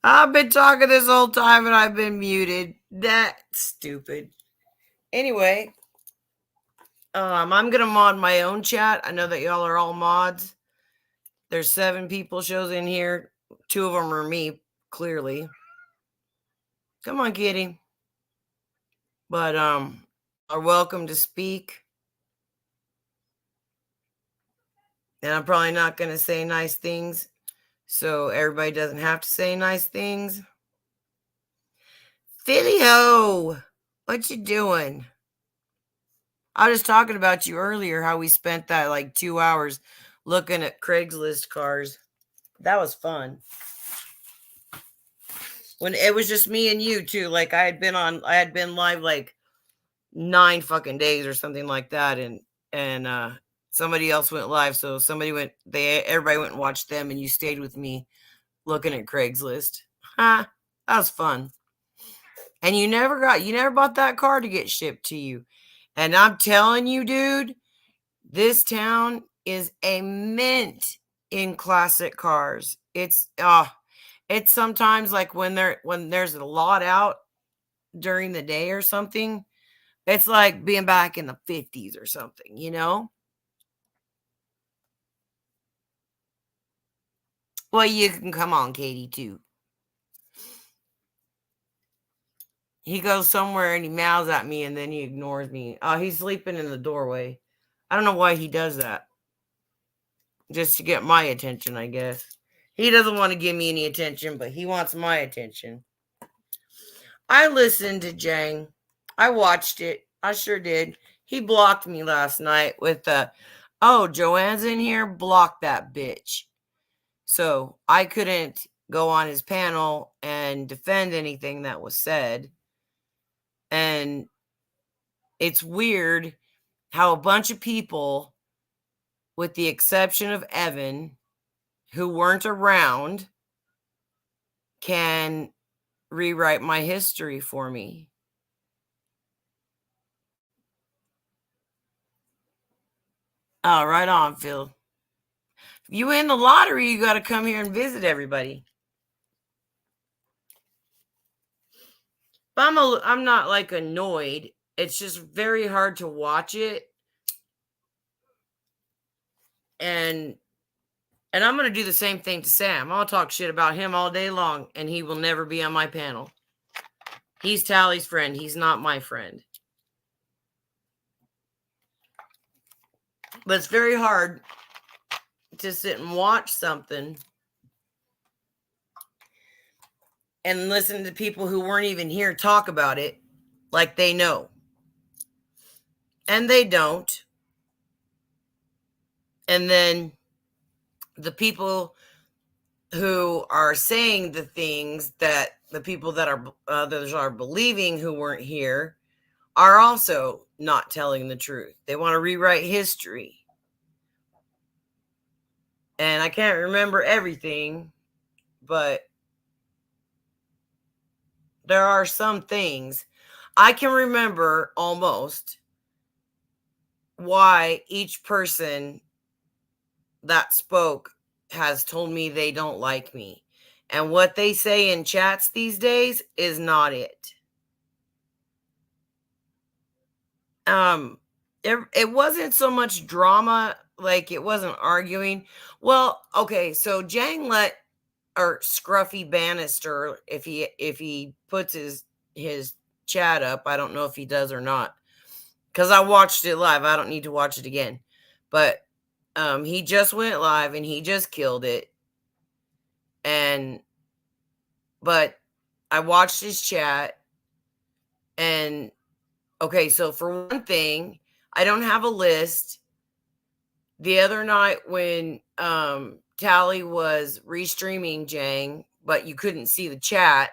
I've been talking this whole time and I've been muted. That's stupid. Anyway, I'm gonna mod my own chat. I know that y'all are all mods. There's 7 people shows in here. 2 of them are me, clearly. Come on, kitty. But are welcome to speak. And I'm probably not gonna say nice things, so everybody doesn't have to say nice things. Philly ho, what you doing? I was talking about you earlier, how we spent that like 2 hours looking at Craigslist cars. That was fun. When it was just me and you too. Like I had been live like 9 fucking days or something like that, and somebody else went live, so everybody went and watched them, and you stayed with me looking at Craigslist. Ha, that was fun. And you never bought that car to get shipped to you. And I'm telling you, dude, this town is a mint in classic cars. It's sometimes like when there's a lot out during the day or something, it's like being back in the 50s or something, you know? Well, you can come on, Katie, too. He goes somewhere and he meows at me and then he ignores me. Oh, he's sleeping in the doorway. I don't know why he does that. Just to get my attention, I guess. He doesn't want to give me any attention, but he wants my attention. I listened to Jang. I watched it. I sure did. He blocked me last night with oh, Joanne's in here, block that bitch. So I couldn't go on his panel and defend anything that was said. And it's weird how a bunch of people, with the exception of Evan, who weren't around, can rewrite my history for me. Oh, right on, Phil. If you win the lottery, you got to come here and visit everybody. But I'm not like annoyed. It's just very hard to watch it. And I'm going to do the same thing to Sam. I'll talk shit about him all day long, and he will never be on my panel. He's Tally's friend. He's not my friend. But it's very hard to sit and watch something and listen to people who weren't even here talk about it like they know. And they don't. And then the people who are saying the things that the people that are others are believing who weren't here are also not telling the truth. They want to rewrite history. And I can't remember everything, but there are some things I can remember almost why each person that spoke has told me they don't like me. And what they say in chats these days is not it. It wasn't so much drama, like it wasn't arguing. Well, okay, so Jang let or Scruffy Bannister, if he puts his chat up, I don't know if he does or not, because I watched it live. I don't need to watch it again. But he just went live and he just killed it. But I watched his chat, and okay, so for one thing, I don't have a list. The other night when Tally was restreaming Jang, but you couldn't see the chat,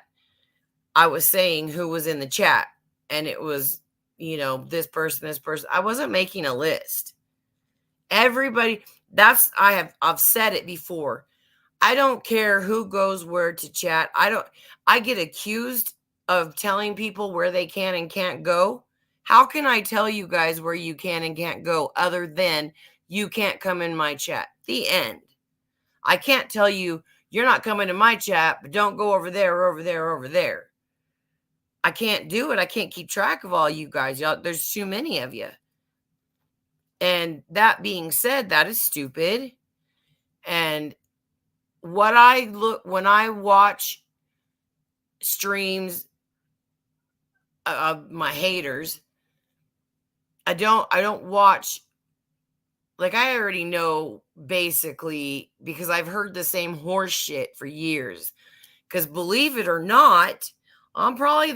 I was saying who was in the chat, and it was, this person. I wasn't making a list. Everybody, I've said it before. I don't care who goes where to chat. I get accused of telling people where they can and can't go. How can I tell you guys where you can and can't go other than you can't come in my chat? The end. I can't tell you You're not coming to my chat, but don't go over there, or over there, or over there. I can't do it. I can't keep track of all you guys. Y'all, there's too many of you. And that being said, that is stupid. And what I look when I watch streams of my haters, I don't watch, like, I already know basically, because I've heard the same horse shit for years. Because believe it or not, I'm probably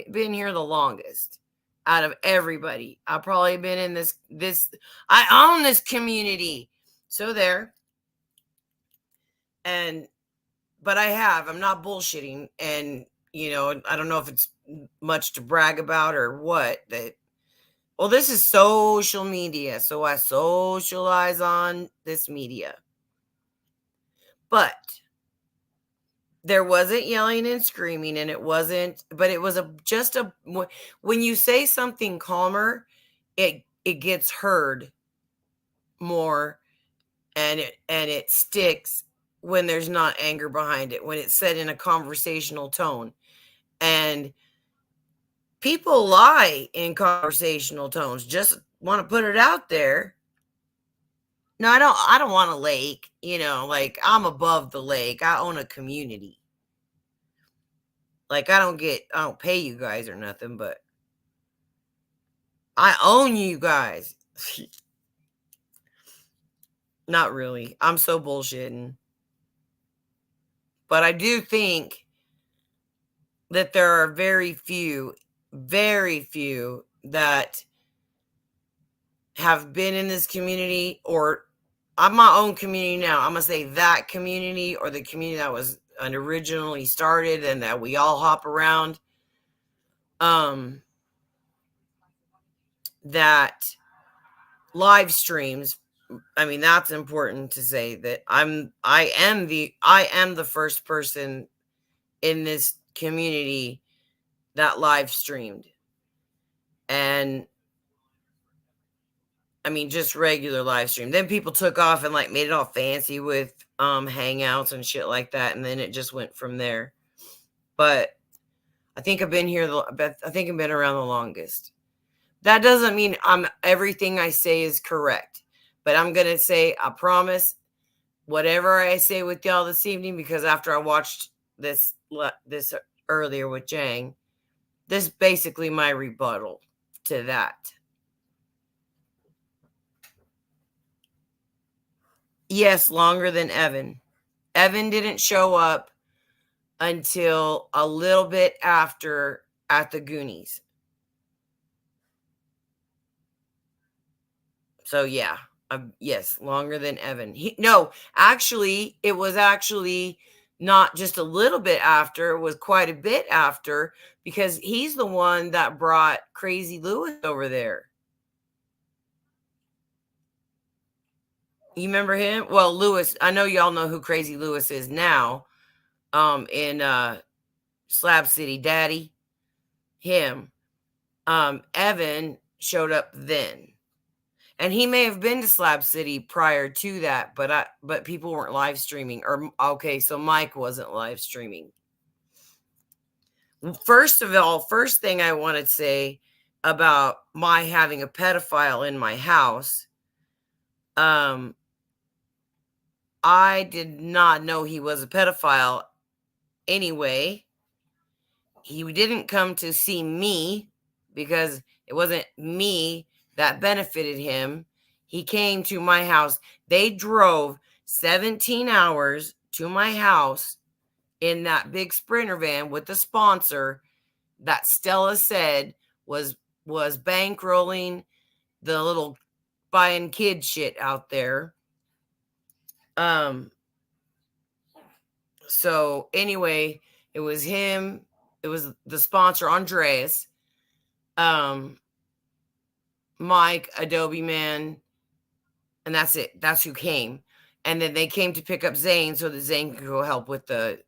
been here the longest out of everybody. I've probably been in this I own this community. So there. But I'm not bullshitting. And, I don't know if it's much to brag about or what. Well, this is social media, so I socialize on this media. But there wasn't yelling and screaming, and it was when you say something calmer, it gets heard more, and it sticks when there's not anger behind it, when it's said in a conversational tone. And people lie in conversational tones. Just want to put it out there. No, I don't want a lake, like, I'm above the lake. I own a community. Like, I don't pay you guys or nothing, but I own you guys. Not really. I'm so bullshitting. But I do think that there are very few that have been in this community, or I'm my own community now. I'm going to say that community, or the community that was originally started and that we all hop around. That live streams, I mean, that's important to say that I am the first person in this community that live streamed. And I mean, just regular live stream. Then people took off and like made it all fancy with hangouts and shit like that, and then it just went from there. But I think I've been here I think I've been around the longest. That doesn't mean everything I say is correct, but I'm going to say, I promise, whatever I say with y'all this evening, because after I watched this earlier with Jang, this is basically my rebuttal to that. Yes, longer than Evan. Evan didn't show up until a little bit after at the Goonies. So yeah, yes, longer than Evan. Actually, it was actually not just a little bit after, it was quite a bit after, because he's the one that brought Crazy Lewis over there. You remember him? Well, Lewis, I know y'all know who Crazy Lewis is now. In Slab City Daddy, him. Evan showed up then. And he may have been to Slab City prior to that, but people weren't live streaming. Or okay, so Mike wasn't live streaming. First of all, first thing I want to say about my having a pedophile in my house, I did not know he was a pedophile anyway. He didn't come to see me because it wasn't me that benefited him. He came to my house. They drove 17 hours to my house in that big Sprinter van with the sponsor that Stella said was bankrolling the little buying kid shit out there. So anyway, it was him. It was the sponsor, Andreas, Mike, Adobe Man, and that's it. That's who came. And then they came to pick up Zane so that Zane could go help with the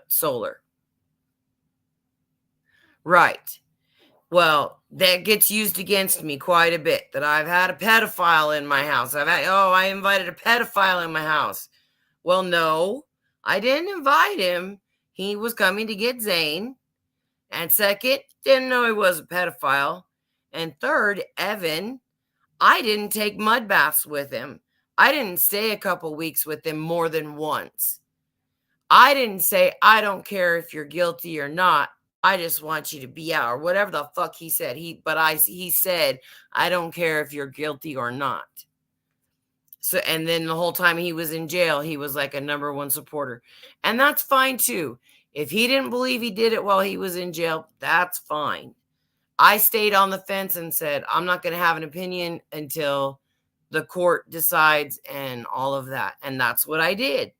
solar. Right. Well, that gets used against me quite a bit, that I've had a pedophile in my house. I invited a pedophile in my house. Well, no, I didn't invite him. He was coming to get Zane. And second, didn't know he was a pedophile. And third, Evan, I didn't take mud baths with him. I didn't stay a couple weeks with him more than once. I didn't say, I don't care if you're guilty or not. I just want you to be out, or whatever the fuck he said. He said, I don't care if you're guilty or not. So, and then the whole time he was in jail, he was like a number one supporter. And that's fine too. If he didn't believe he did it while he was in jail, that's fine. I stayed on the fence and said, I'm not going to have an opinion until the court decides and all of that. And that's what I did.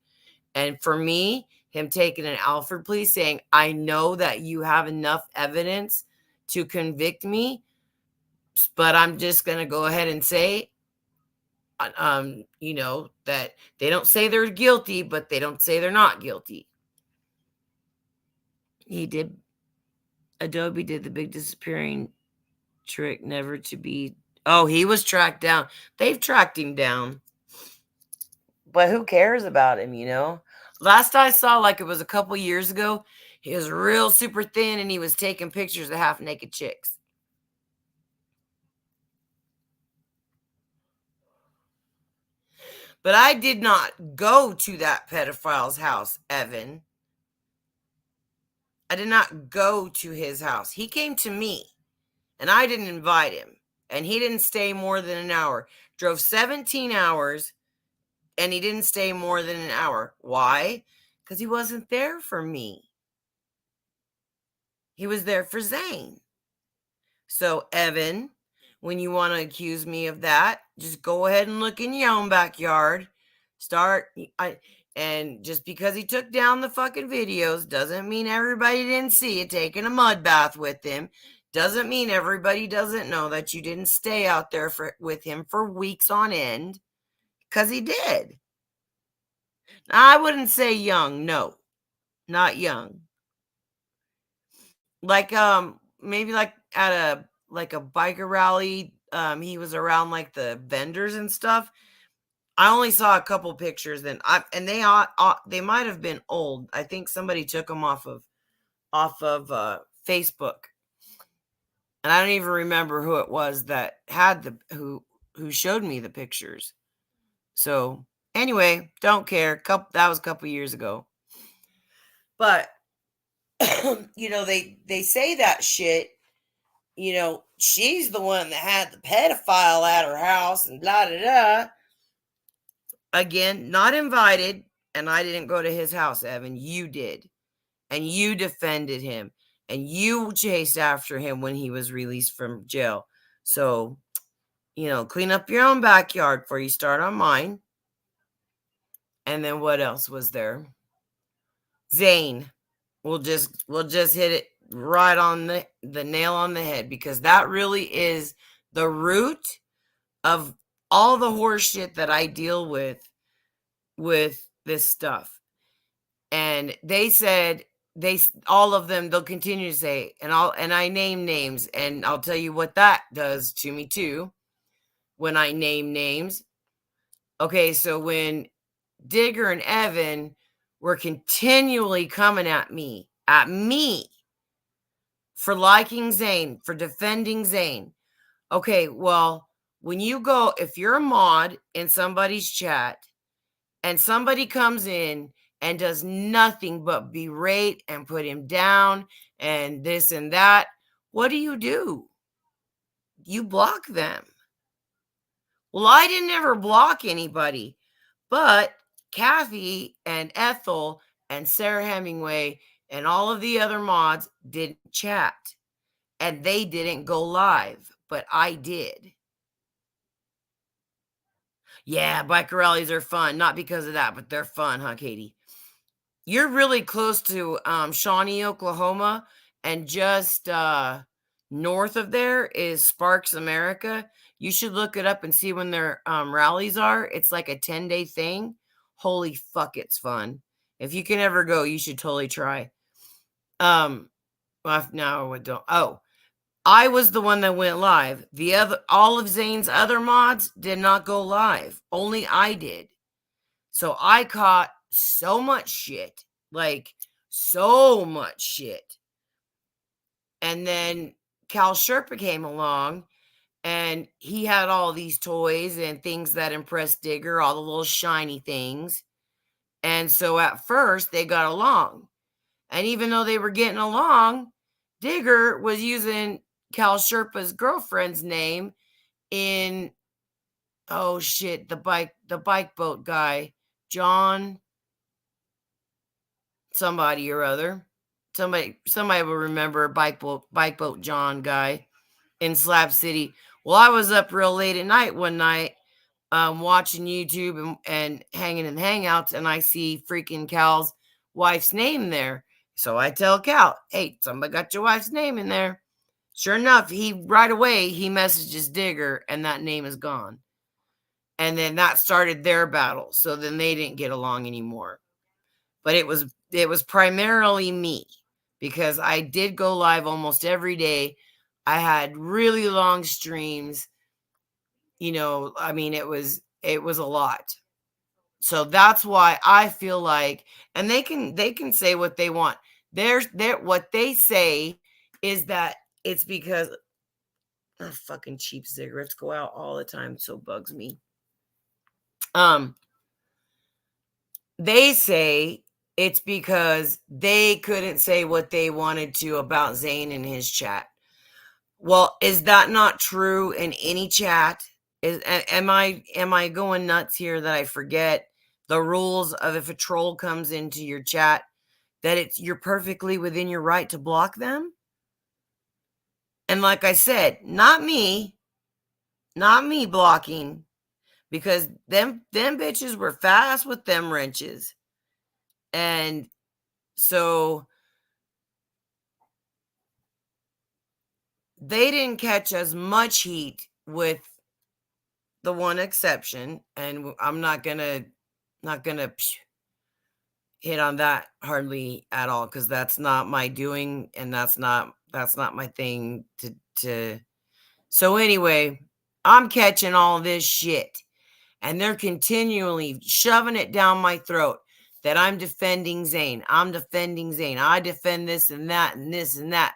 And for me, him taking an Alford plea saying, I know that you have enough evidence to convict me, but I'm just going to go ahead and say, that they don't say they're guilty, but they don't say they're not guilty. Adobe did the big disappearing trick, never to be. Oh, he was tracked down. They've tracked him down. But who cares about him, Last I saw, like it was a couple years ago, he was real super thin and he was taking pictures of half naked chicks. But I did not go to that pedophile's house, Evan. I did not go to his house. He came to me and I didn't invite him. And he didn't stay more than an hour. Drove 17 hours and he didn't stay more than an hour. Why? Because he wasn't there for me. He was there for Zane. So, Evan, when you want to accuse me of that, just go ahead and look in your own backyard. And just because he took down the fucking videos doesn't mean everybody didn't see it taking a mud bath with him. Doesn't mean everybody doesn't know that you didn't stay out there with him for weeks on end, because he did. Now, I wouldn't say young. No, not young. Like, maybe like at a biker rally. He was around like the vendors and stuff. I only saw a couple pictures, and they might have been old. I think somebody took them off of Facebook, and I don't even remember who it was that had who showed me the pictures. So anyway, don't care. That was a couple years ago, but they say that shit. She's the one that had the pedophile at her house and blah da da. Again, not invited, and I didn't go to his house, Evan. You did. And you defended him. And you chased after him when he was released from jail. So, clean up your own backyard before you start on mine. And then what else was there? Zane. We'll just hit it right on the nail on the head, because that really is the root of all the horse shit that I deal with this stuff. And they said, all of them, they'll continue to say, and I name names, and I'll tell you what that does to me too when I name names. Okay, so when Digger and Evan were continually coming at me for liking Zane, for defending Zane. Okay, well, when you go, if you're a mod in somebody's chat and somebody comes in and does nothing but berate and put him down and this and that, what do? You block them. Well, I didn't ever block anybody, but Kathy and Ethel and Sarah Hemingway and all of the other mods didn't chat, and they didn't go live, but I did. Yeah, biker rallies are fun. Not because of that, but they're fun, huh, Katie? You're really close to Shawnee, Oklahoma, and just north of there is Sparks, America. You should look it up and see when their rallies are. It's like a 10-day thing. Holy fuck, it's fun. If you can ever go, you should totally try. Well, no, I don't. Oh, I was the one that went live. All of Zane's other mods did not go live. Only I did. So I caught so much shit. Like, so much shit. And then Cal Sherpa came along, and he had all these toys and things that impressed Digger, all the little shiny things. And so at first they got along. And even though they were getting along, Digger was using Cal Sherpa's girlfriend's name in, oh shit, the bike boat guy, John somebody or other. Somebody will remember bike boat John guy in Slab City. Well, I was up real late at night one night, watching YouTube and hanging in Hangouts, and I see freaking Cal's wife's name there. So I tell Cal, hey, somebody got your wife's name in there. Sure enough, right away he messages Digger, and that name is gone. And then that started their battle. So then they didn't get along anymore. But it was primarily me, because I did go live almost every day. I had really long streams. I mean, it was a lot. So that's why I feel like, and they can say what they want. What they say is that it's because fucking cheap cigarettes go out all the time, so it bugs me. They say it's because they couldn't say what they wanted to about Zane in his chat. Well, is that not true in any chat? Am I going nuts here that I forget the rules of if a troll comes into your chat, that you're perfectly within your right to block them? And like I said, not me blocking, because them bitches were fast with them wrenches. And so they didn't catch as much heat, with the one exception, and I'm not gonna hit on that hardly at all, because that's not my doing, and that's not my thing to. So anyway, I'm catching all this shit, and they're continually shoving it down my throat that I'm defending Zane. I defend this and that and this and that.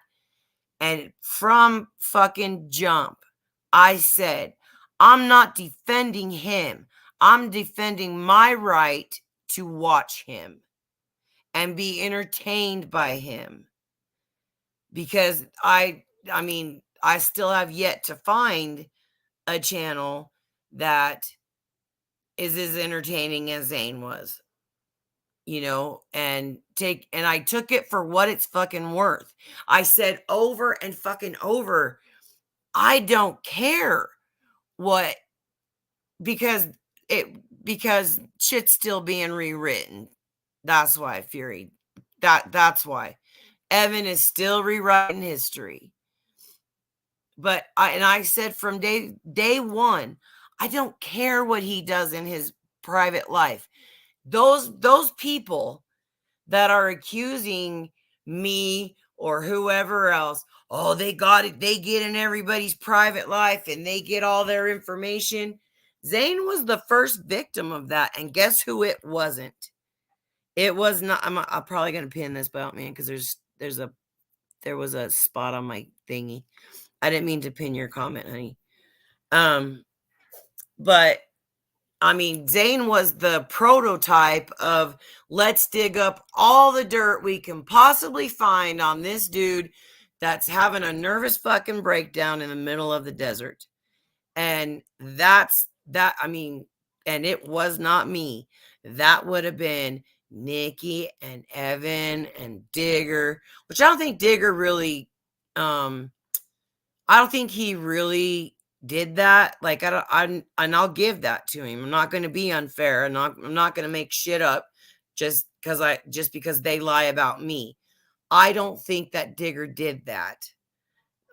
And from fucking jump, I said, I'm not defending him. I'm defending my right to watch him and be entertained by him. Because I still have yet to find a channel that is as entertaining as Zane was. And I took it for what it's fucking worth. I said over and fucking over, I don't care what, because shit's still being rewritten. That's why, Fury. That's why. Evan is still rewriting history. But I said from day one, I don't care what he does in his private life. Those people that are accusing me or whoever else, oh, they got it, they get in everybody's private life and they get all their information. Zane was the first victim of that, and guess who it wasn't? It was not. I'm probably gonna pin this out, man, because there was a spot on my thingy. I didn't mean to pin your comment, honey. But I mean, Zane was the prototype of, let's dig up all the dirt we can possibly find on this dude that's having a nervous fucking breakdown in the middle of the desert. And and it was not me. That would have been Nikki and Evan and Digger, which I don't think Digger really, I don't think he really did that. Like, and I'll give that to him. I'm not going to be unfair, and I'm not going to make shit up just because they lie about me. I don't think that Digger did that,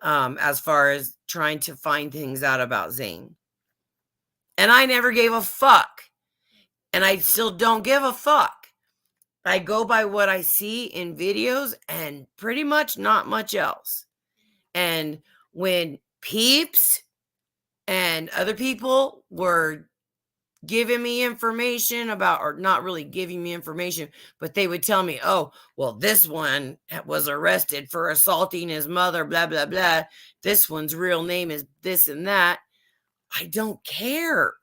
as far as trying to find things out about Zane. And I never gave a fuck, and I still don't give a fuck. I go by what I see in videos and pretty much not much else. And when Peeps and other people were giving me information about, or not really giving me information, but they would tell me, oh, well, this one was arrested for assaulting his mother, blah, blah, blah. This one's real name is this and that. I don't care.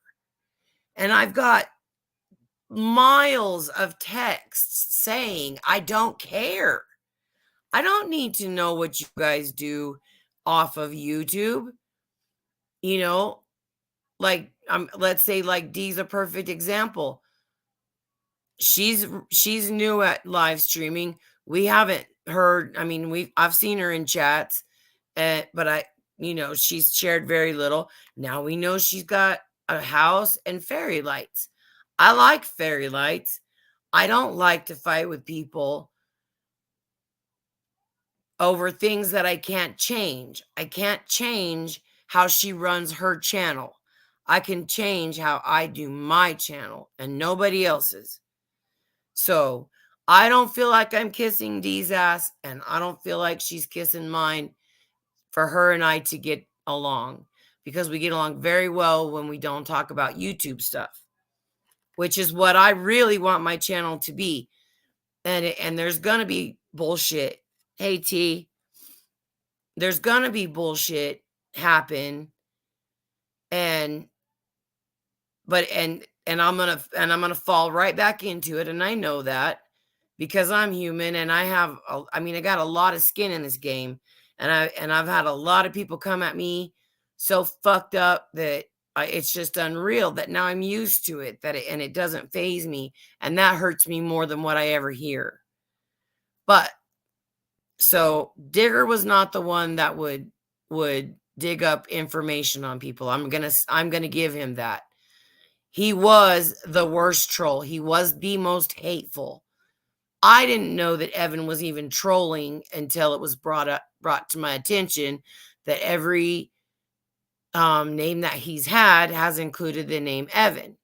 And I've got miles of texts saying, I don't care. I don't need to know what you guys do off of YouTube. You know, like let's say like Dee's a perfect example. She's new at live streaming. We haven't heard, I mean, I've seen her in chats, but she's shared very little. Now we know she's got a house and fairy lights. I like fairy lights. I don't like to fight with people over things that I can't change. I can't change how she runs her channel. I can change how I do my channel and nobody else's. So I don't feel like I'm kissing Dee's ass, and I don't feel like she's kissing mine for her and I to get along, because we get along very well when we don't talk about YouTube stuff, which is what I really want my channel to be. And there's going to be bullshit. Hey, T, there's going to be bullshit happen. And I'm going to fall right back into it. And I know that, because I'm human and I got a lot of skin in this game, and I've had a lot of people come at me so fucked up that it's just unreal, that now I'm used to it, and it doesn't faze me, and that hurts me more than what I ever hear. But so Digger was not the one that would dig up information on people. I'm gonna give him that. He was the worst troll. He was the most hateful. I didn't know that Evan was even trolling until it was brought to my attention that every name that he's had has included the name Evan.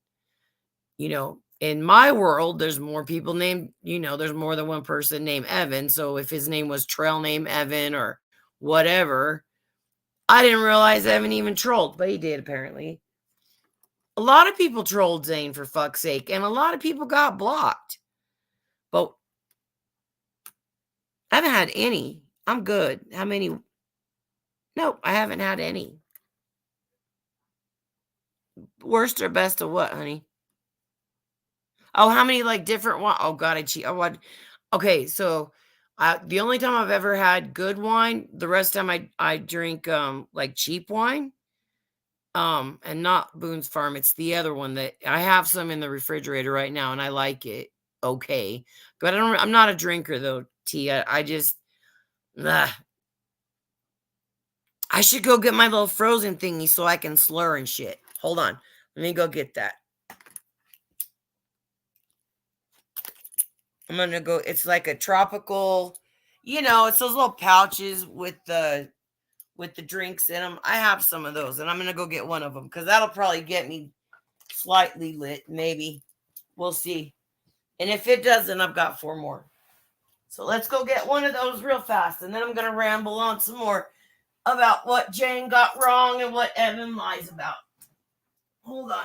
In my world, there's more people named, there's more than one person named Evan. So if his name was Trail Name Evan or whatever, I didn't realize Evan even trolled, but he did apparently. A lot of people trolled Zane, for fuck's sake, and a lot of people got blocked. But I haven't had any. I'm good. How many? Nope, I haven't had any. Worst or best of what, honey? Oh, how many like different one? Oh God, I cheat. Okay, so the only time I've ever had good wine, the rest of the time I drink like cheap wine. And not Boone's Farm. It's the other one that I have some in the refrigerator right now, and I like it. Okay, but I'm not a drinker though, T. I just, I should go get my little frozen thingy so I can slur and shit. Hold on, let me go get that. I'm gonna go. It's like a tropical, it's those little pouches with the drinks in them. I have some of those, and I'm gonna go get one of them because that'll probably get me slightly lit. Maybe we'll see. And if it doesn't, I've got 4 more. So let's go get one of those real fast, and then I'm gonna ramble on some more about what Jane got wrong and what Evan lies about. Hold on.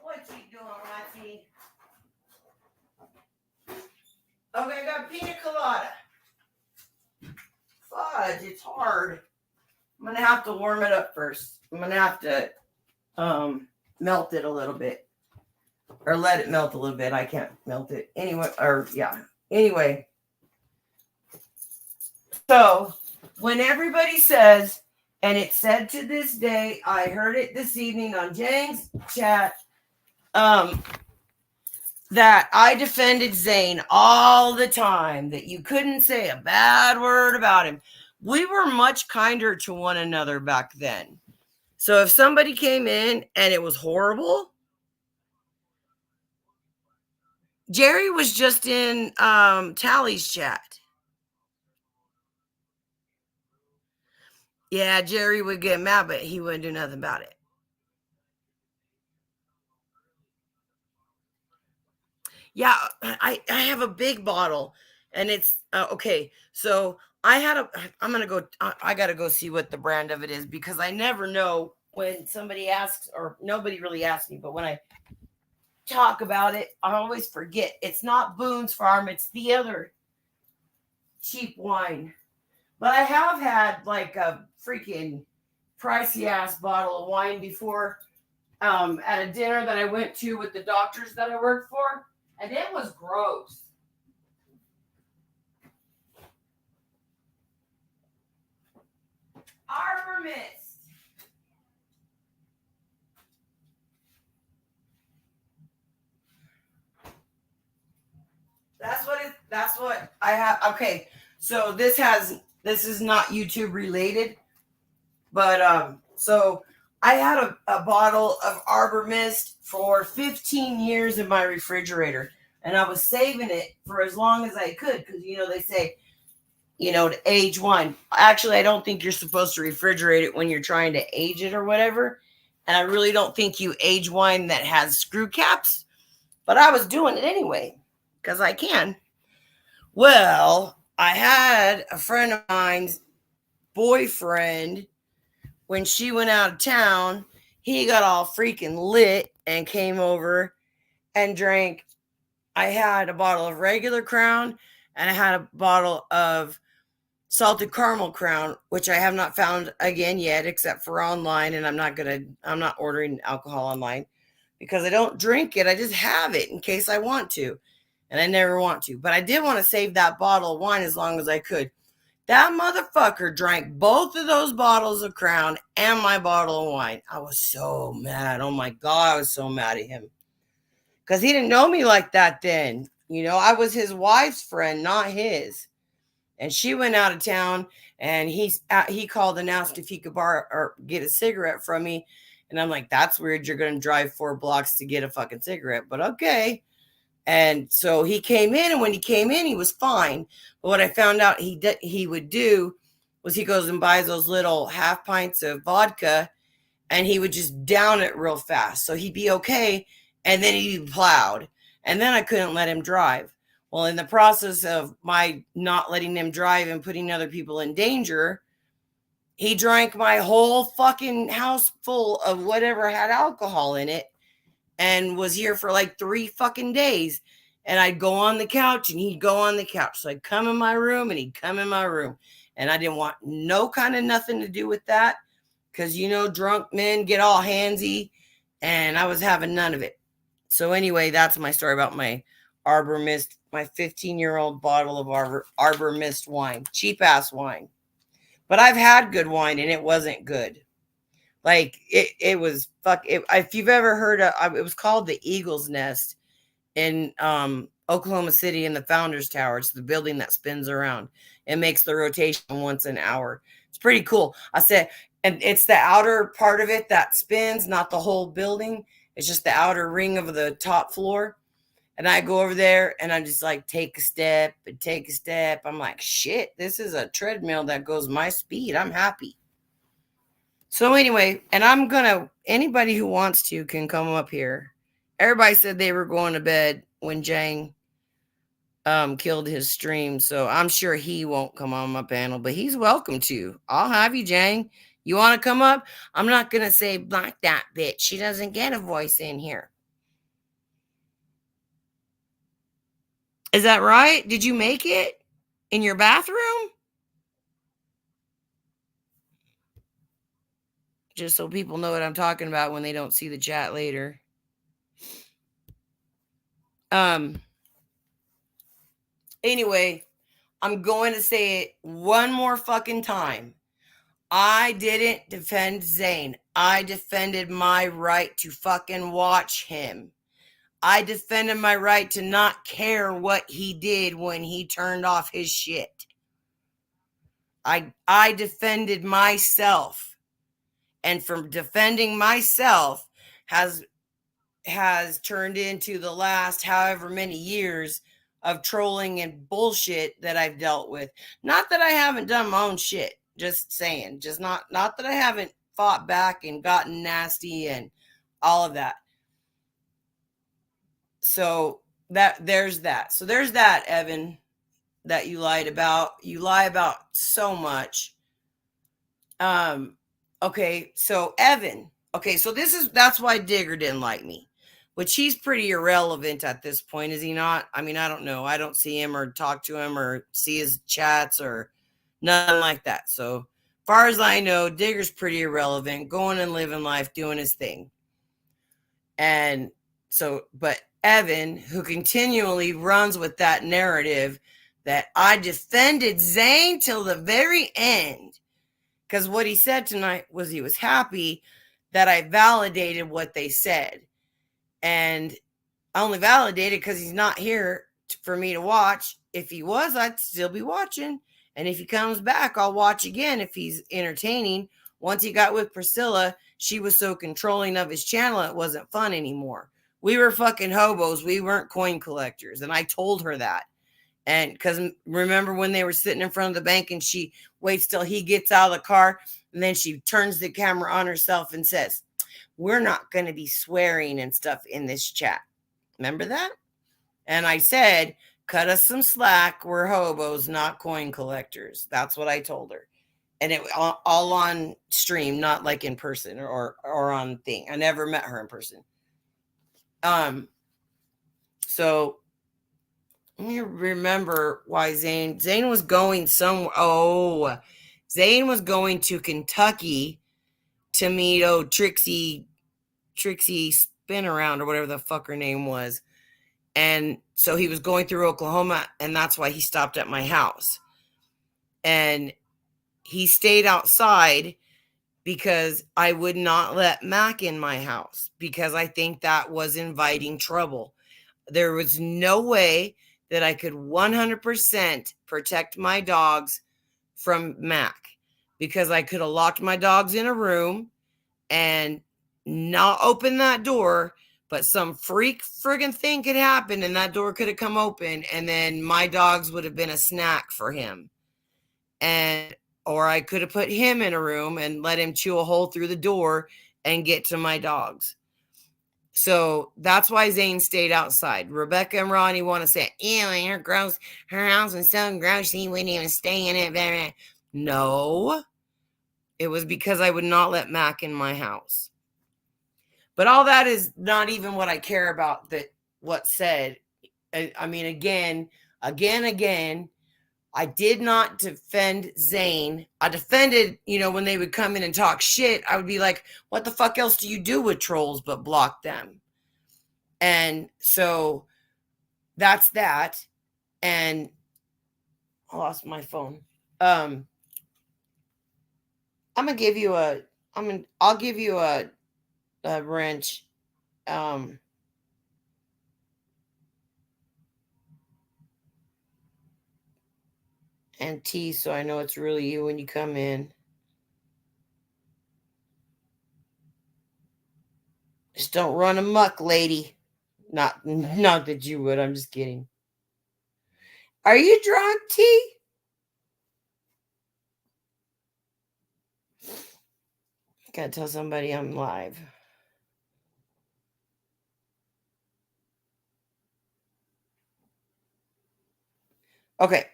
What you doing, Lexi? Okay, I got pina colada. Fudge, it's hard. I'm gonna have to warm it up first. I'm gonna have to melt it a little bit. Or let it melt a little bit. I can't melt it. Anyway. So when everybody says, and it's said to this day, I heard it this evening on Jane's chat, that I defended Zane all the time, that you couldn't say a bad word about him. We were much kinder to one another back then. So if somebody came in and it was horrible, Jerry was just in Tally's chat. Yeah, Jerry would get mad, but he wouldn't do nothing about it. Yeah, I have a big bottle, and it's okay. So I had a. I'm gonna go. I gotta go see what the brand of it is because I never know when somebody asks, or nobody really asks me. But when I talk about it, I always forget. It's not Boone's Farm. It's the other cheap wine. But I have had like a freaking pricey ass bottle of wine before at a dinner that I went to with the doctors that I worked for, and it was gross. Arbor Mist. That's what I have. Okay, so this is not YouTube related, but so I had a bottle of Arbor Mist for 15 years in my refrigerator, and I was saving it for as long as I could because they say to age wine. Actually, I don't think you're supposed to refrigerate it when you're trying to age it or whatever, and I really don't think you age wine that has screw caps. But I was doing it anyway because I can. Well, I had a friend of mine's boyfriend when she went out of town. He got all freaking lit and came over and drank. I had a bottle of regular Crown and I had a bottle of salted caramel Crown, which I have not found again yet, except for online. And I'm not ordering alcohol online because I don't drink it. I just have it in case I want to. And I never want to. But I did want to save that bottle of wine as long as I could. That motherfucker drank both of those bottles of Crown and my bottle of wine. I was so mad. Oh my God, I was so mad at him. Because he didn't know me like that then. I was his wife's friend, not his. And she went out of town and he called and asked if he could borrow or get a cigarette from me. And I'm like, that's weird. You're going to drive 4 blocks to get a fucking cigarette. But okay. And so he came in, and when he came in, he was fine. But what I found out he would do was he goes and buys those little half pints of vodka, and he would just down it real fast. So he'd be okay, and then he'd be plowed. And then I couldn't let him drive. Well, in the process of my not letting him drive and putting other people in danger, he drank my whole fucking house full of whatever had alcohol in it and was here for like 3 fucking days. And I'd go on the couch and he'd go on the couch. So I'd come in my room and he'd come in my room. And I didn't want no kind of nothing to do with that because, drunk men get all handsy and I was having none of it. So anyway, that's my story about my Arbor Mist, my 15-year-old bottle of Arbor Mist wine, cheap ass wine. But I've had good wine and it wasn't good. Like it was fuck. If you've ever heard of, it was called the Eagle's Nest in Oklahoma City in the Founders Tower. It's the building that spins around. It makes the rotation once an hour. It's pretty cool. I said, and it's the outer part of it that spins, not the whole building. It's just the outer ring of the top floor. And I go over there and I'm just like, take a step and take a step. I'm like, shit, this is a treadmill that goes my speed. I'm happy. So anyway, and anybody who wants to can come up here. Everybody said they were going to bed when Jang killed his stream, so I'm sure he won't come on my panel, but he's welcome to. I'll have you, Jang. You want to come up? I'm not going to say block that bitch. She doesn't get a voice in here. Is that right? Did you make it in your bathroom? Just so people know what I'm talking about when they don't see the chat later. Anyway, I'm going to say it one more fucking time. I didn't defend Zayn. I defended my right to fucking watch him. I defended my right to not care what he did when he turned off his shit. I defended myself. And from defending myself has turned into the last however many years of trolling and bullshit that I've dealt with. Not that I haven't done my own shit. Just saying. Just not that I haven't fought back and gotten nasty and all of that. So there's that. So there's that, Evan, that you lied about. You lie about so much. Okay, so Evan. Okay, so that's why Digger didn't like me. Which he's pretty irrelevant at this point, is he not? I mean, I don't know. I don't see him or talk to him or see his chats or nothing like that. So far as I know, Digger's pretty irrelevant, going and living life, doing his thing. And so, but Evan, who continually runs with that narrative that I defended Zane till the very end, because what he said tonight was he was happy that I validated what they said. And I only validated because he's not here for me to watch. If he was, I'd still be watching. And if he comes back, I'll watch again if he's entertaining. Once he got with Priscilla, she was so controlling of his channel, it wasn't fun anymore. We were fucking hobos. We weren't coin collectors. And I told her that. And because remember when they were sitting in front of the bank and she waits till he gets out of the car and then she turns the camera on herself and says, "We're not going to be swearing and stuff in this chat." Remember that? And I said, cut us some slack. We're hobos, not coin collectors. That's what I told her. And it all on stream, not like in person or on thing. I never met her in person. So let me remember why Zane was going somewhere. Oh, Zane was going to Kentucky to meet Trixie Spin Around or whatever the fuck her name was. And so he was going through Oklahoma, and that's why he stopped at my house. And he stayed outside because I would not let Mac in my house because I think that was inviting trouble. There was no way that I could 100% protect my dogs from Mac because I could have locked my dogs in a room and not open that door, but some friggin' thing could happen and that door could have come open and then my dogs would have been a snack for him. Or I could have put him in a room and let him chew a hole through the door and get to my dogs. So that's why Zane stayed outside. Rebecca and Ronnie want to say, ew, her house was so gross, he wouldn't even stay in it. No, it was because I would not let Mac in my house. But all that is not even what I care about, that what's said. I mean, again, I did not defend Zane. I defended, when they would come in and talk shit, I would be like, what the fuck else do you do with trolls but block them? And so that's that. And I lost my phone. I'll give you a wrench. And tea, so I know it's really you when you come in. Just don't run amok, lady. Not that you would. I'm just kidding. Are you drunk, T? Gotta tell somebody I'm live. Okay.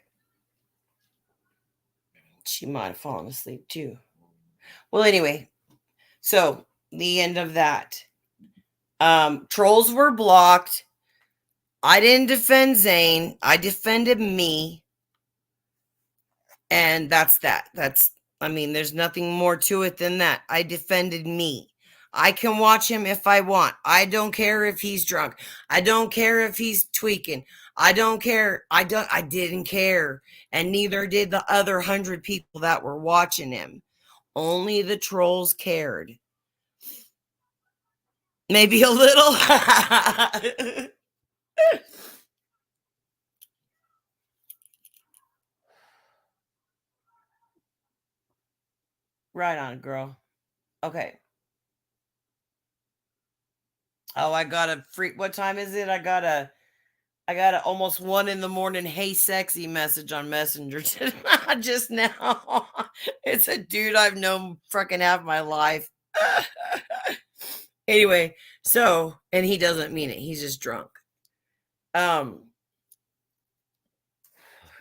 She might have fallen asleep too. Well, anyway, so the end of that. Trolls were blocked. I didn't defend Zane. I defended me. And that's that. There's nothing more to it than that. I defended me. I can watch him if I want. I don't care if he's drunk. I don't care if he's tweaking. I don't care. I didn't care. And neither did the other 100 people that were watching him. Only the trolls cared. Maybe a little. Right on, girl. Okay. Oh, I got a freak. What time is it? I got a I got an almost 1 a.m. "Hey sexy" message on Messenger just now. It's a dude I've known fucking half my life. Anyway, so and he doesn't mean it. He's just drunk.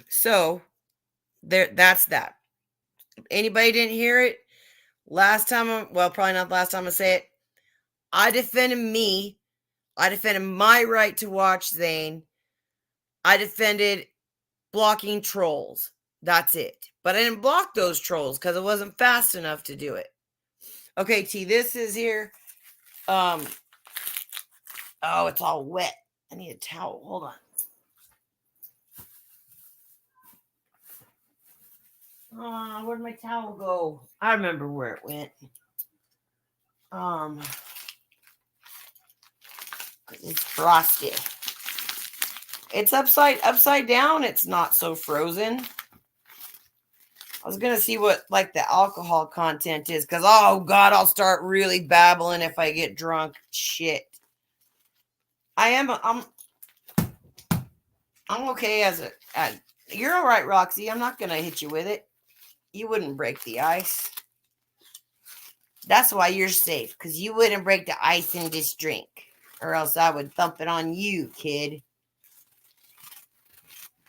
So that's that. Anybody didn't hear it? Last time, well, probably not the last time I say it. I defended me. I defended my right to watch Zane. I defended blocking trolls. That's it. But I didn't block those trolls because it wasn't fast enough to do it. Okay, T, this is here. Oh, it's all wet. I need a towel. Hold on. Where'd my towel go? I remember where it went. It's frosty. It's upside down. It's not so frozen. I was gonna see what like the alcohol content is, because oh god, I'll start really babbling if I get drunk. Shit. I'm okay you're all right, Roxy. I'm not gonna hit you with it. You wouldn't break the ice. That's why you're safe, because you wouldn't break the ice in this drink, or else I would thump it on you, kid.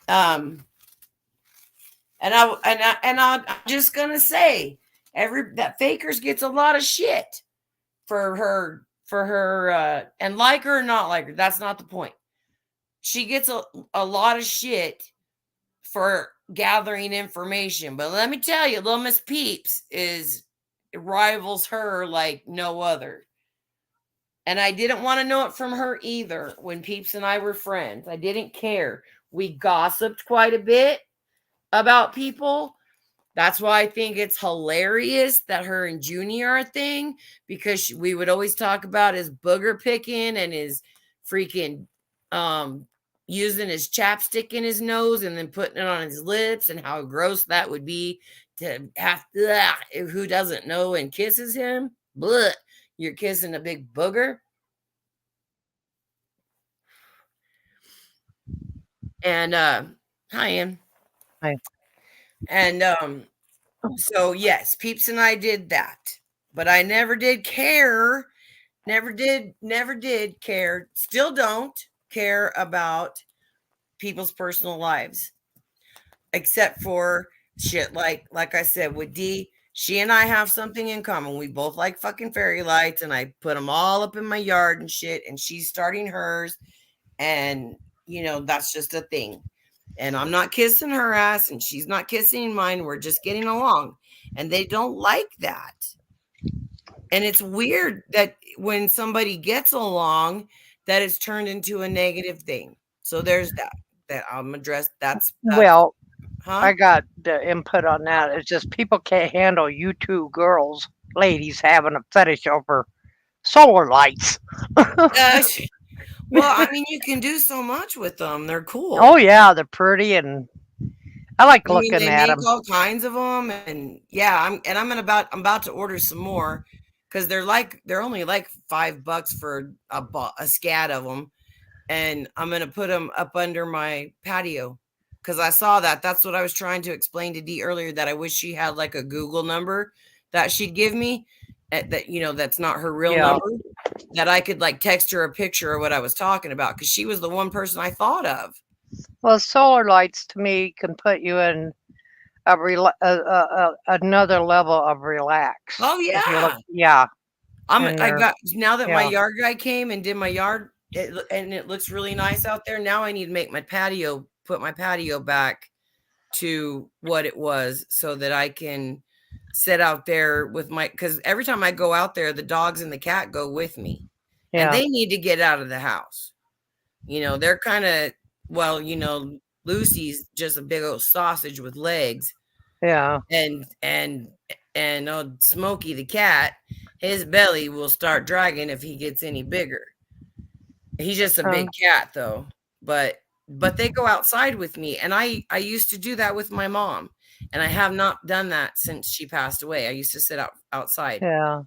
And I'm just gonna say, that Fakers gets a lot of shit for her and like her or not like her. That's not the point. She gets a lot of shit for gathering information, but let me tell you, Little Miss Peeps rivals her like no other. And I didn't want to know it from her either when Peeps and I were friends. I didn't care. We gossiped quite a bit about people. That's why I think it's hilarious that her and Junior are a thing, because we would always talk about his booger picking and his freaking using his chapstick in his nose and then putting it on his lips, and how gross that would be to have. Who doesn't know and kisses him? Blah, you're kissing a big booger. And hi, Ann. Hi. And so yes, Peeps and I did that, but I never did care. Never did care. Still don't care about people's personal lives, except for shit like I said with D. She and I have something in common. We both like fucking fairy lights, and I put them all up in my yard and shit. And she's starting hers, and that's just a thing. And I'm not kissing her ass, and she's not kissing mine. We're just getting along, and they don't like that. And it's weird that when somebody gets along, that it's turned into a negative thing. So there's that I'm addressed. That's Well, huh? I got the input on that. It's just people can't handle you two girls, ladies, having a fetish over solar lights. Uh, well, I mean, you can do so much with them. They're Oh cool. yeah, they're pretty, and I like I mean, looking they at make them. all kinds of them, and yeah, I'm about to order some more, because they're only like $5 for a scat of them, and I'm gonna put them up under my patio, because I saw that. That's what I was trying to explain to Dee earlier. That I wish she had like a Google number that she'd give me, that that's not her real Yeah. number, that I could like text her a picture of what I was talking about, because she was the one person I thought of. Well, solar lights to me can put you in another level of relax. Oh If you look, yeah, yeah, and I you're, got now that my yeah, yard guy came and did my yard, and it looks really nice out there. Now I need to make put my patio back to what it was, so that I can sit out there with because every time I go out there, the dogs and the cat go with me, and yeah, they need to get out of the house. They're kind of, well, Lucy's just a big old sausage with legs, yeah. and Smokey the cat, his belly will start dragging if he gets any bigger. He's just a big Um, cat though. But they go outside with me, and I used to do that with my mom, and I have not done that since she passed away. I used to outside. yeah,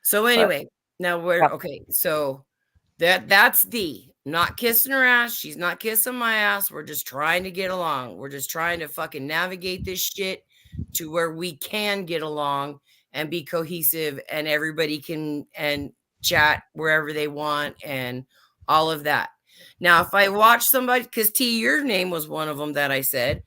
So but anyway, now we're yeah, okay. So That's the not kissing her ass. She's not kissing my ass. We're just trying to get along. We're just trying to fucking navigate this shit to where we can get along and be cohesive and everybody can and chat wherever they want and all of that. Now, if I watch somebody, because T, your name was one of them that I said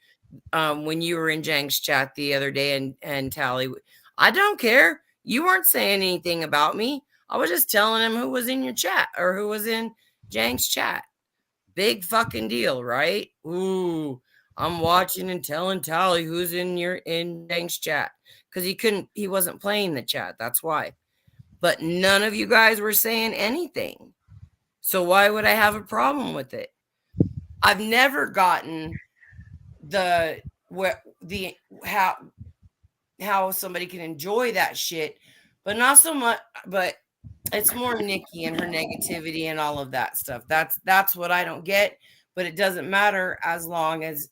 when you were in Jang's chat the other day, and Tally, I don't care. You weren't saying anything about me. I was just telling him who was in your chat or who was in Jang's chat. Big fucking deal, right? Ooh, I'm watching and telling Tally who's in Jang's chat because he wasn't playing the chat. That's why. But none of you guys were saying anything. So why would I have a problem with it? I've never gotten the where the how somebody can enjoy that shit, but not so much. But it's more Nikki and her negativity and all of that stuff. That's what I don't get. But it doesn't matter as long as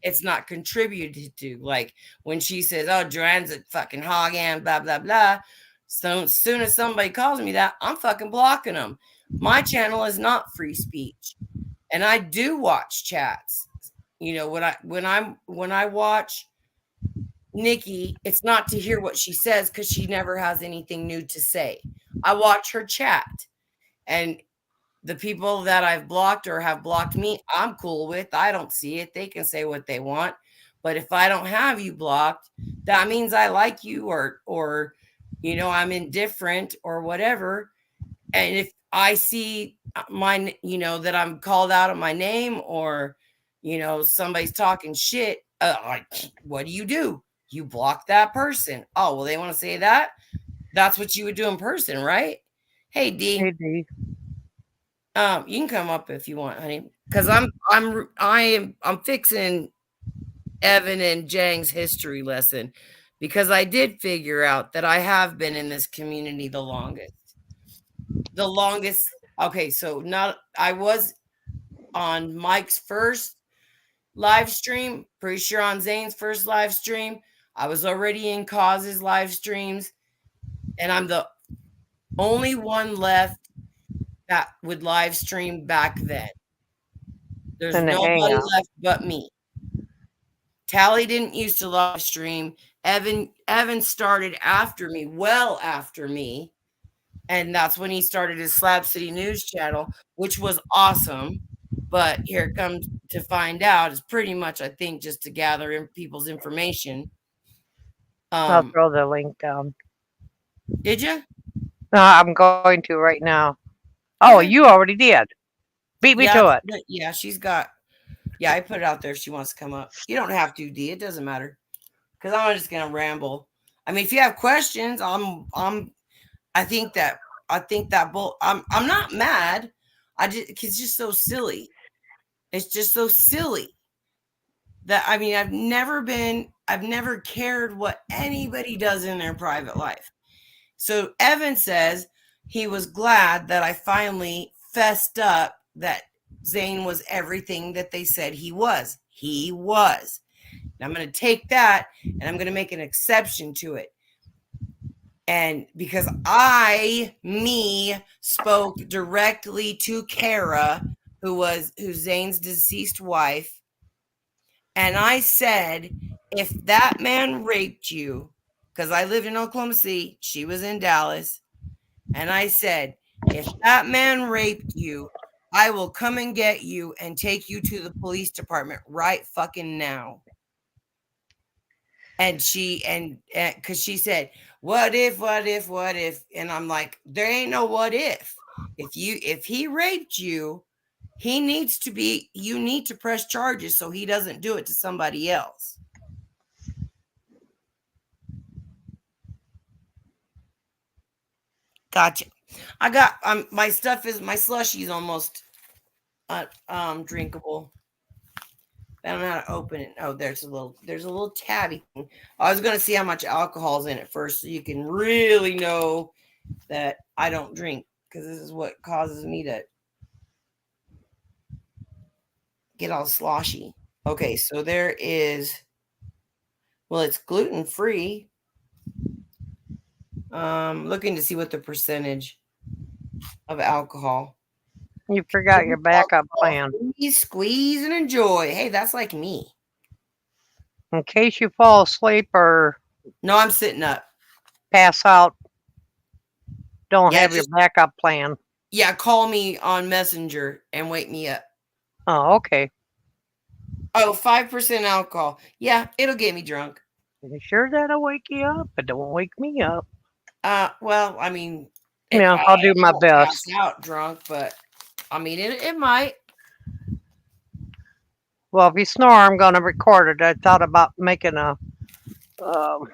it's not contributed to. Like when she says, "Oh, Joanne's a fucking hog and blah blah blah." So as soon as somebody calls me that, I'm fucking blocking them. My channel is not free speech, and I do watch chats. You know, when I watch Nikki, it's not to hear what she says because she never has anything new to say. I watch her chat, and the people that I've blocked or have blocked me, I'm cool with. I don't see it. They can say what they want. But if I don't have you blocked, that means I like you or you know, I'm indifferent or whatever. And if I see my, you know, that I'm called out on my name or, you know, somebody's talking shit, what do? You block that person. Oh, well, they want to say that. That's what you would do in person, right? Hey, D. Hey, D. You can come up if you want, honey, because I'm fixing Evan and Jang's history lesson because I did figure out that I have been in this community the longest. The longest. Okay, so not I was on Mike's first live stream, pretty sure on Zane's first live stream. I was already in Cause's live streams, and I'm the only one left that would live stream back then. There's In the nobody hangout. left but me. Tally didn't used to live stream. Evan started after me, well after me. And that's when he started his Slab City News channel, which was awesome. But here it comes to find out is pretty much, I think, just to gather in people's information. I'll Um, throw the link down. did you? No, I'm going to right now. Oh, Okay. you already did. Beat me to it. Yeah, she's got. Yeah, I put it out there if she wants to come up. You don't have to, D. It doesn't matter because I'm just gonna ramble. I mean, if you have questions, I think that I'm not mad. It's just so silly. It's just so silly that I mean I've never cared what anybody does in their private life. So Evan says he was glad that I finally fessed up that Zane was everything that they said he was. He was. And I'm going to take that and I'm going to make an exception to it. And because me spoke directly to Kara, who's Zane's deceased wife, and I said, if that man raped you, because I lived in Oklahoma City, she was in Dallas, and I said, if that man raped you, I will come and get you and take you to the police department right fucking now. And because she said, what if? And I'm like, there ain't no what if. If he raped you, you need to press charges so he doesn't do it to somebody else. Gotcha. I got my stuff is my slushy's almost drinkable. I don't know how to open it. Oh, there's a little tabby thing. I was gonna see how much alcohol's in it first so you can really know that I don't drink because this is what causes me to get all sloshy. Okay, so there is it's gluten free. Looking to see what the percentage. of alcohol. You forgot your Drink backup alcohol, plan. squeeze, and enjoy. Hey, that's like me. In case you fall asleep or No, I'm sitting up. pass out, don't Yeah, have your backup plan. call me on Messenger and wake me up. Oh, okay. Oh, 5% alcohol. Yeah, it'll get me drunk. You sure that'll wake you up? But don't wake me up. Well, I mean, Yeah, I'll do I my won't pass best. out drunk, but I mean, it might. Well, if you snore, I'm going to record it. I thought about making a um,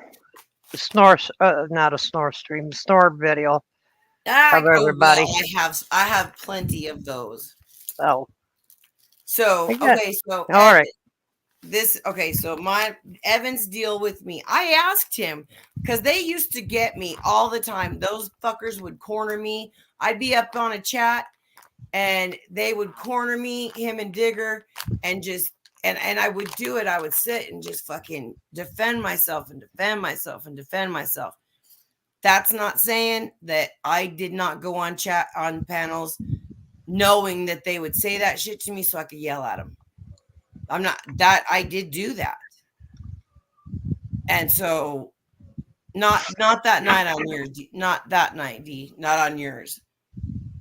snore, not a snore stream, snore video of Oh well, everybody. I have plenty of those. So, I So got, okay, so all right. so my Evan's deal with me. I asked him because they used to get me all the time. Those fuckers would corner me. I'd be up on a chat and they would corner me, him and Digger, and just and I would do it. I would sit and just fucking defend myself and defend myself and defend myself. That's not saying that I did not go on chat on panels knowing that they would say that shit to me so I could yell at them. I'm not that I did do that. And so not that night on yours, not that night, D, not on yours.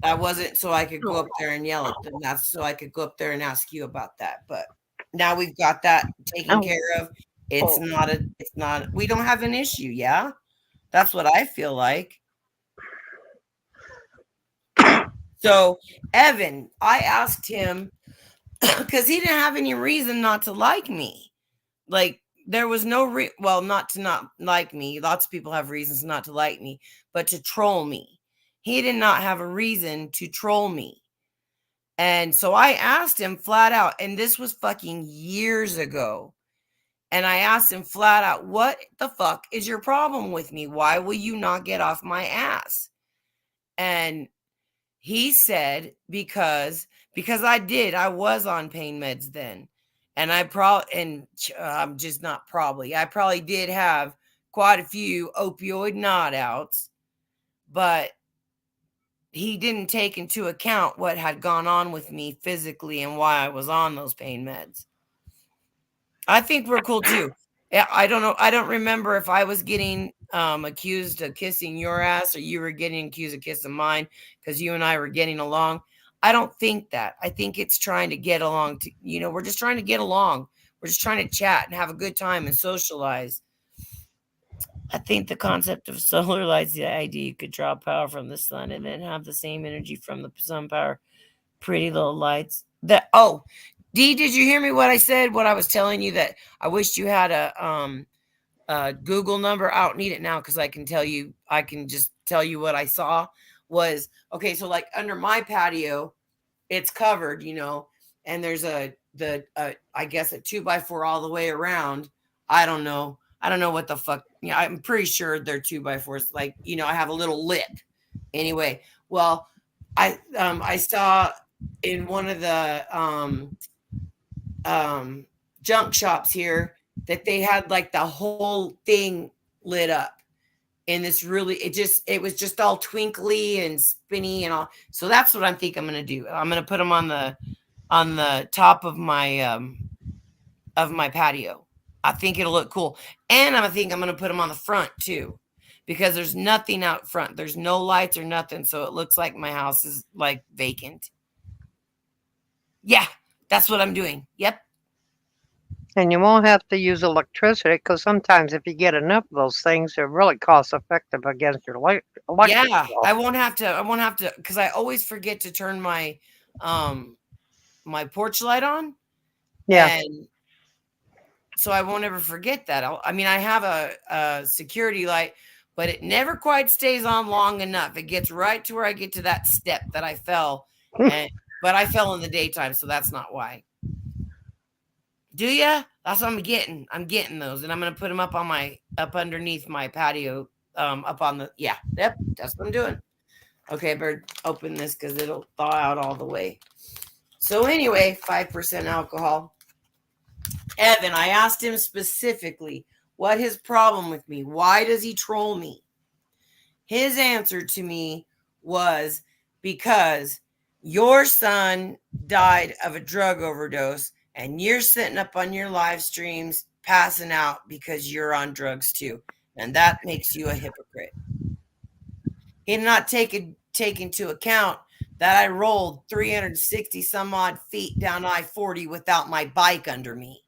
That wasn't so I could go up there and yell at them. That's so I could go up there and ask you about that. But now we've got that taken Oh, care of. oh. It's not we don't have an issue, yeah? That's what I feel like. So Evan, I asked him because he didn't have any reason not to like me. Like there was no well, not to not like me. Lots of people have reasons not to like me, but to troll me. He did not have a reason to troll me. And so I asked him flat out, and this was fucking years ago. And I asked him flat out, what the fuck is your problem with me? Why will you not get off my ass? And he said, because I was on pain meds then. And I'm just not probably, I probably did have quite a few opioid nod outs, but he didn't take into account what had gone on with me physically and why I was on those pain meds. I think we're cool too. Yeah, I don't know. I don't remember if I was getting accused of kissing your ass or you were getting accused of kissing mine because you and I were getting along. I don't think that. I think it's trying to get along to, we're just trying to get along. We're just trying to chat and have a good time and socialize. I think the concept of solar lights, the idea you could draw power from the sun and then have the same energy from the sun power. Pretty little lights. D, did you hear me what I said? What I was telling you that I wished you had a Google number. I don't need it now because I can just tell you what I saw was okay. So like under my patio, it's covered, and there's I guess a 2x4 all the way around. I don't know. I don't know what the fuck. I'm pretty sure they're 2x4s. Like, I have a little lip. Anyway, well, I saw in one of the junk shops here that they had like the whole thing lit up in this really it was just all twinkly and spinny and all. So that's what I think I'm gonna do. I'm gonna put them on the top of my patio. I think it'll look cool. And I think I'm gonna put them on the front too. Because there's nothing out front. There's no lights or nothing. So it looks like my house is like vacant. Yeah, that's what I'm doing. Yep. And you won't have to use electricity because sometimes if you get enough of those things, they're really cost effective against your electric Yeah, bill. I won't have to because I always forget to turn my porch light on, Yeah. and so I won't ever forget that. I mean, I have a security light, but it never quite stays on long enough. It gets right to where I get to that step that I fell, but I fell in the daytime, so that's not why. Do ya? That's what I'm getting. I'm getting those, and I'm gonna put them up underneath my patio, up on the yep. That's what I'm doing. Okay, better open this because it'll thaw out all the way. So anyway, 5% alcohol. Evan, I asked him specifically what his problem with me. Why does he troll me? His answer to me was because your son died of a drug overdose and you're sitting up on your live streams passing out because you're on drugs too. And that makes you a hypocrite. He did not take into account that I rolled 360 some odd feet down I-40 without my bike under me.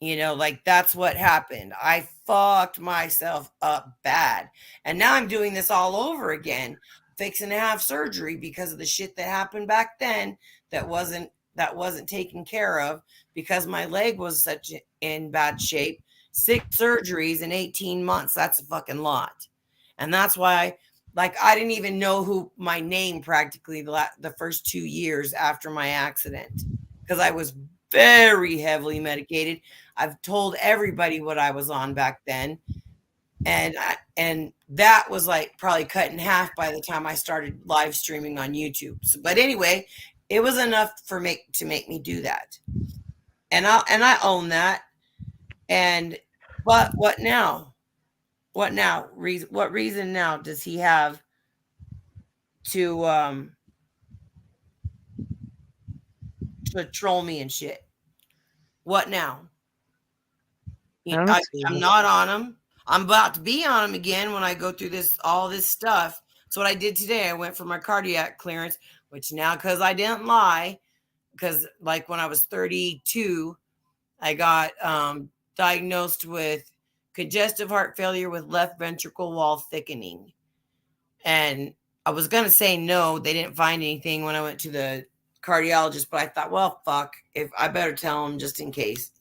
Like that's what happened. I fucked myself up bad. And now I'm doing this all over again, fixing to have surgery because of the shit that happened back then that wasn't taken care of because my leg was such in bad shape. 6 surgeries in 18 months. That's a fucking lot. And that's why like I didn't even know who my name practically the first 2 years after my accident because I was very heavily medicated. I've told everybody what I was on back then, and that was like probably cut in half by the time I started live streaming on YouTube. But anyway, it was enough to make me do that, and I own that. And but what now? What now? What reason now does he have to to troll me and shit? What now? I don't see I'm it. not on them. I'm about to be on them again when I go through all this stuff. So what I did today, I went for my cardiac clearance, which now because I didn't lie, because like when I was 32, I got diagnosed with congestive heart failure with left ventricle wall thickening. And I was gonna say no, they didn't find anything when I went to the cardiologist, but I thought, well, fuck, if I better tell them just in case,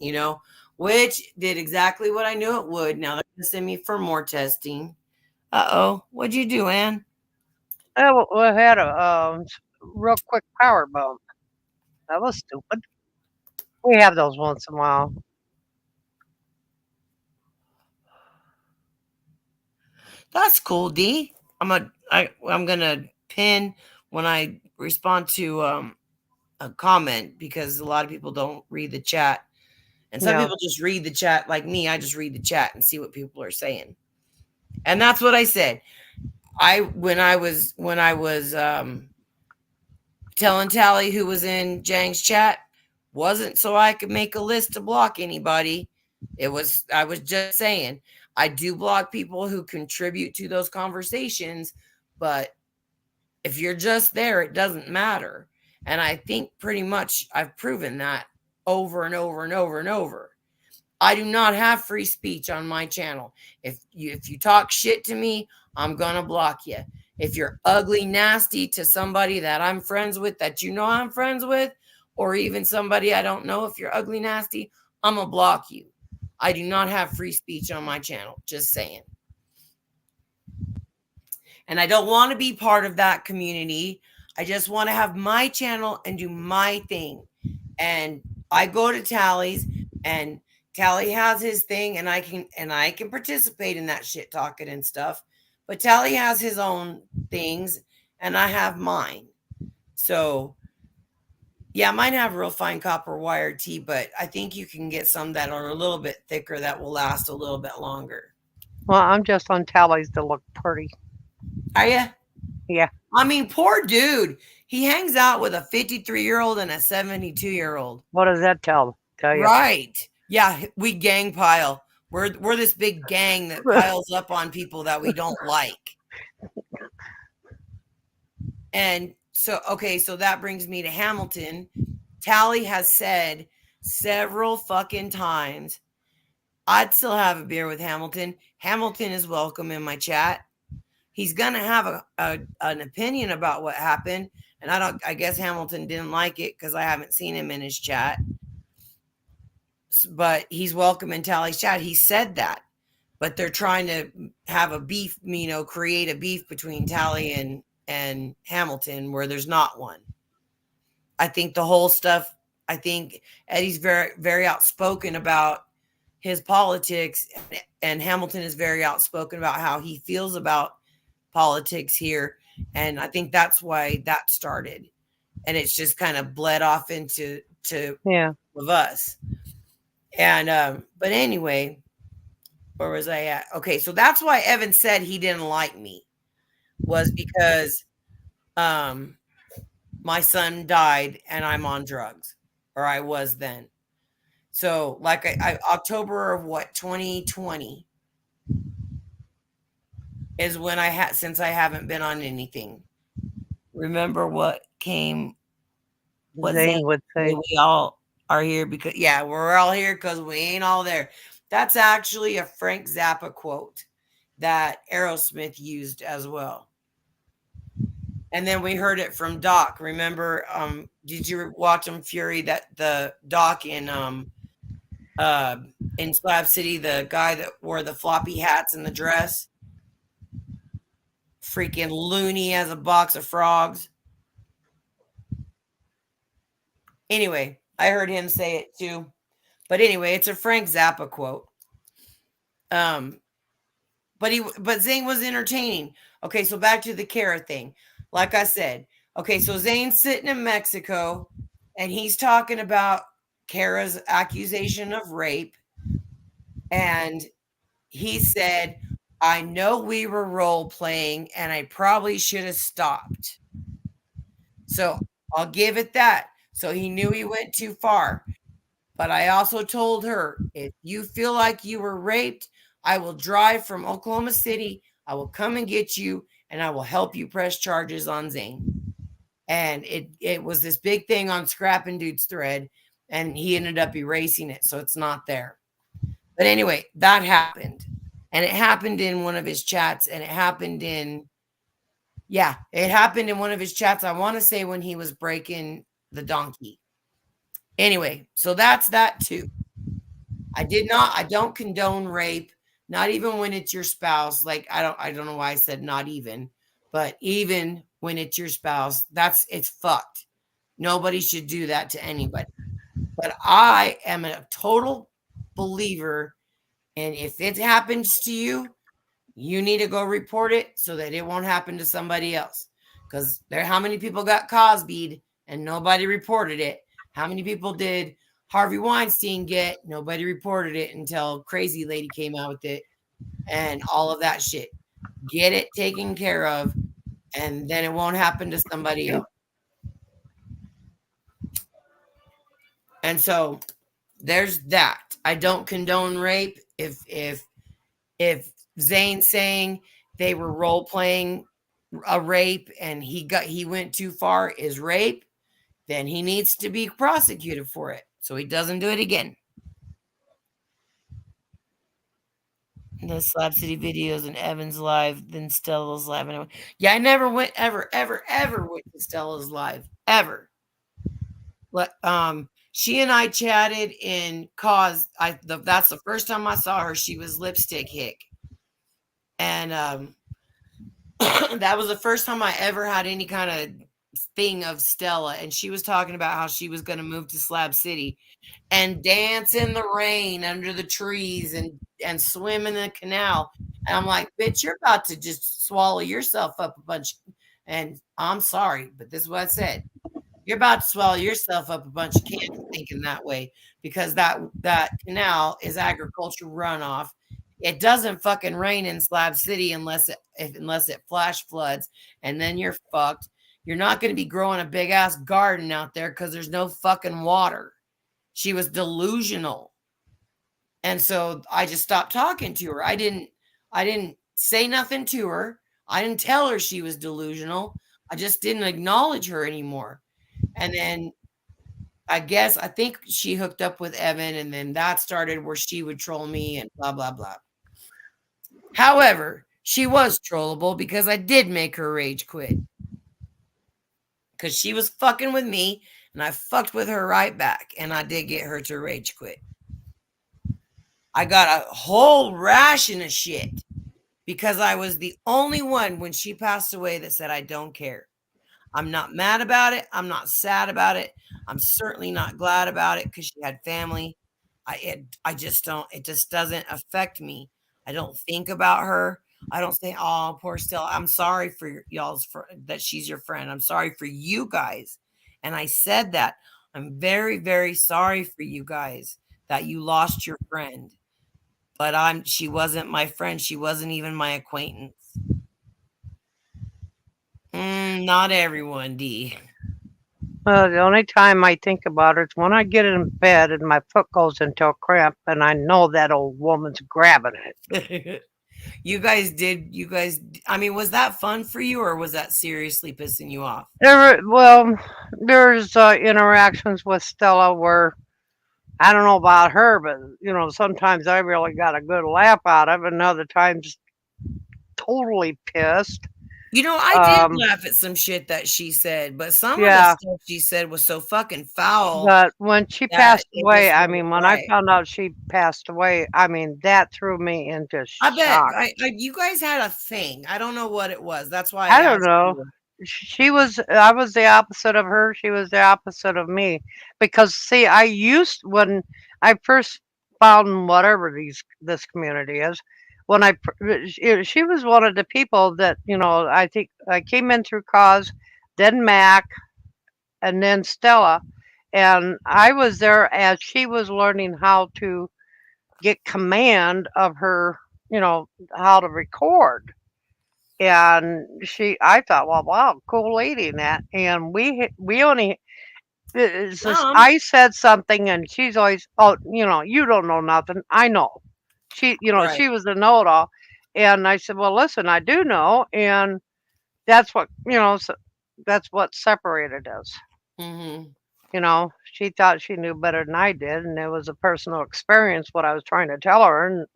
which did exactly what I knew it would. Now they're gonna send me for more testing. Uh-oh, what'd you do, Ann? Oh, we had a real quick power bump. That was stupid. We have those once in a while. That's cool, D. I'm gonna pin when I respond to a comment because a lot of people don't read the chat. And some Yeah. people just read the chat like me. I just read the chat and see what people are saying. And that's what I said. When I was telling Tally who was in Jang's chat wasn't so I could make a list to block anybody. I was just saying I do block people who contribute to those conversations, but if you're just there, it doesn't matter. And I think pretty much I've proven that over and over and over and over. I do not have free speech on my channel. If you talk shit to me, I'm gonna block you. If you're ugly, nasty to somebody that I'm friends with, that I'm friends with, or even somebody I don't know, if you're ugly, nasty, I'm gonna block you. I do not have free speech on my channel. Just saying. And I don't want to be part of that community. I just want to have my channel and do my thing. And I go to Tally's and Tally has his thing and I can participate in that shit talking and stuff. But Tally has his own things and I have mine. So yeah, mine have real fine copper wire tee, but I think you can get some that are a little bit thicker that will last a little bit longer. Well, I'm just on tallies to look pretty. Are you? Yeah. I mean, poor dude. He hangs out with a 53-year-old and a 72-year-old. What does that tell you? Right. Yeah, we gang pile. We're this big gang that piles up on people that we don't like. And so that brings me to Hamilton. Tally has said several fucking times, I'd still have a beer with Hamilton. Hamilton is welcome in my chat. He's gonna have an opinion about what happened, and I guess Hamilton didn't like it because I haven't seen him in his chat. But he's welcome in Tally's chat. He said that, but they're trying to have a beef, create a beef between Tally and Hamilton where there's not one. I think the whole stuff. I think Eddie's very, very outspoken about his politics, and Hamilton is very outspoken about how he feels about politics here. And I think that's why that started. And it's just kind of bled off into of us. And but anyway, where was I at? Okay, so that's why Evan said he didn't like me, was because um, my son died and I'm on drugs, or I was then. So, like, October of what, 2020 is when I had, since I haven't been on anything. Remember what came, what Zane Zane would said, say. we all are here because, yeah, we're all here because we ain't all there. That's actually a Frank Zappa quote that Aerosmith used as well. And then we heard it from Doc. Remember, did you watch him Fury, that the Doc uh in Slab City, the guy that wore the floppy hats and the dress? Freaking loony as a box of frogs. Anyway, I heard him say it too. But anyway, it's a Frank Zappa quote. Um, but Zane was entertaining. Okay, so back to the Kara thing. Like I said, okay, so Zane's sitting in Mexico and he's talking about Kara's accusation of rape. And he said, I know we were role playing and I probably should have stopped. So I'll give it that. So he knew he went too far. But I also told her, if you feel like you were raped, I will drive from Oklahoma City. I will come and get you and I will help you press charges on Zane. And it was this big thing on Scrappin' Dude's thread, and he ended up erasing it, so it's not there. But anyway, that happened. And it happened in one of his chats, and it happened in, yeah, it happened in one of his chats. I want to say when he was breaking the donkey. Anyway, so that's that too. I don't condone rape, not even when it's your spouse. Like, I don't know why I said not even, but even when it's your spouse, it's fucked. Nobody should do that to anybody. But I am a total believer, and if it happens to you, you need to go report it so that it won't happen to somebody else. Because how many people got Cosby'd and nobody reported it? How many people did Harvey Weinstein get? Nobody reported it until Crazy Lady came out with it and all of that shit. Get it taken care of, and then it won't happen to somebody else. And so there's that. I don't condone rape. If Zane's saying they were role playing a rape and he went too far is rape, then he needs to be prosecuted for it so he doesn't do it again. The Slab City videos and Evan's live, then Stella's live. And yeah, I never went ever went to Stella's live ever. But she and I chatted in cause that's the first time I saw her. She was Lipstick Hick, and that was the first time I ever had any kind of thing of Stella. And she was talking about how she was going to move to Slab City and dance in the rain under the trees and swim in the canal. And I'm like, bitch, you're about to just swallow yourself up a bunch. And I'm sorry, but this is what I said. You're about to swallow yourself up a bunch of candy thinking that way, because that canal is agriculture runoff. It doesn't fucking rain in Slab City unless it flash floods, and then you're fucked. You're not going to be growing a big ass garden out there because there's no fucking water. She was delusional. And so I just stopped talking to her. I didn't say nothing to her. I didn't tell her she was delusional. I just didn't acknowledge her anymore. And then I think she hooked up with Evan, and then that started where she would troll me and blah blah blah. However, she was trollable because I did make her rage quit. Because she was fucking with me and I fucked with her right back, and I did get her to rage quit. I got a whole ration of shit because I was the only one when she passed away that said, I don't care. I'm not mad about it. I'm not sad about it. I'm certainly not glad about it because she had family. I just don't, it just doesn't affect me. I don't think about her. I don't say, oh, poor Stella. I'm sorry for y'all's that she's your friend. I'm sorry for you guys. And I said that. I'm very, very sorry for you guys that you lost your friend. But she wasn't my friend. She wasn't even my acquaintance. Not everyone, D. The only time I think about it is when I get in bed and my foot goes into a cramp, and I know that old woman's grabbing it. I mean, was that fun for you or was that seriously pissing you off? Well, there's interactions with Stella where I don't know about her, but sometimes I really got a good laugh out of it, and other times totally pissed. I did Um, laugh at some shit that she said, but some of the yeah, stuff she said was so fucking foul but when she that passed it away, just I wasn't mean, when I right. found out she passed away, I mean, that threw me into I bet shock. you guys had a thing. I don't know what it was. That's why I I don't asked know. you. I was the opposite of her. She was the opposite of me. Because see, when I first found whatever this community is, when she was one of the people that, I think I came in through Cause, then Mac, and then Stella. And I was there as she was learning how to get command of her, how to record. And I thought, well, wow, cool lady and that. And we only, it's just, I said something and she's always, oh, you don't know nothing. I know. Right. She was a know it all. And I said, well, listen, I do know. And that's what, that's what separated us. Mm-hmm. She thought she knew better than I did. And it was a personal experience, what I was trying to tell her. And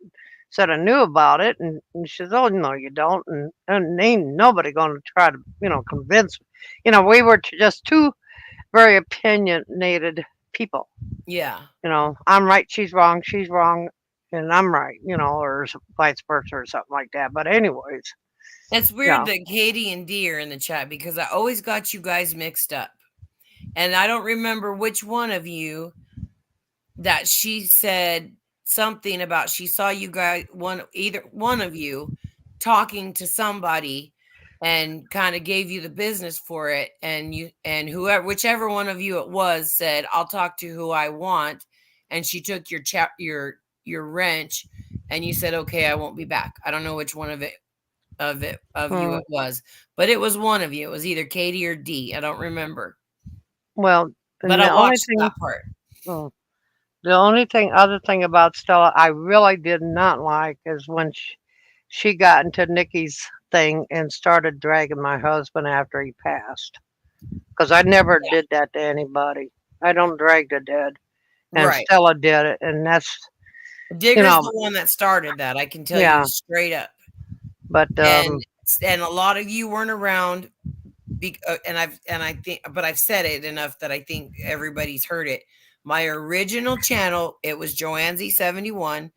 said I knew about it, and she says, "Oh no, you don't," and ain't nobody going to try to convince me. We were just two very opinionated people. Yeah. I'm right, she's wrong, and I'm right. Or vice versa or something like that. But anyways, It's weird yeah. that Katie and D are in the chat because I always got you guys mixed up. And I don't remember which one of you that she said something about she saw you guys either one of you talking to somebody and kind of gave you the business for it, and whoever whichever one of you it was said I'll talk to who I want, and she took your wrench and you said okay, I won't be back. I don't know which one of you Mm, it was, but it was one of you. It was either Katie or D. I don't remember, well, but and I the only watched thing, that part. oh, other thing about Stella, I really did not like is when she got into Nikki's thing and started dragging my husband after he passed. Because I never Yeah. did that to anybody. I don't drag the dead, and Right. Stella did it, and that's you Digger's know, the one that started that, I can tell you yeah. straight up. But And a lot of you weren't around, and I think, but I've said it enough that I think everybody's heard it. My original channel, it was Joanzy 71,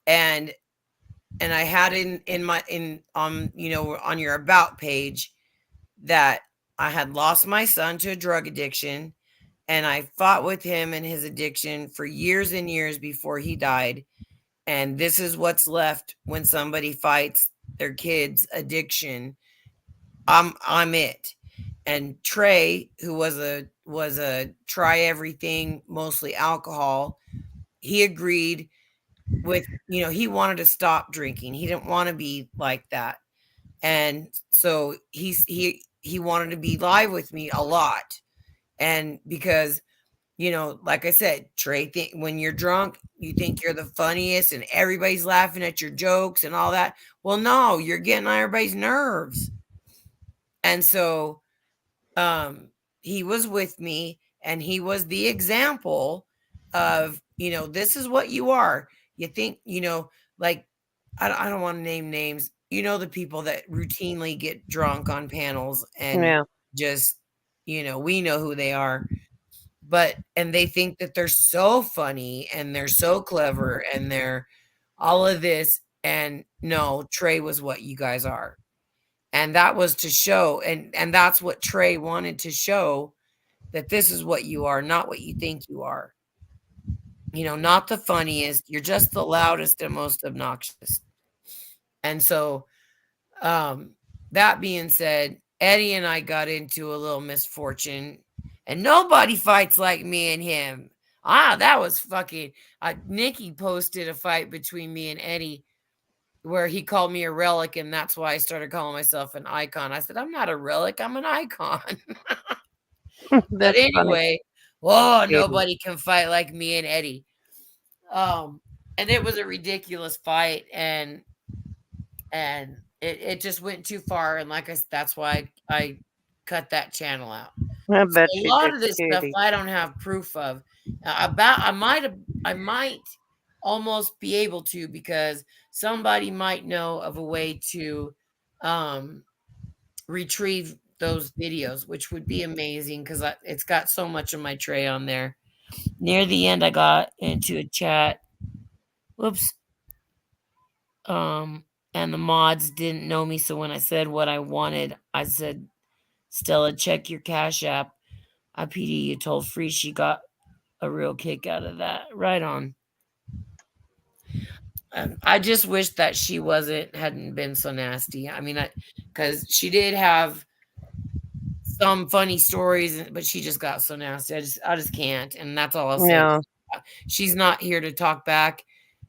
and I had in my in on your about page that I had lost my son to a drug addiction, and I fought with him and his addiction for years and years before he died. And this is what's left when somebody fights their kid's addiction. I'm it. And Trey, who was a try everything, mostly alcohol, he agreed with, he wanted to stop drinking. He didn't want to be like that. And so he wanted to be live with me a lot. And because like I said, Trey, when you're drunk, you think you're the funniest and everybody's laughing at your jokes and all that. Well, no, you're getting on everybody's nerves. And so he was with me and he was the example of, this is what you are. You think, like, I don't want to name names. The people that routinely get drunk on panels and yeah, just, we know who they are, and they think that they're so funny and they're so clever and they're all of this. And no, Trey was what you guys are. And that was to show, and that's what Trey wanted to show, that this is what you are, not what you think you are. Not the funniest, you're just the loudest and most obnoxious. And so, um, that being said, Eddie and I got into a little misfortune, and nobody fights like me and him. That was fucking. Nikki posted a fight between me and Eddie, where he called me a relic, and that's why I started calling myself an icon. I said, I'm not a relic, I'm an icon. But That's funny, anyway, whoa, Katie. nobody can fight like me and Eddie. Um, and it was a ridiculous fight, and it just went too far. And like I said, that's why I cut that channel out. I So bet a you lot did, of this stuff Katie. I don't have proof of. About I might almost be able to, because somebody might know of a way to um retrieve those videos, which would be amazing because it's got so much of my tray on there. Near the end, I got into a chat. Whoops. Um, and the mods didn't know me, so when I said what I wanted, I said, "Stella, check your Cash App. I PD you told free." She got a real kick out of that. Right on. I just wish that she hadn't been so nasty. I mean, because she did have some funny stories, but she just got so nasty. I just can't, and that's all I'll say. Yeah, She's not here to talk back,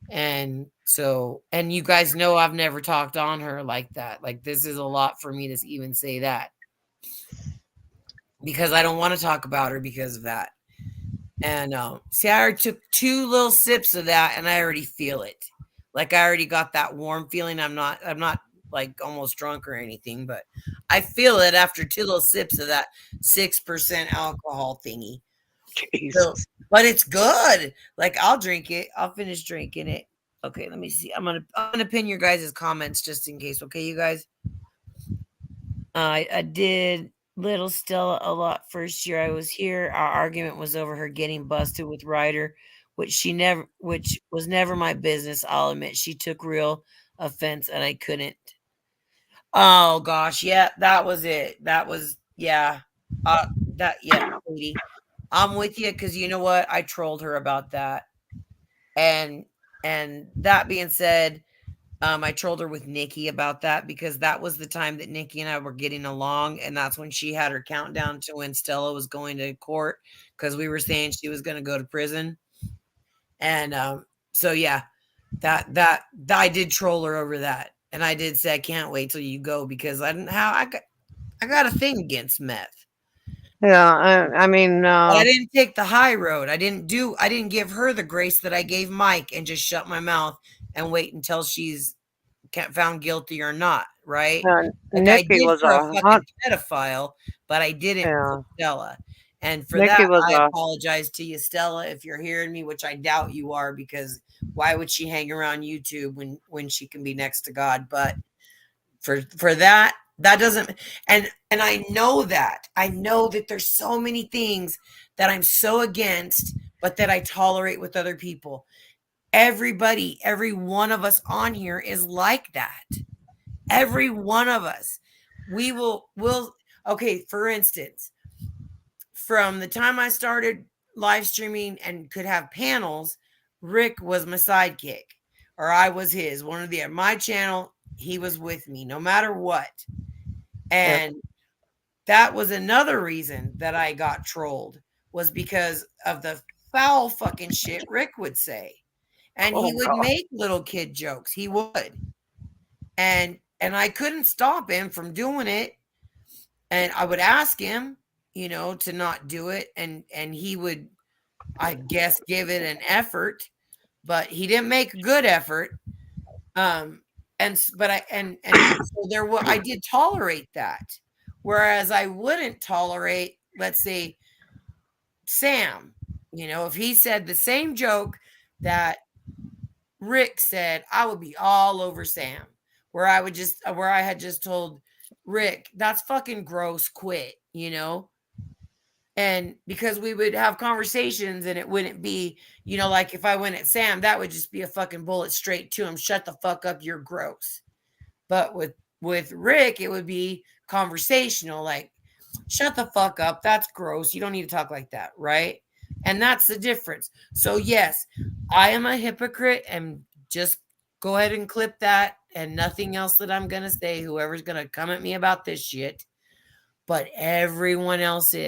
and you guys know I've never talked on her like that. Like, this is a lot for me to even say that, because I don't want to talk about her because of that. And see, I already took two little sips of that, and I already feel it. Like, I already got that warm feeling. I'm not like almost drunk or anything, but I feel it after two little sips of that 6% alcohol thingy. So, Jesus. but it's good. Like, I'll drink it. I'll finish drinking it. Okay, let me see. I'm gonna pin your guys' comments just in case. Okay, you guys. I did little Stella a lot first year I was here. Our argument was over her getting busted with Ryder, which was never my business. I'll admit she took real offense, and I couldn't. Oh gosh, yeah, that was it. That was, yeah. That, yeah, Katie. I'm with you, because you know what? I trolled her about that. And that being said, I trolled her with Nikki about that, because that was the time that Nikki and I were getting along, and that's when she had her countdown to when Stella was going to court, because we were saying she was going to go to prison. And so yeah, that I did troll her over that, and I did say I can't wait till you go, because I got a thing against meth. Yeah, I mean, But I didn't take the high road. I didn't give her the grace that I gave Mike, and just shut my mouth and wait until she's found guilty or not, right? Like, I Nikki did was for a a hot. fucking pedophile, but I didn't for Yeah, Stella. And for Nikki that, was I a. apologize to you, Stella, if you're hearing me, which I doubt you are, because why would she hang around YouTube when she can be next to God? But for that, that doesn't, and I know that. I know that there's so many things that I'm so against, but that I tolerate with other people. Every one of us on here is like that. Every one of us. Will Okay, for instance, from the time I started live streaming and could have panels, Rick was my sidekick, or I was his, one of the my channel, he was with me no matter what. Yeah. And that was another reason that I got trolled, was because of the foul fucking shit Rick would say. And he Oh would God. make little kid jokes. He would. And I couldn't stop him from doing it. And I would ask him, to not do it, and he would, I guess, give it an effort, but he didn't make a good effort. But and so I did tolerate that, whereas I wouldn't tolerate, let's say, Sam. If he said the same joke that Rick said, I would be all over Sam. Where I had just told Rick, that's fucking gross, quit. And because we would have conversations, and it wouldn't be, like, if I went at Sam, that would just be a fucking bullet straight to him. Shut the fuck up, you're gross. But with Rick, it would be conversational, like, shut the fuck up, that's gross. You don't need to talk like that, right? And that's the difference. So yes, I am a hypocrite, and just go ahead and clip that, and nothing else that I'm gonna say, whoever's gonna come at me about this shit. But everyone else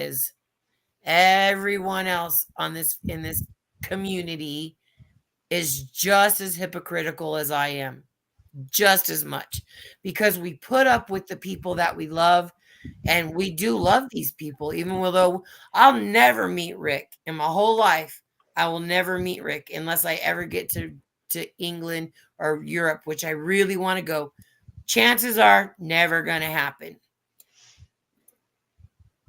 on this in this community is just as hypocritical as I am. just as much because we put up with the people that we love. And we do love these people, even though I'll never meet Rick in my whole life. I will never meet Rick unless I ever get to England or Europe, which I really want to go. Chances are never going to happen.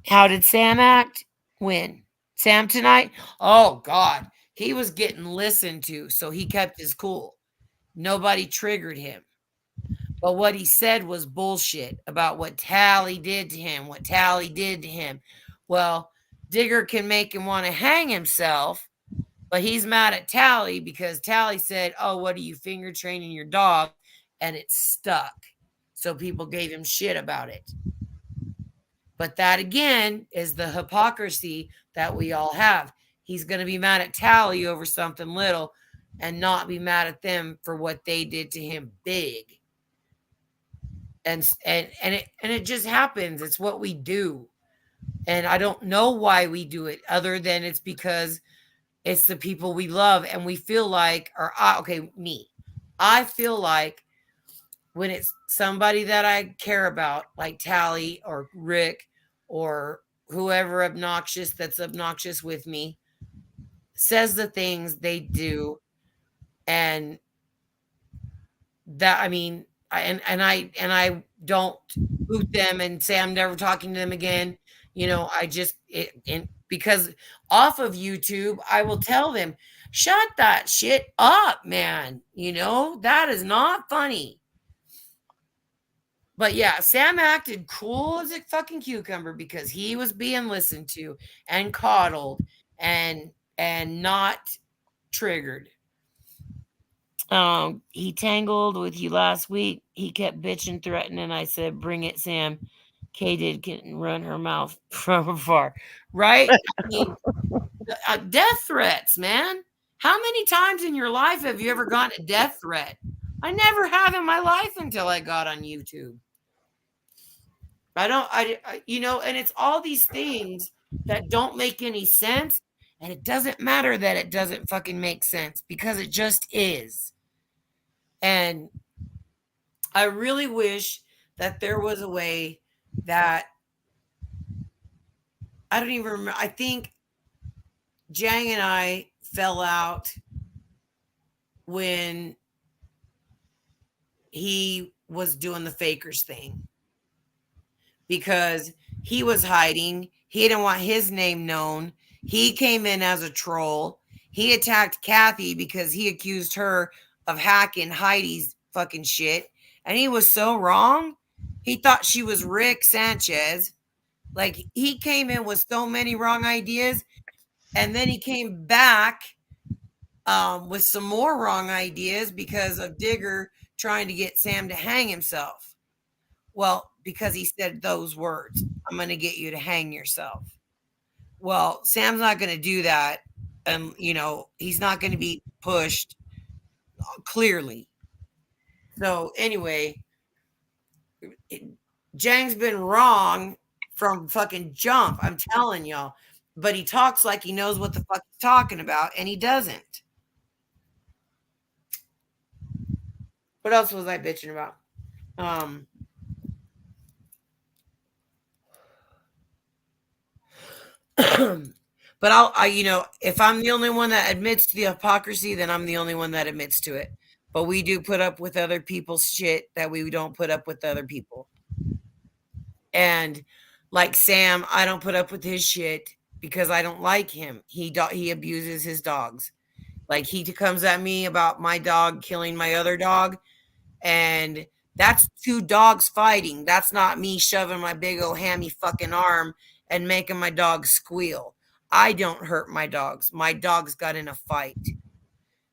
How did Sam act? When? Sam tonight? Oh, God. He was getting listened to, so he kept his cool. Nobody triggered him. But what he said was bullshit about what Tally did to him, what Tally did to him. Well, Digger can make him want to hang himself, but he's mad at Tally because Tally said, "Oh, what are you finger training your dog?" And it stuck. So people gave him shit about it. But that again is the hypocrisy that we all have. He's going to be mad at Tally over something little and not be mad at them for what they did to him big. And it just happens. It's what we do. And I don't know why we do it other than it's because it's the people we love and we feel like okay, me. I feel like when it's somebody that I care about, like Tally or Rick or whoever obnoxious that's obnoxious with me, says the things they do, and that I mean, and I don't boot them and say I'm never talking to them again. I just and because off of YouTube, I will tell them, shut that shit up, man. That is not funny. But yeah, Sam acted cool as a fucking cucumber because he was being listened to and coddled and not triggered. He tangled with you last week. He kept bitching, threatening. I said, "Bring it, Sam." Kay can run her mouth from afar, right? I mean, death threats, man. How many times in your life have you ever gotten a death threat? I never have in my life until I got on YouTube. I don't, and it's all these things that don't make any sense. And it doesn't matter that it doesn't fucking make sense because it just is. And I really wish that there was a way that I don't even remember. I think Jang and I fell out when he was doing the fakers thing because he was hiding. He didn't want his name known. He came in as a troll. He attacked Kathy because he accused her of hacking Heidi's fucking shit. And he was so wrong. He thought she was Rick Sanchez. Like, he came in with so many wrong ideas. And then he came back with some more wrong ideas because of Digger trying to get Sam to hang himself. Well, because he said those words, "I'm going to get you to hang yourself." Well, Sam's not going to do that. And, he's not going to be pushed clearly. So, anyway, Jang's been wrong from fucking jump. I'm telling y'all. But he talks like he knows what the fuck he's talking about, and he doesn't. What else was I bitching about? But if I'm the only one that admits to the hypocrisy, then I'm the only one that admits to it. But we do put up with other people's shit that we don't put up with other people. And like Sam, I don't put up with his shit because I don't like him. He abuses his dogs. Like, he comes at me about my dog killing my other dog, and that's two dogs fighting. That's not me shoving my big old hammy fucking arm and making my dog squeal. I don't hurt my dogs. My dogs got in a fight.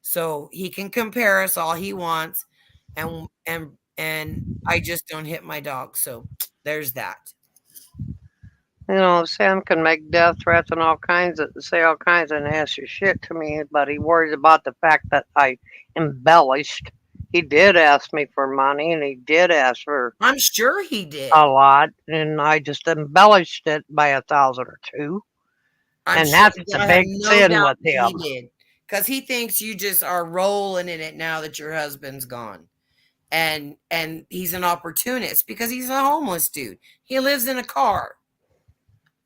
So he can compare us all he wants, and I just don't hit my dog. So there's that. Sam can make death threats and say all kinds of nasty shit to me, but he worries about the fact that I embellished. He did ask me for money, and he did ask for I'm sure he a did. lot, and I just embellished it by 1,000 or two. I'm And sure that's the I have big no sin doubt with that he him. did. Because he thinks you just are rolling in it now that your husband's gone. and he's an opportunist because he's a homeless dude. He lives in a car.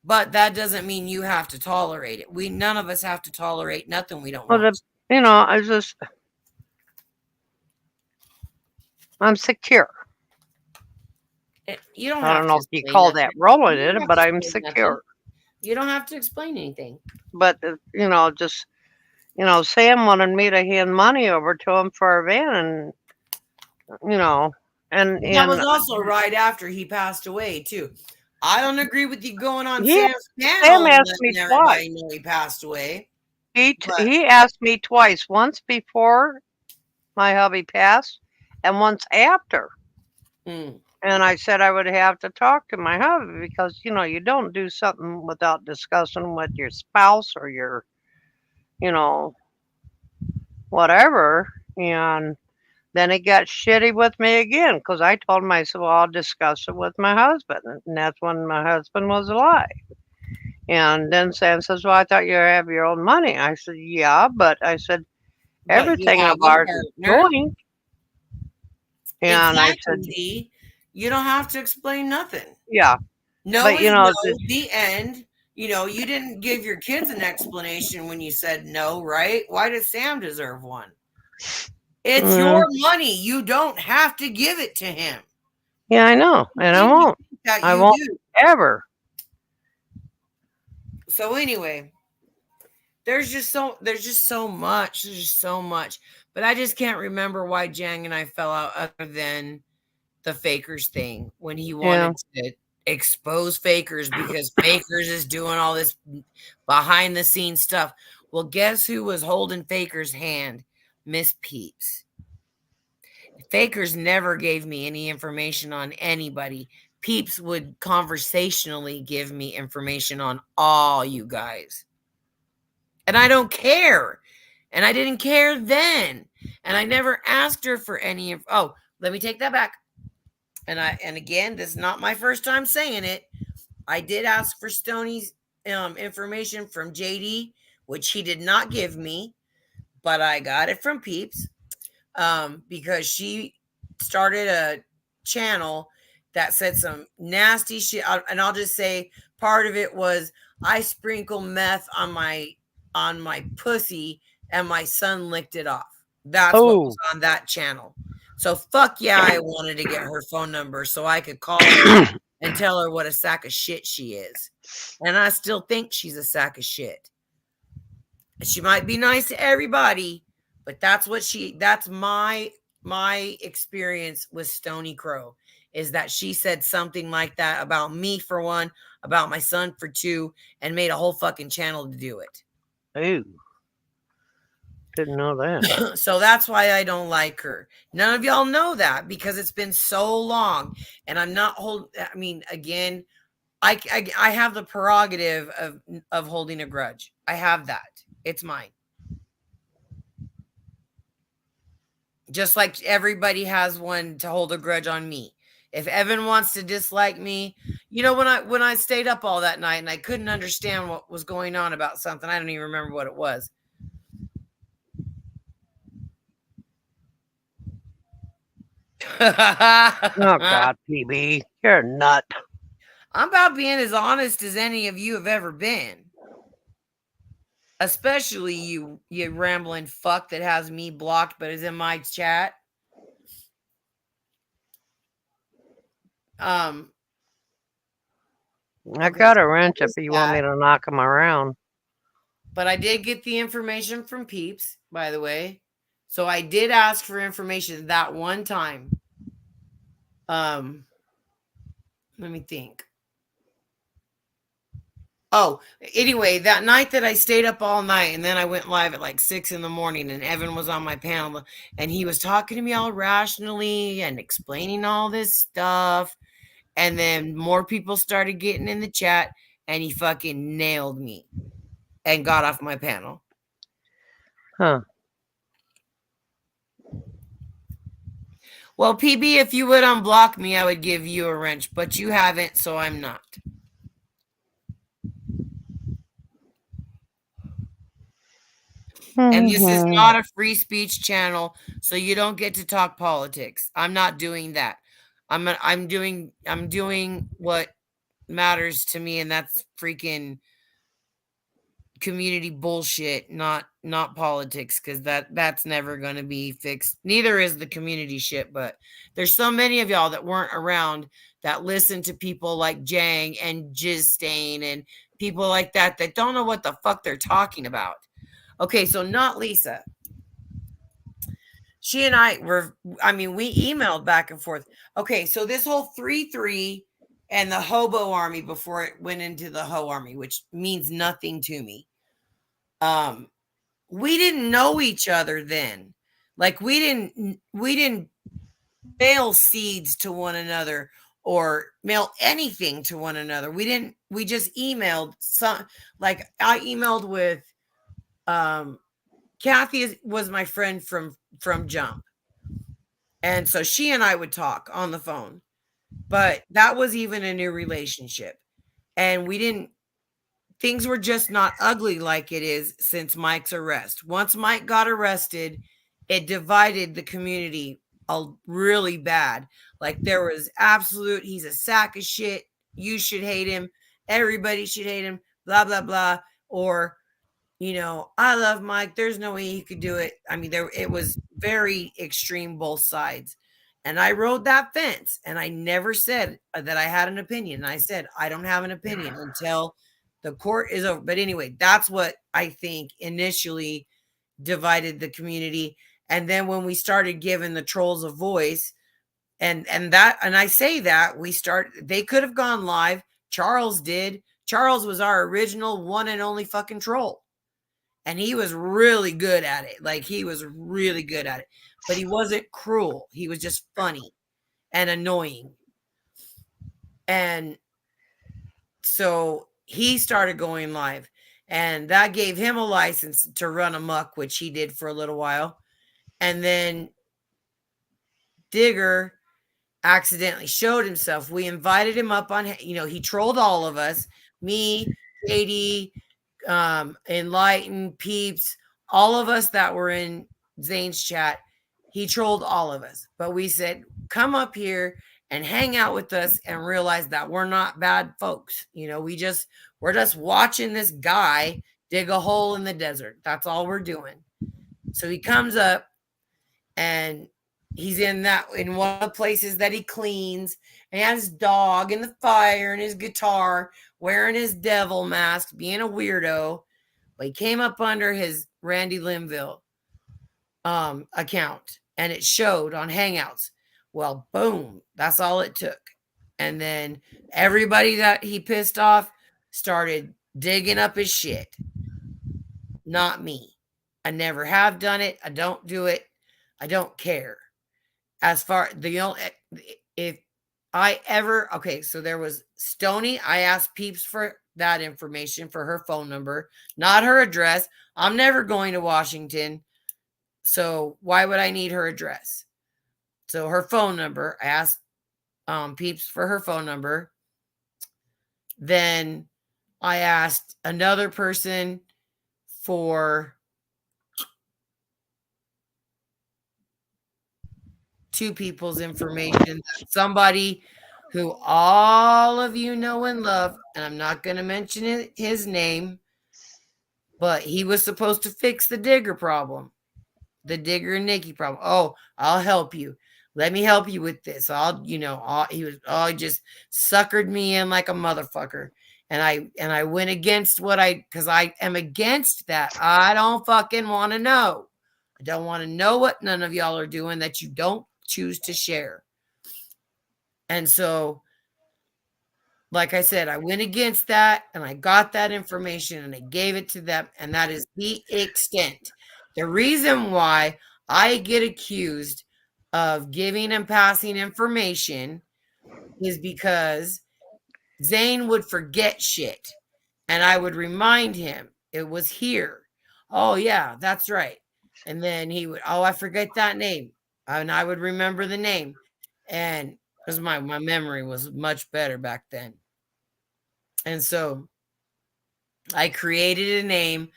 But that doesn't mean you have to tolerate it. We none of us have to tolerate nothing we don't Well, want. I just, I'm secure. You don't I have don't know to if you explain call that nothing. rolling You in don't it, have but to I'm explain nothing. secure. You don't have to explain anything. But, just, Sam wanted me to hand money over to him for a van, and, you know, That and was also right after he passed away, too. I don't agree with you going on he, Sam's Sam panel and asked me letting twice. everybody know he passed away. But He asked me twice, once before my hubby passed, and once after. mm, And I said I would have to talk to my hubby because, you don't do something without discussing with your spouse or your, you know, whatever. And then he got shitty with me again because I told him, I said, well, I'll discuss it with my husband. And that's when my husband was alive. And then Sam says, well, I thought you have your own money. I said, yeah, but I said, but you everything have of a ours is partner. joint. And I said, Exactly, D. You don't have to explain nothing. yeah, No but is no, the end. You didn't give your kids an explanation when you said no, right? Why does Sam deserve one? It's mm, your money. You don't have to give it to him. yeah, I know. You And I seem to won't. think that I you won't do. ever. So anyway, there's just so much. There's just so much. But I just can't remember why Jang and I fell out other than the Fakers thing when he Yeah. wanted to expose Fakers because Fakers is doing all this behind the scenes stuff. Well, guess who was holding Fakers' hand? Miss Peeps. Fakers never gave me any information on anybody. Peeps would conversationally give me information on all you guys. And I don't care. And I didn't care then. And I never asked her for any oh, let me take that back. And again, this is not my first time saying it. I did ask for Stoney's information from JD, which he did not give me, but I got it from Peeps because she started a channel that said some nasty shit. And I'll just say part of it was I sprinkle meth on my pussy and my son licked it off. That's what was Oh. on that channel. So fuck yeah, I wanted to get her phone number so I could call her and tell her what a sack of shit she is. And I still think she's a sack of shit. She might be nice to everybody, but that's my experience with Stony Crow is that she said something like that about me for one, about my son for two, and made a whole fucking channel to do it. Ooh. Didn't know that. So that's why I don't like her. None of y'all know that because it's been so long, and I'm not I mean, again, I have the prerogative of holding a grudge. I have that. It's mine. Just like everybody has one to hold a grudge on me. If Evan wants to dislike me, when I stayed up all that night and I couldn't understand what was going on about something, I don't even remember what it was. Oh God, PB, you're a nut. I'm about being as honest as any of you have ever been. Especially you rambling fuck that has me blocked but is in my chat. Um I okay, got so a wrench that if was you want that. me to knock him around. But I did get the information from Peeps, by the way. So I did ask for information that one time. Let me think. Oh, anyway, that night that I stayed up all night and then I went live at like 6 in the morning and Evan was on my panel and he was talking to me all rationally and explaining all this stuff. And then more people started getting in the chat and he fucking nailed me and got off my panel. Huh. Well, PB, if you would unblock me, I would give you a wrench, but you haven't, so I'm not. And this is Mhm. not a free speech channel, so you don't get to talk politics. I'm not doing that. I'm doing what matters to me, and that's freaking community bullshit, not politics, because that's never going to be fixed. Neither is the community shit. But there's so many of y'all that weren't around that listen to people like Jang and Jizz Stain and people like that don't know what the fuck they're talking about. Okay, so not Lisa. She and I were, I mean, we emailed back and forth. Okay, so this whole 3-3 and the hobo army before it went into the hoe army, which means nothing to me. Um, we didn't know each other then. Like we didn't mail seeds to one another or mail anything to one another. We just emailed some, like I emailed with Kathy was my friend from Jump. And so she and I would talk on the phone. But that was even a new relationship. And we didn't things were just not ugly like it is since Mike's arrest. Once Mike got arrested, it divided the community really bad. Like there was absolute, he's a sack of shit. You should hate him. Everybody should hate him. Blah blah blah. Or I love Mike. There's no way he could do it. I mean, it was very extreme both sides. And I rode that fence and I never said that I had an opinion. And I said, I don't have an opinion until the court is over. But anyway, that's what I think initially divided the community. And then when we started giving the trolls a voice, and I say that they could have gone live. Charles did. Charles was our original one and only fucking troll. And he was really good at it. Like he was really good at it. But he wasn't cruel. He was just funny and annoying. And so he started going live. And that gave him a license to run amok, which he did for a little while. And then Digger accidentally showed himself. We invited him up on, he trolled all of us, me, Katie, Enlightened, Peeps, all of us that were in Zane's chat. He trolled all of us, but we said, come up here and hang out with us and realize that we're not bad folks. We're just watching this guy dig a hole in the desert. That's all we're doing. So he comes up and he's in one of the places that he cleans, and he has his dog and the fire and his guitar, wearing his devil mask, being a weirdo. But he came up under his Randy Linville account, and it showed on Hangouts. Well, boom, that's all it took. And then everybody that he pissed off started digging up his shit. Not me. I never have done it. I don't do it. I don't care. As far the only if I ever okay, so there was Stony. I asked Peeps for that information for her phone number, not her address. I'm never going to Washington, so why would I need her address? So her phone number. I asked Peeps for her phone number. Then I asked another person for two people's information. Somebody who all of you know and love, and I'm not going to mention his name, but he was supposed to fix the Digger problem, the Digger and Nikki problem. Oh, I'll help you. Let me help you with this. He just suckered me in like a motherfucker. And I went against because I am against that. I don't fucking want to know. I don't want to know what none of y'all are doing that you don't choose to share. And so, like I said, I went against that and I got that information and I gave it to them. And that is the extent. The reason why I get accused of giving and passing information is because Zane would forget shit. And I would remind him it was here. Oh, yeah, that's right. And then he would, I forget that name. And I would remember the name. And because my memory was much better back then. And so I created a name.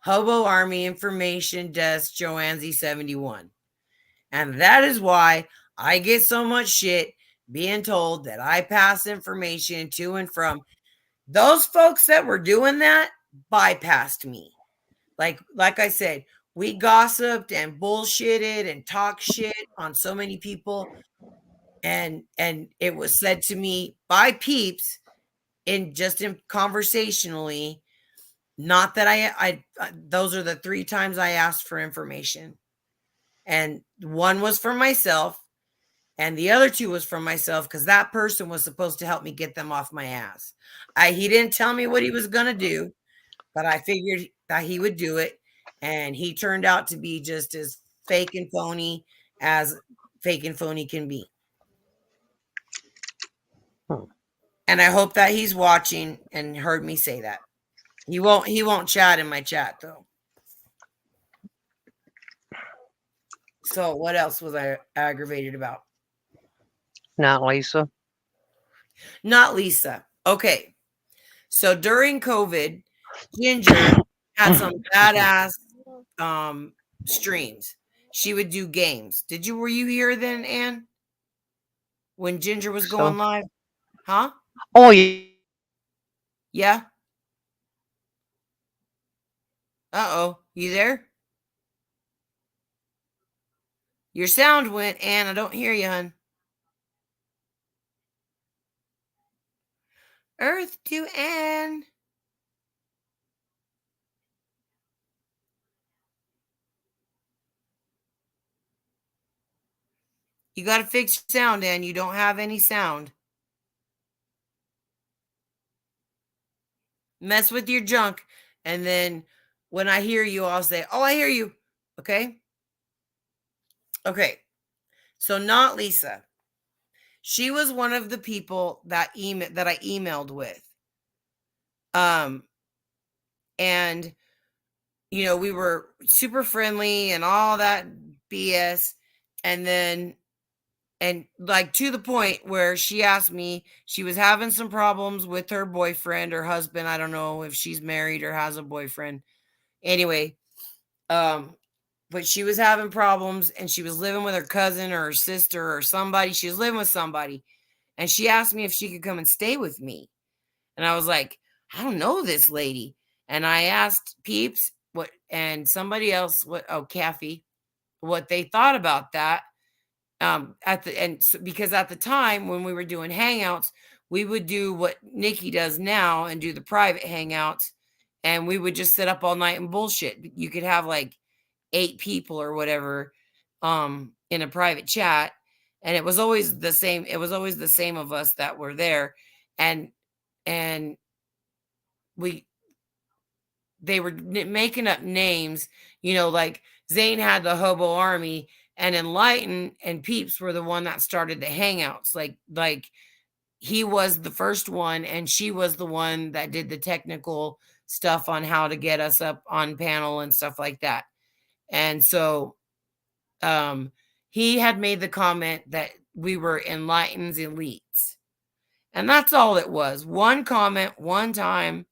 Hobo Army Information Desk Joanne 71. And that is why I get so much shit being told that I pass information to and from. Those folks that were doing that bypassed me. Like I said, we gossiped and bullshitted and talked shit on so many people, and it was said to me by peeps in conversationally, not that I those are the 3 times I asked for information. And one was for myself, and the other 2 was for myself because that person was supposed to help me get them off my ass. He didn't tell me what he was going to do, but I figured that he would do it, and he turned out to be just as fake and phony as fake and phony can be. Hmm. And I hope that he's watching and heard me say that. He won't chat in my chat though. So what else was I aggravated about? Not Lisa. Not Lisa. Okay. So during COVID, Ginger had some badass streams. She would do games. Were you here then, Ann? When Ginger was So, going live? Huh? oh yeah. Yeah? Uh-oh. You there? Your sound went, Ann. I don't hear you, hun. Earth to Ann. You got to fix your sound, Ann. You don't have any sound. Mess with your junk, and then when I hear you, I'll say, "Oh, I hear you." Okay? Okay. So not Lisa. She was one of the people that I emailed with. And we were super friendly and all that BS. And then and like to the point where she asked me, she was having some problems with her boyfriend or husband. I don't know if she's married or has a boyfriend. Anyway, but she was having problems and she was living with her cousin or her sister or somebody. She was living with somebody. And she asked me if she could come and stay with me. And I was like, I don't know this lady. And I asked Peeps somebody else Kathy, what they thought about that. Because at the time when we were doing hangouts, we would do what Nikki does now and do the private hangouts, and we would just sit up all night and bullshit. You could have like 8 people or whatever in a private chat, and it was always the same. It was always the same of us that were there, and we they were making up names, like Zane had the Hobo Army, and Enlighten and Peeps were the one that started the hangouts. Like he was the first one, and she was the one that did the technical stuff on how to get us up on panel and stuff like that. And so he had made the comment that we were Enlighten's elites. And that's all it was. One comment, one time,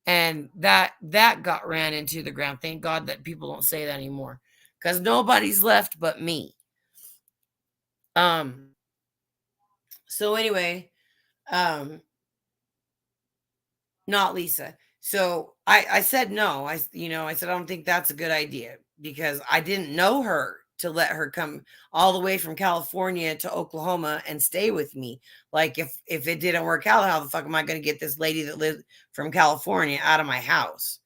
and that got ran into the ground. Thank God that people don't say that anymore, because nobody's left but me. So anyway, not Lisa. So I said no. I said I don't think that's a good idea, because I didn't know her to let her come all the way from California to Oklahoma and stay with me. Like if it didn't work out, how the fuck am I going to get this lady that lived from California out of my house?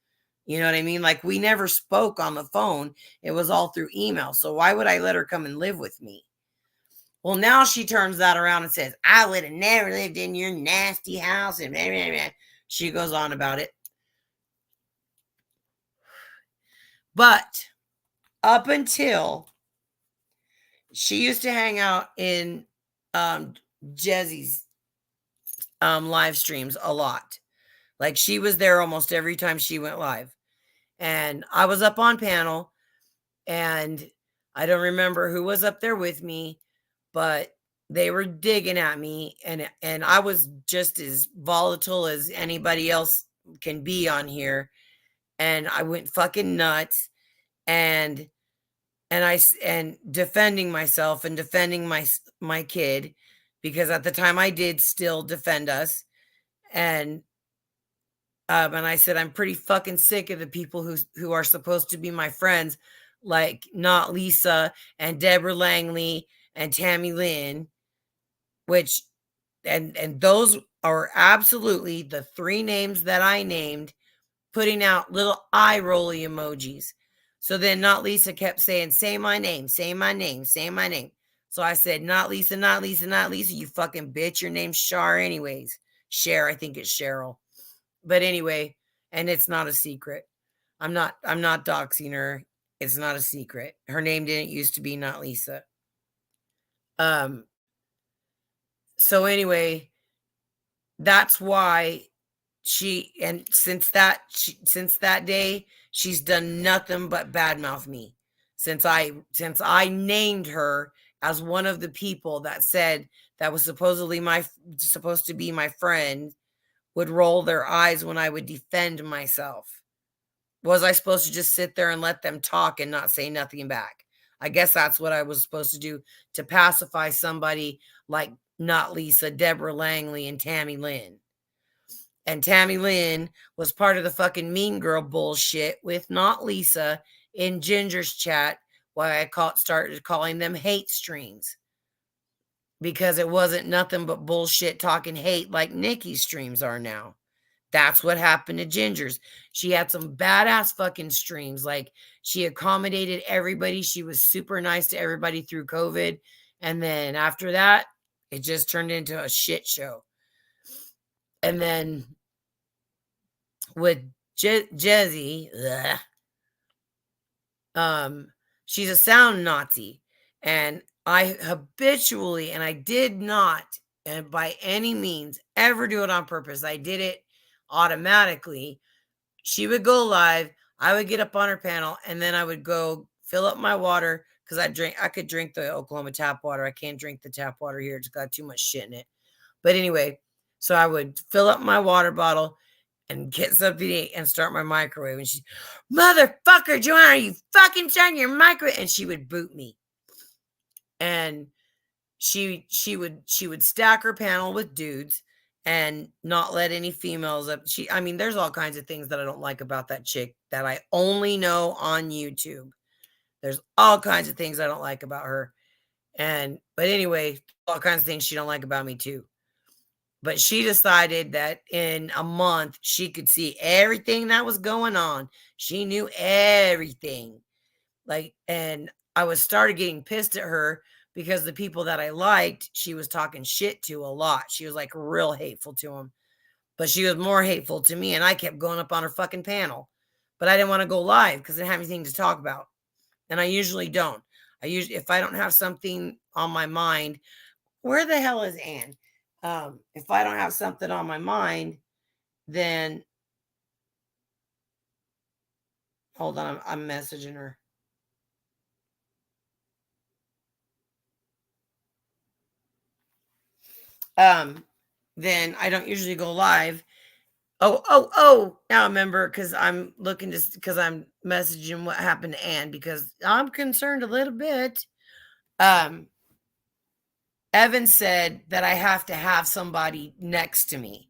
You know what I mean? Like we never spoke on the phone. It was all through email. So why would I let her come and live with me? Well, now she turns that around and says, I would have never lived in your nasty house. And blah, blah, blah. She goes on about it. But up until she used to hang out in Jezzy's live streams a lot. Like she was there almost every time she went live. And I was up on panel, and I don't remember who was up there with me, but they were digging at me, and I was just as volatile as anybody else can be on here. and I went fucking nuts, and and defending myself and defending my kid, because at the time I did still defend us. And and I said, I'm pretty fucking sick of the people who are supposed to be my friends, like Not Lisa and Deborah Langley and Tammy Lynn, which and those are absolutely the three names that I named, putting out little eye rolly emojis. So then Not Lisa kept saying, say my name, say my name, say my name. So I said, Not Lisa, not Lisa, not Lisa, you fucking bitch. Your name's Shar anyways. Cher, I think it's Cheryl. But anyway, and it's not a secret. I'm not doxing her. It's not a secret. Her name didn't used to be Not Lisa. Um so anyway, that's why she, and since that day, she's done nothing but badmouth me. Since I named her as one of the people that said that was supposed to be my friend, would roll their eyes when I would defend myself. Was I supposed to just sit there and let them talk and not say nothing back? I guess that's what I was supposed to do, to pacify somebody like Not Lisa, Deborah Langley, and Tammy Lynn. And Tammy Lynn was part of the fucking mean girl bullshit with Not Lisa in Ginger's chat, why I started calling them hate streams, because it wasn't nothing but bullshit talking hate like Nikki's streams are now. That's what happened to Ginger's. She had some badass fucking streams. Like, she accommodated everybody. She was super nice to everybody through COVID. And then after that, it just turned into a shit show. And then with Jezzy, she's a sound Nazi. And I habitually, and I did not, and by any means, ever do it on purpose. I did it automatically. She would go live, I would get up on her panel, and then I would go fill up my water, because I could drink the Oklahoma tap water. I can't drink the tap water here. It's got too much shit in it. But anyway, so I would fill up my water bottle and get something to eat and start my microwave. And she, motherfucker, Joanna, you fucking turn your microwave. And she would boot me. And she would stack her panel with dudes and not let any females up. There's all kinds of things that I don't like about that chick that I only know on YouTube. There's all kinds of things I don't like about her. But anyway, all kinds of things she don't like about me too. But she decided that in a month, she could see everything that was going on. She knew everything. And I started getting pissed at her, because the people that I liked, she was talking shit to a lot. She was like real hateful to them. But she was more hateful to me, and I kept going up on her fucking panel. But I didn't want to go live because I didn't have anything to talk about. And I usually don't. If I don't have something on my mind, where the hell is Ann? If I don't have something on my mind, then hold on, I'm messaging her. Then I don't usually go live. Oh, now I remember, because I'm looking because I'm messaging what happened to Ann, because I'm concerned a little bit. Evan said that I have to have somebody next to me.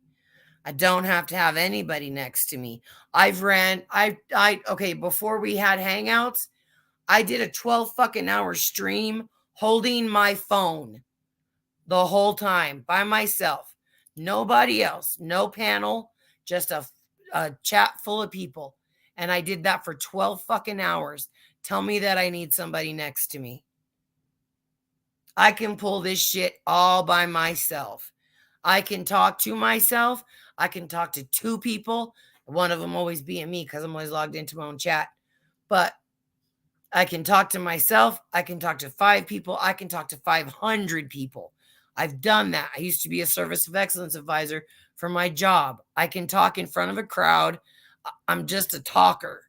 I don't have to have anybody next to me. Okay, before we had Hangouts, I did a 12 fucking hour stream holding my phone the whole time by myself. Nobody else, no panel, just a chat full of people. And I did that for 12 fucking hours. Tell me that I need somebody next to me. I can pull this shit all by myself. I can talk to myself. I can talk to two people. One of them always being me, because I'm always logged into my own chat. But I can talk to myself. I can talk to 5 people. I can talk to 500 people. I've done that. I used to be a service of excellence advisor for my job. I can talk in front of a crowd. I'm just a talker.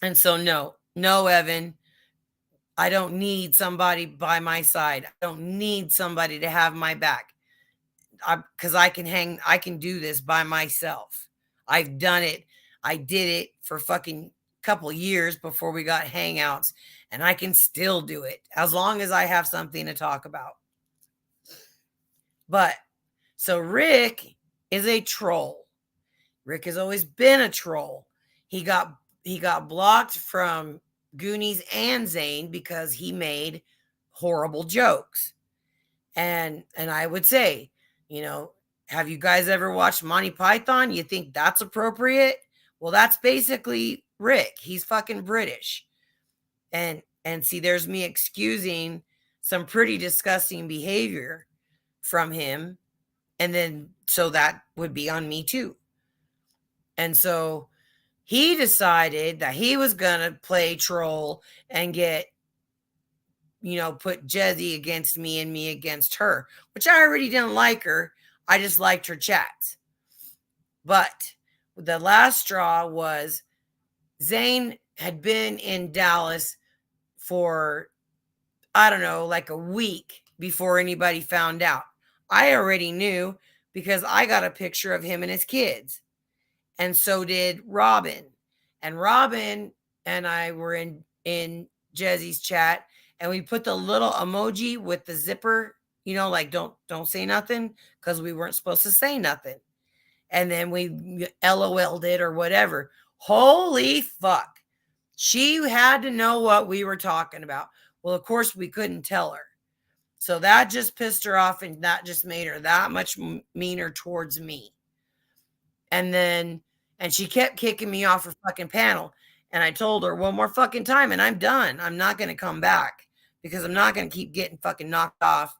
And so no, Evan, I don't need somebody by my side. I don't need somebody to have my back, because I can do this by myself. I've done it. I did it for fucking couple years before we got hangouts, and I can still do it as long as I have something to talk about. But so Rick is a troll. Rick has always been a troll. He got blocked from Goonies and Zane because he made horrible jokes. And I would say, you know, have you guys ever watched Monty Python? You think that's appropriate? Well, that's basically Rick. He's fucking British. And see, there's me excusing some pretty disgusting behavior from him. And then so that would be on me too. And so he decided that he was gonna play troll and get, put Jezzy against me and me against her, which I already didn't like her. I just liked her chats. But the last straw was Zane had been in Dallas for, I don't know, like a week before anybody found out. I already knew because I got a picture of him and his kids. And so did Robin. And Robin and I were in Jezzy's chat, and we put the little emoji with the zipper, like don't say nothing, because we weren't supposed to say nothing. And then we LOL'd it or whatever. Holy fuck. She had to know what we were talking about. Well, of course, we couldn't tell her. So that just pissed her off, and that just made her that much meaner towards me. And she kept kicking me off her fucking panel. And I told her one more fucking time and I'm done. I'm not going to come back because I'm not going to keep getting fucking knocked off.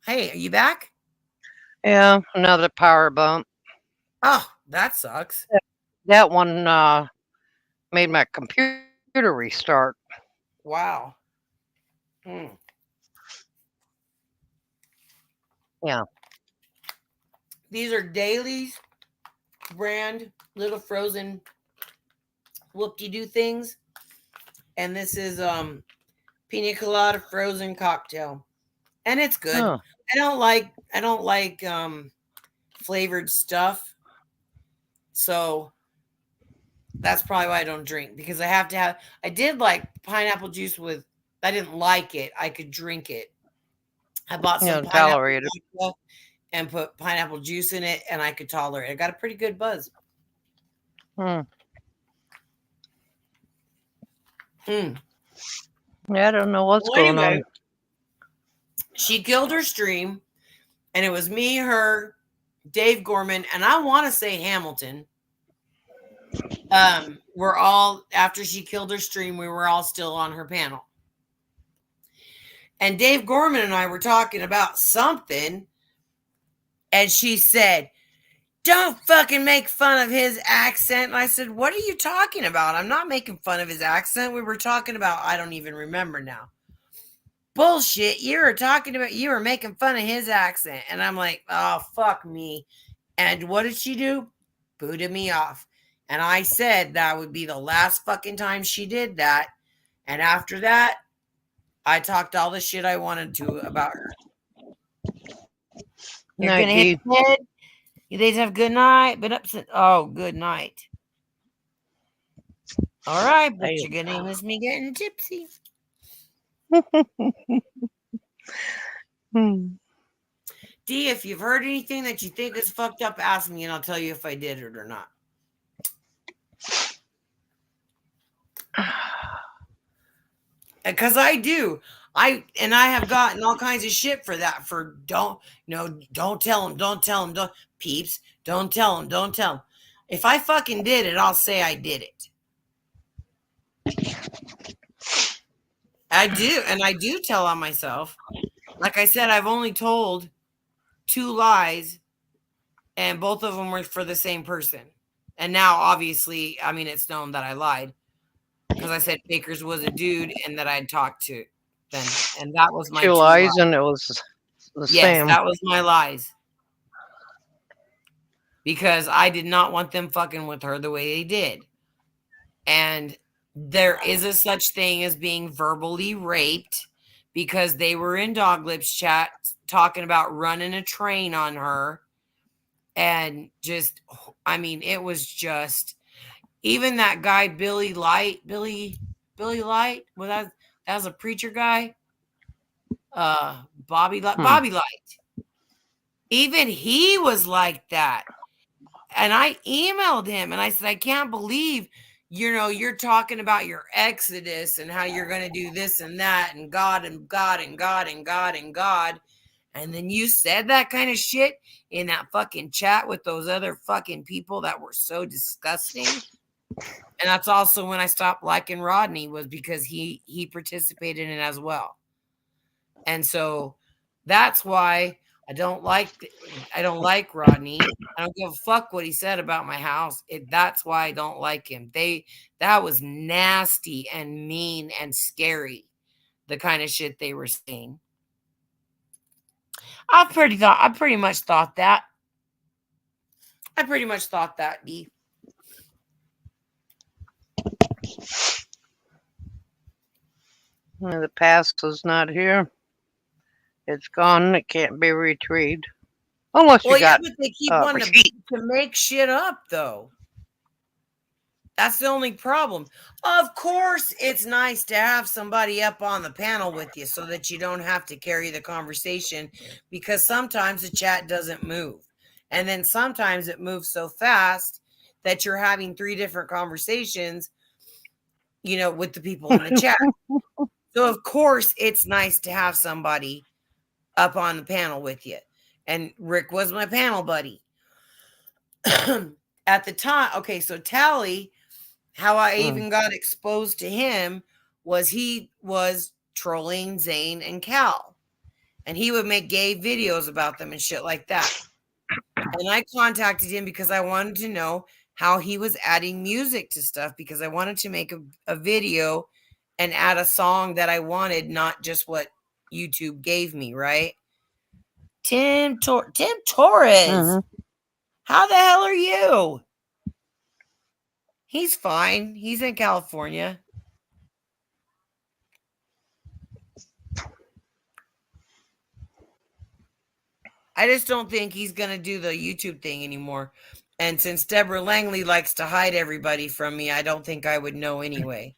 Hey, are you back? Yeah, another power bump. Oh, that sucks. That one made my computer restart. Wow. Yeah. These are Dailies brand little frozen whoop-de-doo things. And this is pina colada frozen cocktail. And it's good. Huh. I don't like flavored stuff. So that's probably why I don't drink, because I did like pineapple juice with, I didn't like it. I could drink it. I bought some pineapple Tolerated. and put pineapple juice in it, and I could tolerate it. I got a pretty good buzz. Hmm. Hmm. Yeah, I don't know what's going on. She killed her stream, and it was me, her, Dave Gorman, and I want to say Hamilton. We're all, after she killed her stream, we were all still on her panel. And Dave Gorman and I were talking about something, and she said, "Don't fucking make fun of his accent." And I said, "What are you talking about? I'm not making fun of his accent. We were talking about, I don't even remember now." "Bullshit. You were making fun of his accent." And I'm like, "Oh, fuck me." And what did she do? Booted me off. And I said that would be the last fucking time she did that. And after that, I talked all the shit I wanted to about her. You're Night, gonna hit D. the head. You guys have a good night. Been upset. Oh, good night. All right, but you're gonna miss me getting tipsy. D, if you've heard anything that you think is fucked up, ask me and I'll tell you if I did it or not. Because I do. I have gotten all kinds of shit for that. For don't tell him, don't peeps, don't tell him. If I fucking did it, I'll say I did it. I do, and I do tell on myself. Like I said, I've only told 2 lies, and both of them were for the same person. And now, obviously, I mean, it's known that I lied, because I said Bakers was a dude and that I'd talked to them, and that was my 2 lies, and it was the same. That was my lies, because I did not want them fucking with her the way they did. And there is a such thing as being verbally raped, because they were in Dog Lips chat talking about running a train on her. And just, I mean, it was just, even that guy, Billy Light, well, that was a preacher guy, Hmm. Bobby Light. Even he was like that. And I emailed him and I said, I can't believe, you're talking about your exodus and how you're going to do this and that and God and God and God and God and God. And then you said that kind of shit in that fucking chat with those other fucking people that were so disgusting. And that's also when I stopped liking Rodney, was because he participated in it as well. And so that's why I don't like Rodney. I don't give a fuck what he said about my house. That's why I don't like him. That was nasty and mean and scary, the kind of shit they were saying. I pretty much thought that. I pretty much thought that, D. The past is not here. It's gone. It can't be retrieved. Unless you Well, yeah, got but they keep wanting receipt. to make shit up, though. That's the only problem. Of course, it's nice to have somebody up on the panel with you so that you don't have to carry the conversation, because sometimes the chat doesn't move. And then sometimes it moves so fast that you're having three different conversations, with the people in the chat. So, of course, it's nice to have somebody up on the panel with you. And Rick was my panel buddy. At the time, okay, so Tally, how I even got exposed to him was he was trolling Zane and Cal. And he would make gay videos about them and shit like that. And I contacted him because I wanted to know how he was adding music to stuff, because I wanted to make a video and add a song that I wanted, not just what YouTube gave me, right? Tim Torres. How the hell are you? He's fine. He's in California. I just don't think he's going to do the YouTube thing anymore. And since Deborah Langley likes to hide everybody from me, I don't think I would know anyway.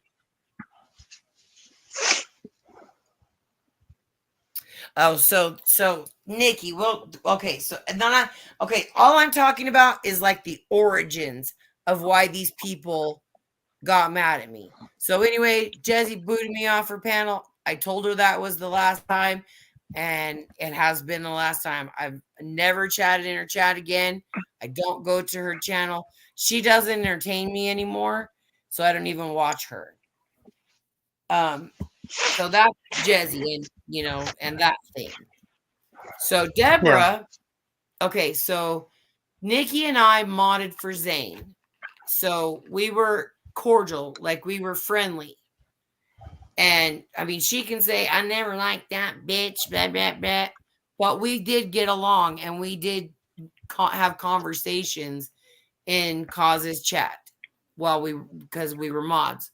Oh, so Nikki, well, okay, so and then all I'm talking about is like the origins of why these people got mad at me. So anyway, Jezzy booted me off her panel. I told her that was the last time, and it has been the last time. I've never chatted in her chat again. I don't go to her channel. She doesn't entertain me anymore, so I don't even watch her. So that's Jezzy, and that thing. So Deborah, okay, so Nikki and I modded for Zane. So we were cordial, like we were friendly. And I mean, she can say, I never liked that bitch, blah, blah, blah. But we did get along, and we did have conversations in Cause's chat because we were mods.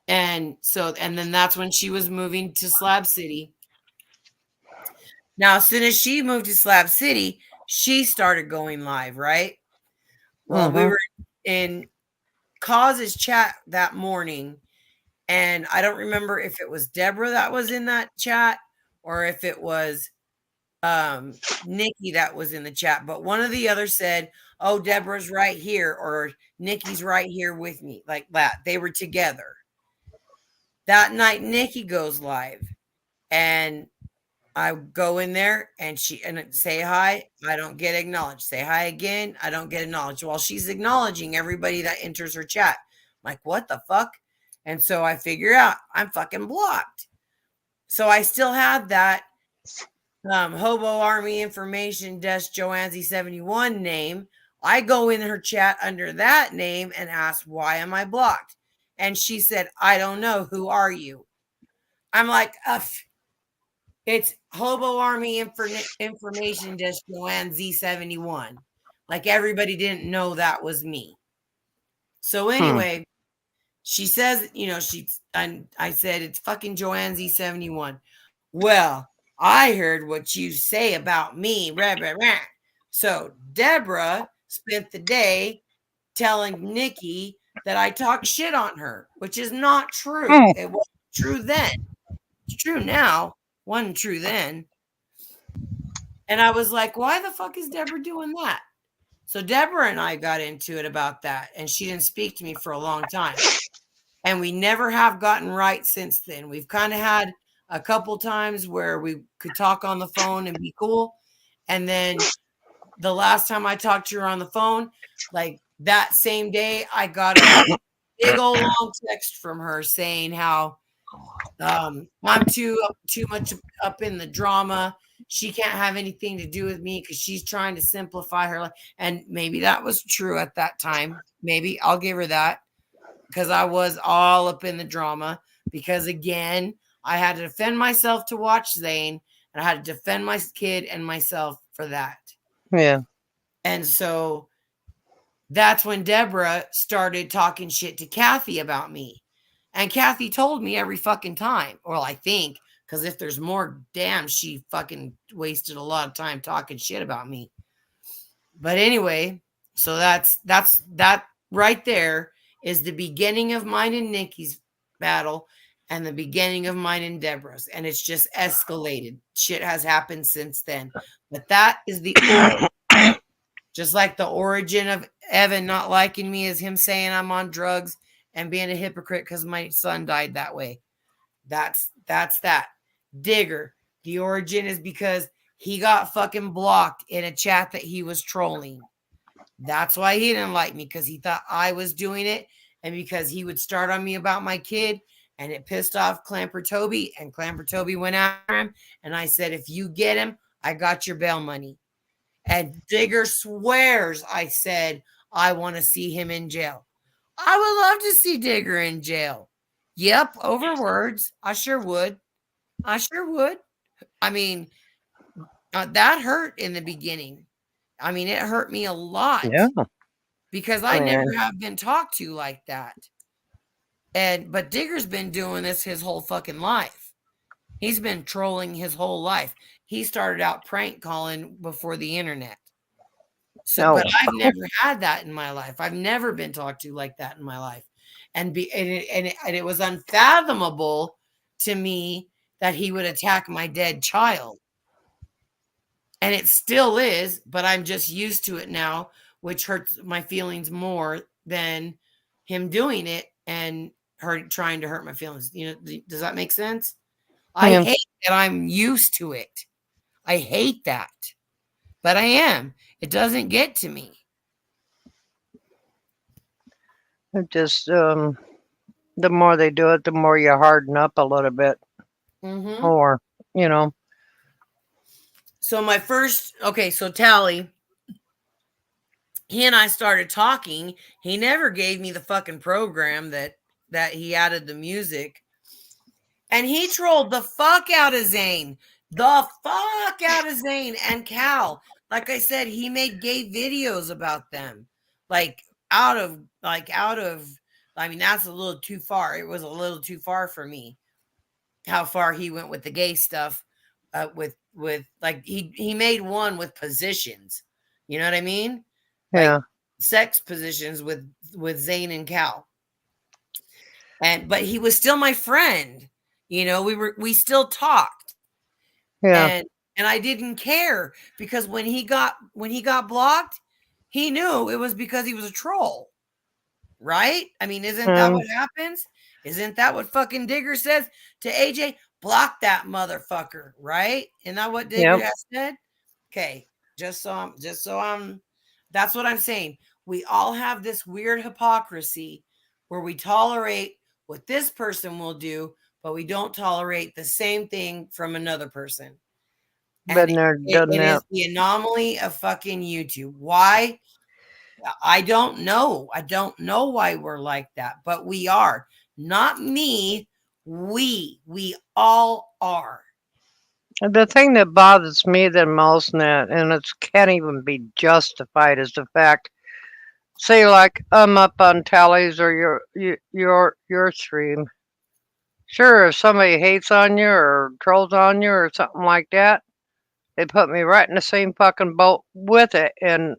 And then that's when she was moving to Slab City. Now, as soon as she moved to Slab City, she started going live, right? Well, we were in Cause's chat that morning, and I don't remember if it was Deborah that was in that chat or if it was Nikki that was in the chat, but one of the others said, oh, Deborah's right here, or Nikki's right here with me, like that. They were together. That night, Nikki goes live, and I go in there and say hi. I don't get acknowledged. Say hi again. I don't get acknowledged. While she's acknowledging everybody that enters her chat. I'm like, what the fuck? And so I figure out I'm fucking blocked. So I still have that Hobo Army Information Desk Joanzi 71 name. I go in her chat under that name and ask, why am I blocked? And she said, I don't know. Who are you? I'm like, it's Hobo Army Information Desk Joanne Z71. Like everybody didn't know that was me. So anyway, she says, I said, it's fucking Joanne Z71. Well, I heard what you say about me. Rah, rah, rah. So Deborah spent the day telling Nikki that I talked shit on her, which is not true. Mm. It wasn't true then. It's true now. Wasn't true then. And I was like, why the fuck is Deborah doing that? So Deborah and I got into it about that, and she didn't speak to me for a long time. And we never have gotten right since then. We've kind of had a couple times where we could talk on the phone and be cool. And then the last time I talked to her on the phone, like that same day, I got a big old long text from her saying how I'm too much up in the drama. She can't have anything to do with me because she's trying to simplify her life. And maybe that was true at that time. Maybe I'll give her that because I was all up in the drama. Because again, I had to defend myself to watch Zane, and I had to defend my kid and myself for that. Yeah. And so that's when Deborah started talking shit to Kathy about me. And Kathy told me every fucking time. Well, I think, because if there's more, damn, she fucking wasted a lot of time talking shit about me. But anyway, so that right there is the beginning of mine and Nikki's battle and the beginning of mine and Deborah's. And it's just escalated. Shit has happened since then. But that is the origin. Just like the origin of Evan not liking me is him saying I'm on drugs and being a hypocrite because my son died that way. That's that. Digger, the origin is because he got fucking blocked in a chat that he was trolling. That's why he didn't like me, because he thought I was doing it, and because he would start on me about my kid, and it pissed off Clamper Toby, and Clamper Toby went after him, and I said, if you get him, I got your bail money. And Digger swears I said I want to see him in jail. I would love to see Digger in jail. Yep, over words. I sure would. I sure would. I mean, that hurt in the beginning. I mean, it hurt me a lot Yeah. because I never And have been talked to like that. But Digger's been doing this his whole fucking life. He's been trolling his whole life. He started out prank calling before the internet. So, no. but I've never had that in my life. I've never been talked to like that in my life, and it was unfathomable to me that he would attack my dead child, and it still is. But I'm just used to it now, which hurts my feelings more than him doing it and trying to hurt my feelings. You know, does that make sense? I Yeah. hate that I'm used to it. I hate that, but I am. It doesn't get to me. It just the more they do it, the more you harden up a little bit Mm-hmm. more. You know. So my first, okay, so Tally, he and I started talking. He never gave me the fucking program that he added the music. And he trolled the fuck out of Zane. The fuck out of Zane and Cal. Like I said, he made gay videos about them. Like out of I mean, that's a little too far. It was a little too far for me. How far he went with the gay stuff, with like he made one with positions. You know what I mean? Like Yeah. sex positions with Zane and Cal. But he was still my friend. You know, we still talked. Yeah. And I didn't care because when he got blocked, he knew it was because he was a troll. Right? I mean, isn't that Um, what happens? Isn't that what fucking Digger says to AJ? Block that motherfucker, right? Isn't that what Digger yep. has said? Okay, that's what I'm saying. We all have this weird hypocrisy where we tolerate what this person will do, but we don't tolerate the same thing from another person. And Been there, it, done it is that. the anomaly of fucking YouTube. Why? I don't know. I don't know why we're like that, but we are. Not me. We all are. The thing that bothers me the most, in that, and it can't even be justified, is the fact. Say, like I'm up on tallies or your stream. Sure, if somebody hates on you or trolls on you or something like that, They put me right in the same fucking boat with it, and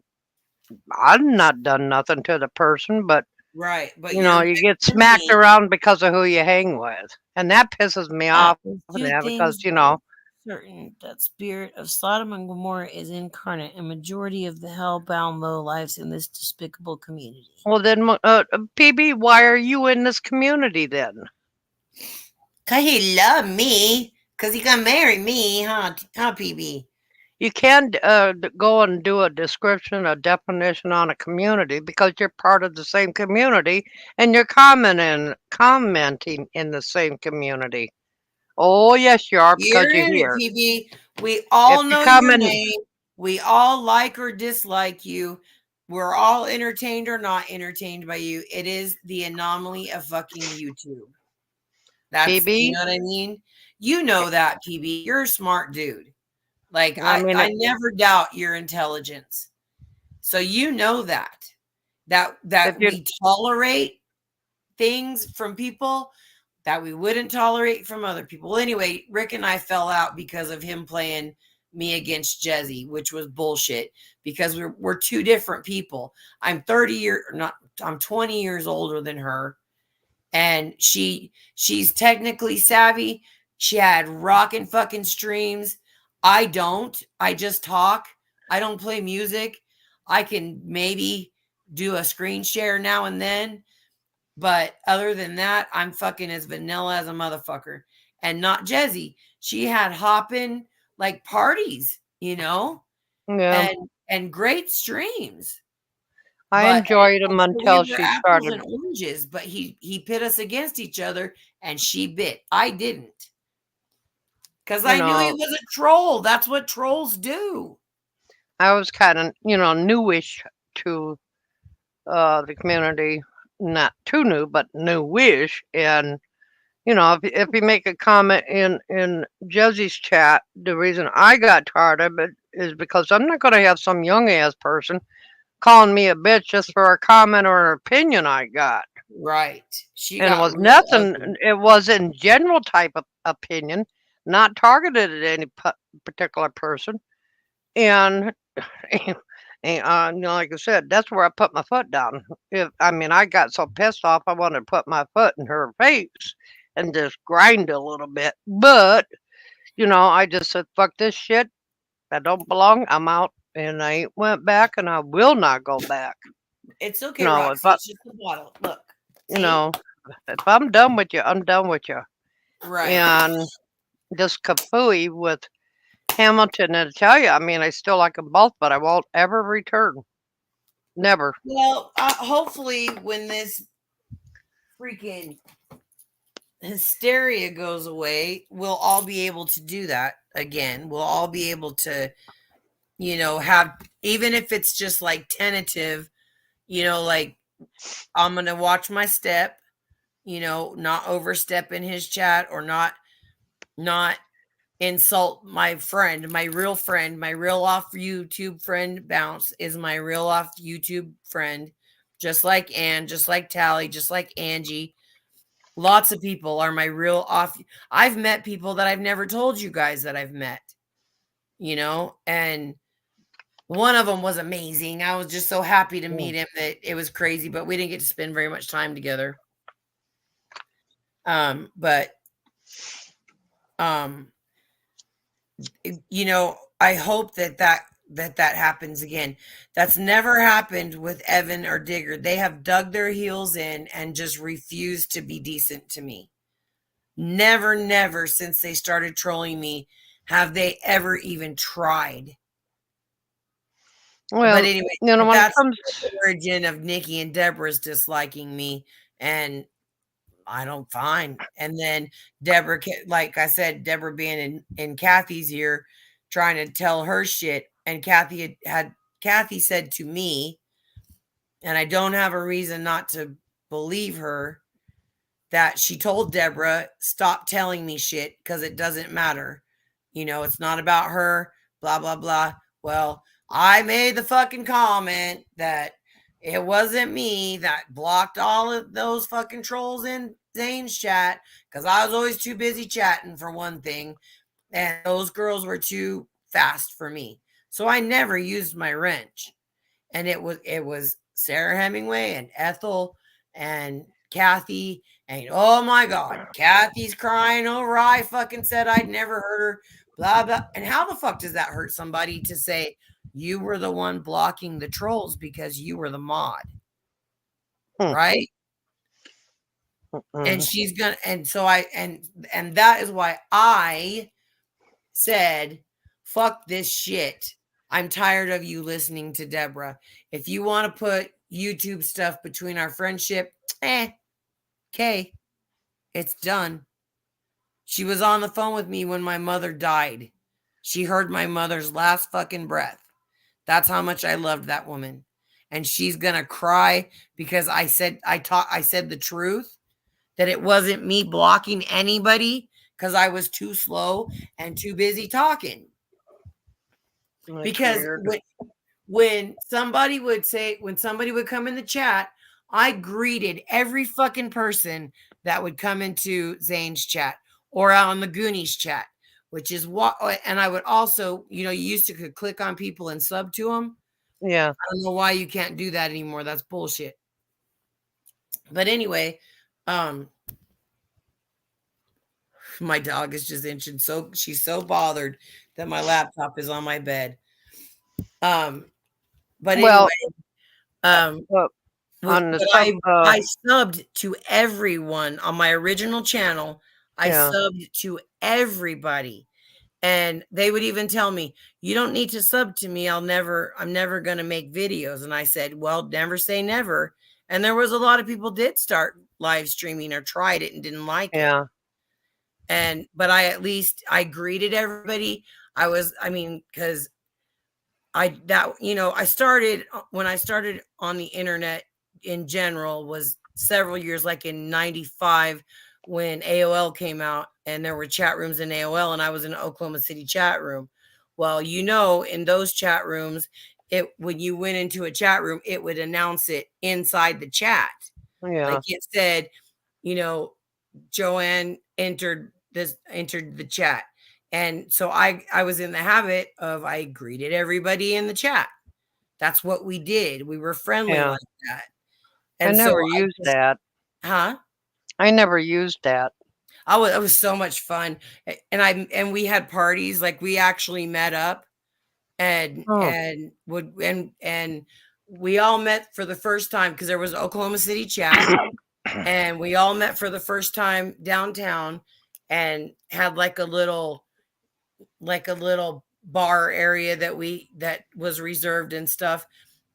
I've not done nothing to the person, but Right, but you know, you're you get with smacked me. around because of who you hang with, and that pisses me off. There's And two that because things you know, certain that spirit of Sodom and Gomorrah is incarnate, and majority of the hell-bound low lives in this despicable community. well then, PB, why are you in this community then? 'Cause he love me. 'Cause he gonna marry me, huh, PB? You can go and do a description, a definition on a community because you're part of the same community and you're commenting in the same community. Oh yes, you are because You're you're in it, here. PB. We If all you know come your in, name. We all like or dislike you. We're all entertained or not entertained by you. It is the anomaly of fucking YouTube. That's, you PB, know what I mean? You know that, PB. You're a smart dude. Like I I mean, I never doubt your intelligence. So you know if that you, we tolerate things from people that we wouldn't tolerate from other people. Well, anyway, Rick and I fell out because of him playing me against Jezzy, which was bullshit because we're two different people. I'm 30 years not I'm 20 years older than her, and she's technically savvy. She had rockin' fucking streams. I don't. I just talk. I don't play music. I can maybe do a screen share now and then, but other than that, I'm fucking as vanilla as a motherfucker. And not Jezzy. She had hopping like parties, yeah, and great streams. I But enjoyed and them so we until were she apples started. and oranges, but he pit us against each other and she bit. I didn't. Because You I knew he know, was a troll. That's what trolls do. I was kind of newish to the community, not too new, but newish, and if you make a comment in Josie's chat, the reason I got tired of it is because I'm not going to have some young ass person calling me a bitch just for a comment or an opinion I got. Right. She And it got was real nothing. ugly. It was in general type of opinion, not targeted at any particular person. And, like I said, that's where I put my foot down. If I mean, I got so pissed off, I wanted to put my foot in her face and just grind a little bit. But I just said, "Fuck this shit. That don't belong. I'm out." And I ain't went back, and I will not go back. It's okay, If Roxy. I, It's just a bottle. Look. you See? know, if I'm done with you, I'm done with you. Right. And just kafooey with Hamilton and Italia. I mean, I still like them both, but I won't ever return. Never. Well, hopefully when this freaking hysteria goes away, we'll all be able to do that again. We'll all be able to, have, even if it's just like tentative, like I'm going to watch my step, not overstep in his chat or not insult my friend, my real friend, my real off YouTube friend. Bounce is my real off YouTube friend, just like Ann, just like Tally, just like Angie. Lots of people are my real off. I've met people that I've never told you guys that I've met, and one of them was amazing. I was just so happy to meet him that it was crazy, but we didn't get to spend very much time together. But um, I hope that happens again. That's never happened with Evan or Digger. They have dug their heels in and just refused to be decent to me. Never, never since they started trolling me have they ever even tried. But Well, anyway, but when it that's comes, the origin of Nikki and Deborah's disliking me, and I don't find. And then Deborah, like I said, Deborah being in Kathy's ear, trying to tell her shit, and Kathy said to me, and I don't have a reason not to believe her, that she told Deborah, stop telling me shit because it doesn't matter. It's not about her, blah, blah, blah. Well, I made the fucking comment that it wasn't me that blocked all of those fucking trolls in Zane's chat because I was always too busy chatting for one thing. And those girls were too fast for me. So I never used my wrench. And it was Sarah Hemingway and Ethel and Kathy. And oh my God, Kathy's crying over I fucking said I'd never hurt her. Blah blah. And how the fuck does that hurt somebody to say you were the one blocking the trolls because you were the mod, Hmm. right? And Mm. she's gonna and so I and that is why I said, fuck this shit. I'm tired of you listening to Deborah. If you want to put YouTube stuff between our friendship, okay, it's done. She was on the phone with me when my mother died. She heard my mother's last fucking breath. That's how much I loved that woman. And she's gonna cry because I said the truth, that it wasn't me blocking anybody because I was too slow and too busy talking. That's Because weird. when somebody would come in the chat, I greeted every fucking person that would come into Zane's chat or out on the Goonies chat, which is what. And I would also, you used to could click on people and sub to them. Yeah. I don't know why you can't do that anymore. That's bullshit. But anyway, um, my dog is just inching. So she's so bothered that my laptop is on my bed. Um, but anyway, Well, um, uh, but on the I sub, I subbed to everyone on my original channel. I yeah, subbed to everybody. And they would even tell me, "You don't need to sub to me. I'm never going to make videos." And I said, "Well, never say never." And there was a lot of people did start live streaming or tried it and didn't like it. yeah, But I greeted everybody. Cuz I started when I started on the internet in general was several years, like in 95 when AOL came out and there were chat rooms in AOL and I was in an Oklahoma City chat room. Well, in those chat rooms, when you went into a chat room, it would announce it inside the chat. yeah, Like it said, you know, Joanne entered the chat. And so I was in the habit of I greeted everybody in the chat. That's what we did. We were friendly yeah. like that. I And so never I used just that. huh? I never used that. It was so much fun. And we had parties, like we actually met up and Oh, and would and we all met for the first time because there was Oklahoma City chat and we all met for the first time downtown and had like a little bar area that was reserved and stuff.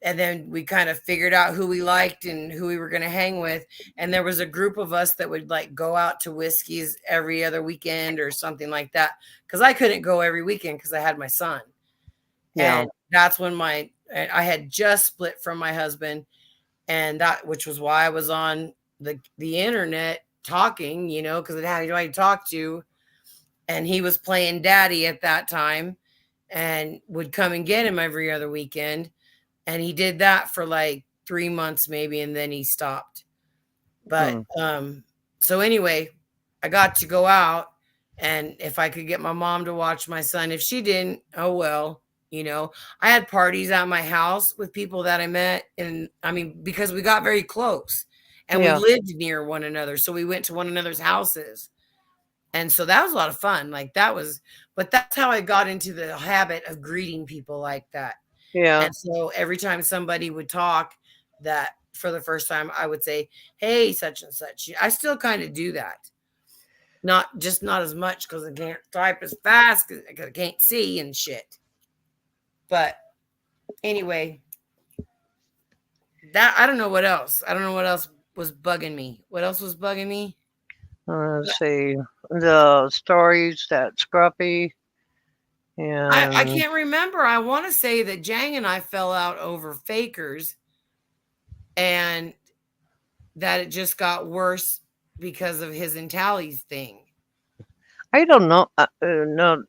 And then we kind of figured out who we liked and who we were going to hang with. And there was a group of us that would like go out to Whiskeys every other weekend or something like that, because I couldn't go every weekend because I had my son. yeah, And that's when I had just split from my husband, and that which was why I was on the internet talking, because I didn't have anybody to talk to. And he was playing daddy at that time and would come and get him every other weekend. And he did that for like 3 months maybe, and then he stopped. But hmm, so anyway, I got to go out, and if I could get my mom to watch my son, if she didn't, oh well. I had parties at my house with people that I met, and because we got very close and we yeah, lived near one another, so we went to one another's houses. And so that was a lot of fun. But that's how I got into the habit of greeting people like that. yeah, And so every time somebody would talk that for the first time, I would say, "Hey, such and such." I still kind of do that. Not as much because I can't type as fast because I can't see and shit. But anyway, that I don't know what else. I don't know what else was bugging me. What else was bugging me? let's see. The stories that Scruffy I and can't remember. I want to say that Jang and I fell out over fakers and that it just got worse because of his and Tally's thing. I don't know. No,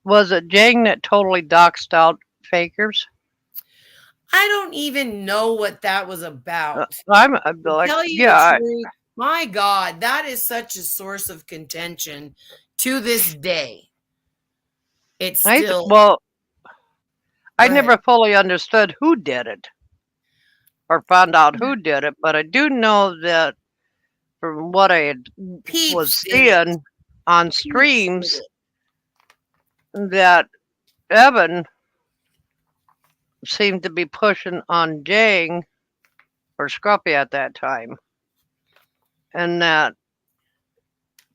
was it Jang that totally doxed out fakers? I don't even know what that was about. I'm To like, tell you yeah, the truth, my God, that is such a source of contention to this day. It's I still well, I go ahead. never fully understood who did it or found out who did it, but I do know that from what I had, was Peeps did it. seeing on Peeps did streams it. that Evan seemed to be pushing on Jang or Scruffy at that time, and that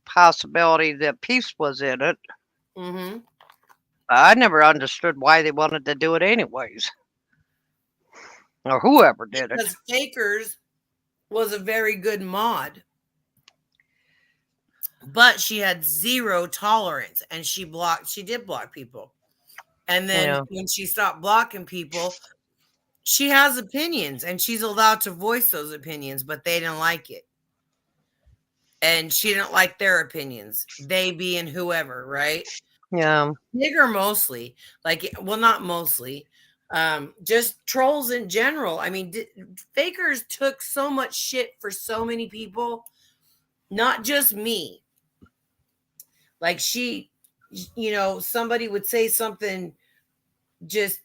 possibility that Peace was in it. Mm-hmm. I never understood why they wanted to do it anyways, or whoever did it. Because Fakers was a very good mod, but she had zero tolerance, and she did block people. And then Yeah, when she stopped blocking people, she has opinions and she's allowed to voice those opinions, but they didn't like it. And she didn't like their opinions, they being whoever, right? yeah. Nigger mostly, like, well, not mostly, just trolls in general. I mean, Fakers took so much shit for so many people, not just me. Like, somebody would say something just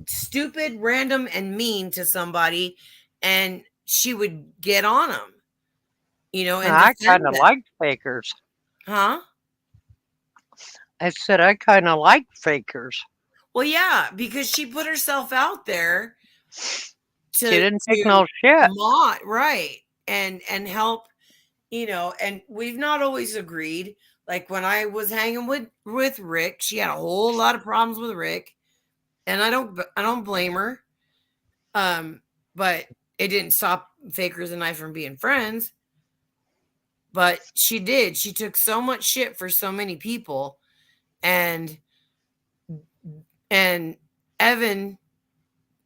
stupid, random, and mean to somebody, and she would get on them, and I kind defend of them. liked fakers. Huh? I said I kind of like fakers. Well, yeah, because she put herself out there She to didn't take to no shit. mod, right, and help, and we've not always agreed. Like when I was hanging with Rick, she had a whole lot of problems with Rick, and I don't blame her. But it didn't stop Fakers and I from being friends. But she did. She took so much shit for so many people, and and Evan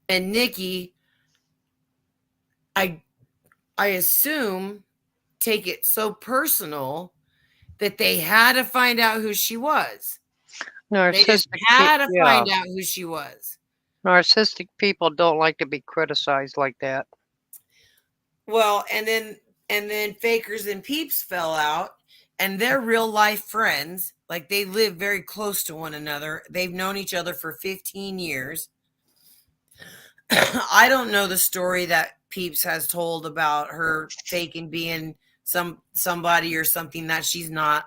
and Nikki, I I assume, take it so personal that they had to find out who she was. They just had to Yeah, find out who she was. narcissistic people don't like to be criticized like that. Well, and then Fakers and Peeps fell out, and they're real life friends. Like, they live very close to one another. They've known each other for 15 years. I don't know the story that Peeps has told about her faking being somebody or something that she's not.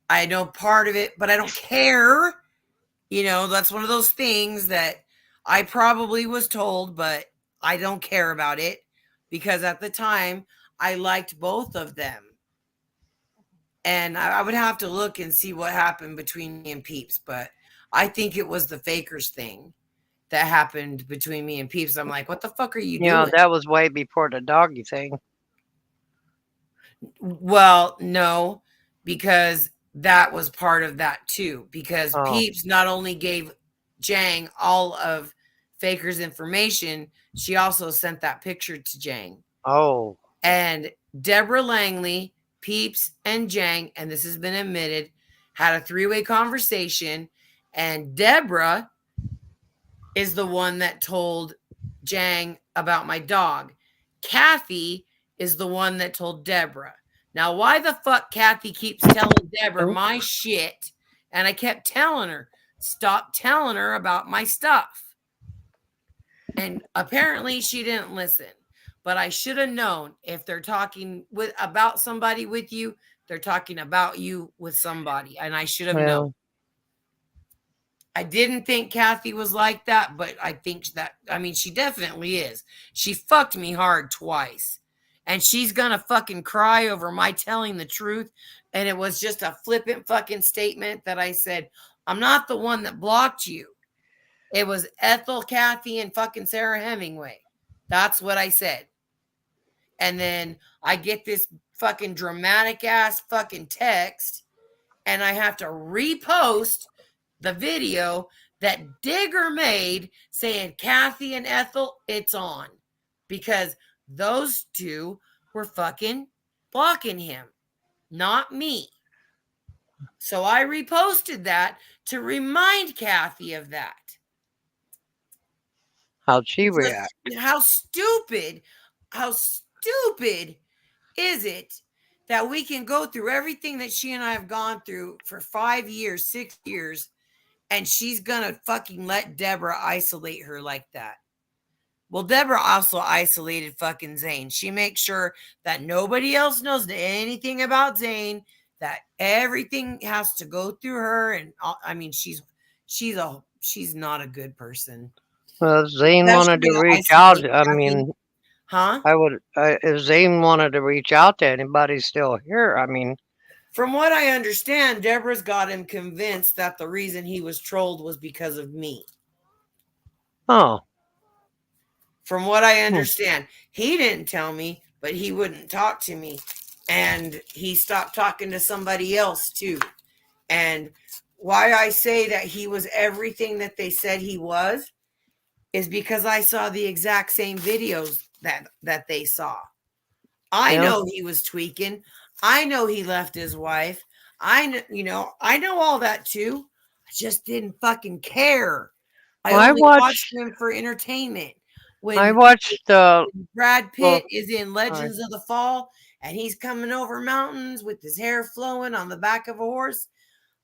I know part of it, but I don't care. That's one of those things that I probably was told, but I don't care about it because at the time I liked both of them. And I would have to look and see what happened between me and Peeps, but I think it was the Fakers thing that happened between me and Peeps. I'm like, what the fuck are you You know, doing? that was way before the doggy thing. Well, no, because that was part of that too. Because Oh, Peeps not only gave Jang all of Faker's information, she also sent that picture to Jang. oh, And Deborah Langley, Peeps, and Jang, and this has been admitted, had a three-way conversation. And Deborah is the one that told Jang about my dog. Kathy is the one that told Deborah. Now, why the fuck Kathy keeps telling Deborah oop, my shit? And I kept telling her, stop telling her about my stuff. And apparently she didn't listen. But I should have known if they're talking about somebody with you, they're talking about you with somebody. And I should have known. well, I didn't think Kathy was like that, but I think she definitely is. She fucked me hard twice. And she's gonna fucking cry over my telling the truth. And it was just a flippant fucking statement that I said, I'm not the one that blocked you. It was Ethel, Kathy, and fucking Sarah Hemingway. That's what I said. And then I get this fucking dramatic ass fucking text, and I have to repost the video that Digger made saying, Kathy and Ethel, it's on. Because those two were fucking blocking him, not me. So I reposted that to remind Kathy of that. how'd she Because react? how stupid is it that we can go through everything that she and I have gone through for 5 years, 6 years, and she's gonna fucking let Deborah isolate her like that. Well, Deborah also isolated fucking Zane. She makes sure that nobody else knows anything about Zane, that everything has to go through her. And I mean, she's not a good person, Zane wanted especially to to reach out. isolate I fucking, mean, huh? if Zane wanted to reach out to anybody still here, I mean, From what I understand, Deborah's got him convinced that the reason he was trolled was because of me. oh, From what I hmm, understand, he didn't tell me, but he wouldn't talk to me. And he stopped talking to somebody else too. And why I say that he was everything that they said he was is because I saw the exact same videos that they saw. I yeah. know he was tweaking. I know he left his wife. I know all that too. I just didn't fucking care. I Well, only watched him for entertainment. I When watched the Brad well, Pitt is in sorry. Legends of the Fall and he's coming over mountains with his hair flowing on the back of a horse,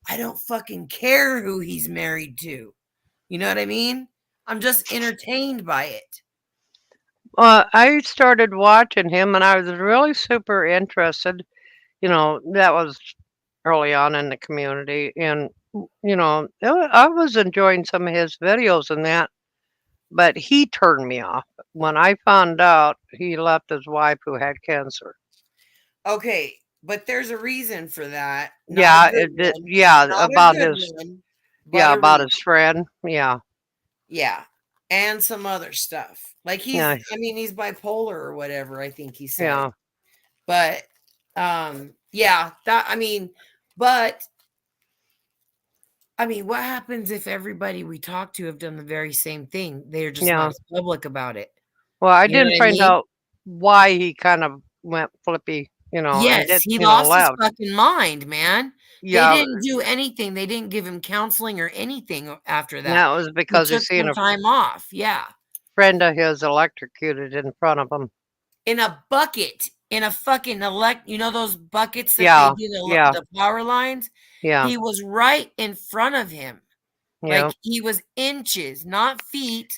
I don't fucking care who he's married to. You know what I mean? I'm just entertained by it. I started watching him, and I was really super interested. That was early on in the community, and I was enjoying some of his videos and that. But he turned me off when I found out he left his wife who had cancer. Okay, but there's a reason for that. Not a Yeah, good one. yeah, Not a good one, but yeah, a about his reason. friend. Yeah, Yeah. And some other stuff. Like yeah, he's bipolar or whatever, I think he said. yeah, But yeah, but I mean, what happens if everybody we talk to have done the very same thing? They're just not yeah. as public about it. Well, I You know didn't what I find mean? out why he kind of went flippy, and Yes, did, he lost his left. fucking mind, man. They Yeah, didn't do anything. They didn't give him counseling or anything after that. that was He because he took seen some a time off. Yeah. friend of his electrocuted in front of him. In a bucket, in a fucking those buckets that they Yeah, do yeah, the power lines? yeah, He was right in front of him. yeah. Like he was inches, not feet,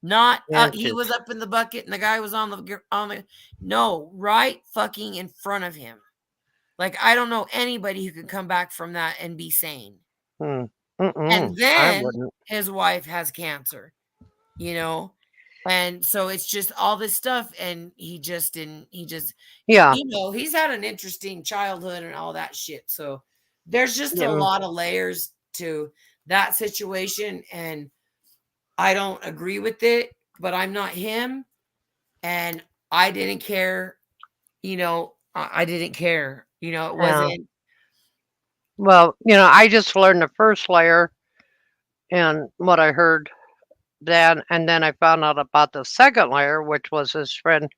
not he Inches. was up in the bucket and the guy was on the no, right fucking in front of him. Like I don't know anybody who could come back from that and be sane. Hmm. And I then wouldn't. his wife has cancer, you know? And so it's just all this stuff and he just didn't he just Yeah. he's had an interesting childhood and all that shit. So there's just a Yeah. lot of layers to that situation and I don't agree with it, but I'm not him and I didn't care, I didn't care. It Yeah. wasn't. Well, I just learned the first layer and what I heard then, and then I found out about the second layer, which was his friend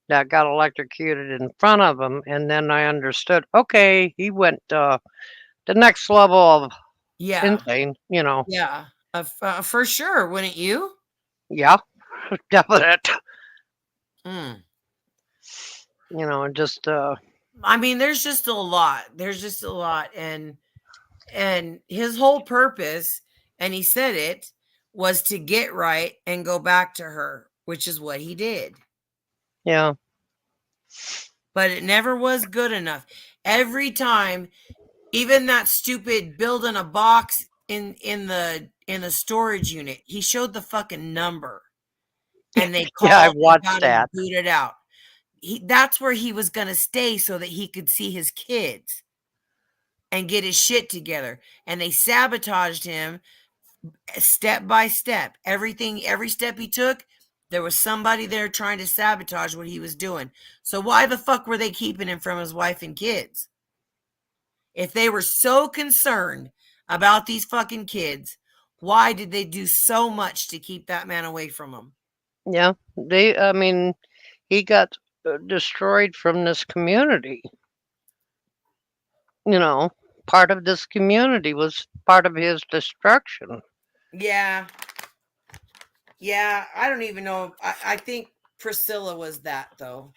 that got electrocuted in front of him, and then I understood. Okay, he went the next level of Yeah. insane. Yeah. For sure, wouldn't you? Yeah, definite. Mm. Just I mean, there's just a lot. There's just a lot and his whole purpose, and he said it, was to get right and go back to her, which is what he did. yeah, But it never was good enough. Every time, even that stupid building a box in the storage unit, he showed the fucking number and they yeah. I called and watched got him that. booted out. That's where he was going to stay so that he could see his kids and get his shit together. And they sabotaged him step by step. Every step he took, there was somebody there trying to sabotage what he was doing. So why the fuck were they keeping him from his wife and kids? If they were so concerned about these fucking kids, why did they do so much to keep that man away from them? Yeah, I mean, he got destroyed from this community. You know, part of this community was part of his destruction. Yeah. Yeah. I don't even know. I think Priscilla was that though.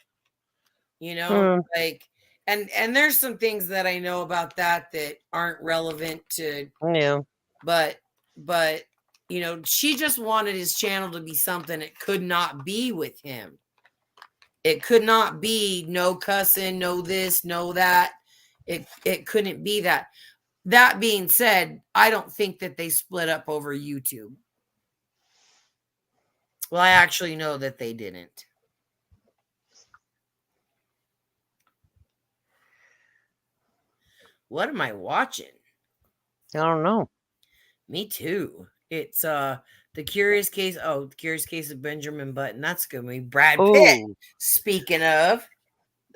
Hmm, Like and there's some things that I know about that aren't relevant to yeah, but but she just wanted his channel to be something it could not be with him. It could not be no cussing, no this, no that. It couldn't be that. That being said, I don't think that they split up over YouTube. Well, I actually know that they didn't. What am I watching? I don't know. Me too. It's The Curious Case. Oh, The Curious Case of Benjamin Button. That's good movie. Brad Pitt. Oh, Speaking of,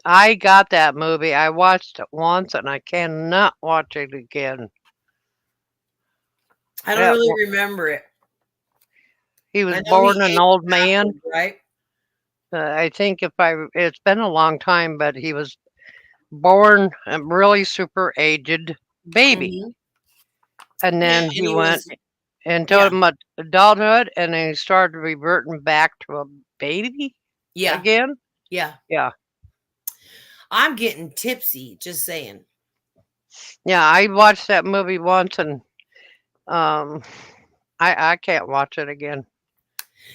I got that movie. I watched it once and I cannot watch it again. I don't That really remember it. he I was know he born an ate old man. backwards, right? I think it's been a long time, but he was born a really super aged baby, Hmm. and Yeah, then and he he went was. into Yeah, adulthood, and then he started reverting back to a baby yeah, again. yeah. Yeah, I'm getting tipsy. Just saying. yeah. I watched that movie once, and um, I can't watch it again.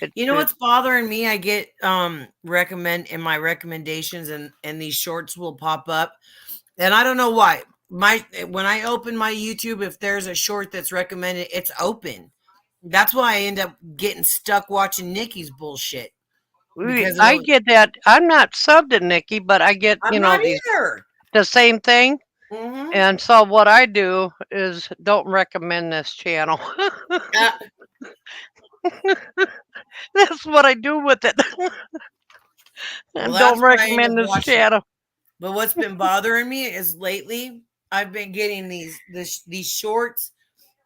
It, You know it what's bothering me? I get recommend in my recommendations, and these shorts will pop up, and I don't know why. When I open my YouTube, if there's a short that's recommended, it's open. That's why I end up getting stuck watching Nikki's bullshit because I it'll. get that. I'm not subbed to Nikki, but I get I'm not these either. the same thing. Mm-hmm. And so what I do is don't recommend this channel. Uh, That's what I do with it. well, And don't that's what I end up recommend this watching. channel. But what's been bothering me is lately I've been getting these shorts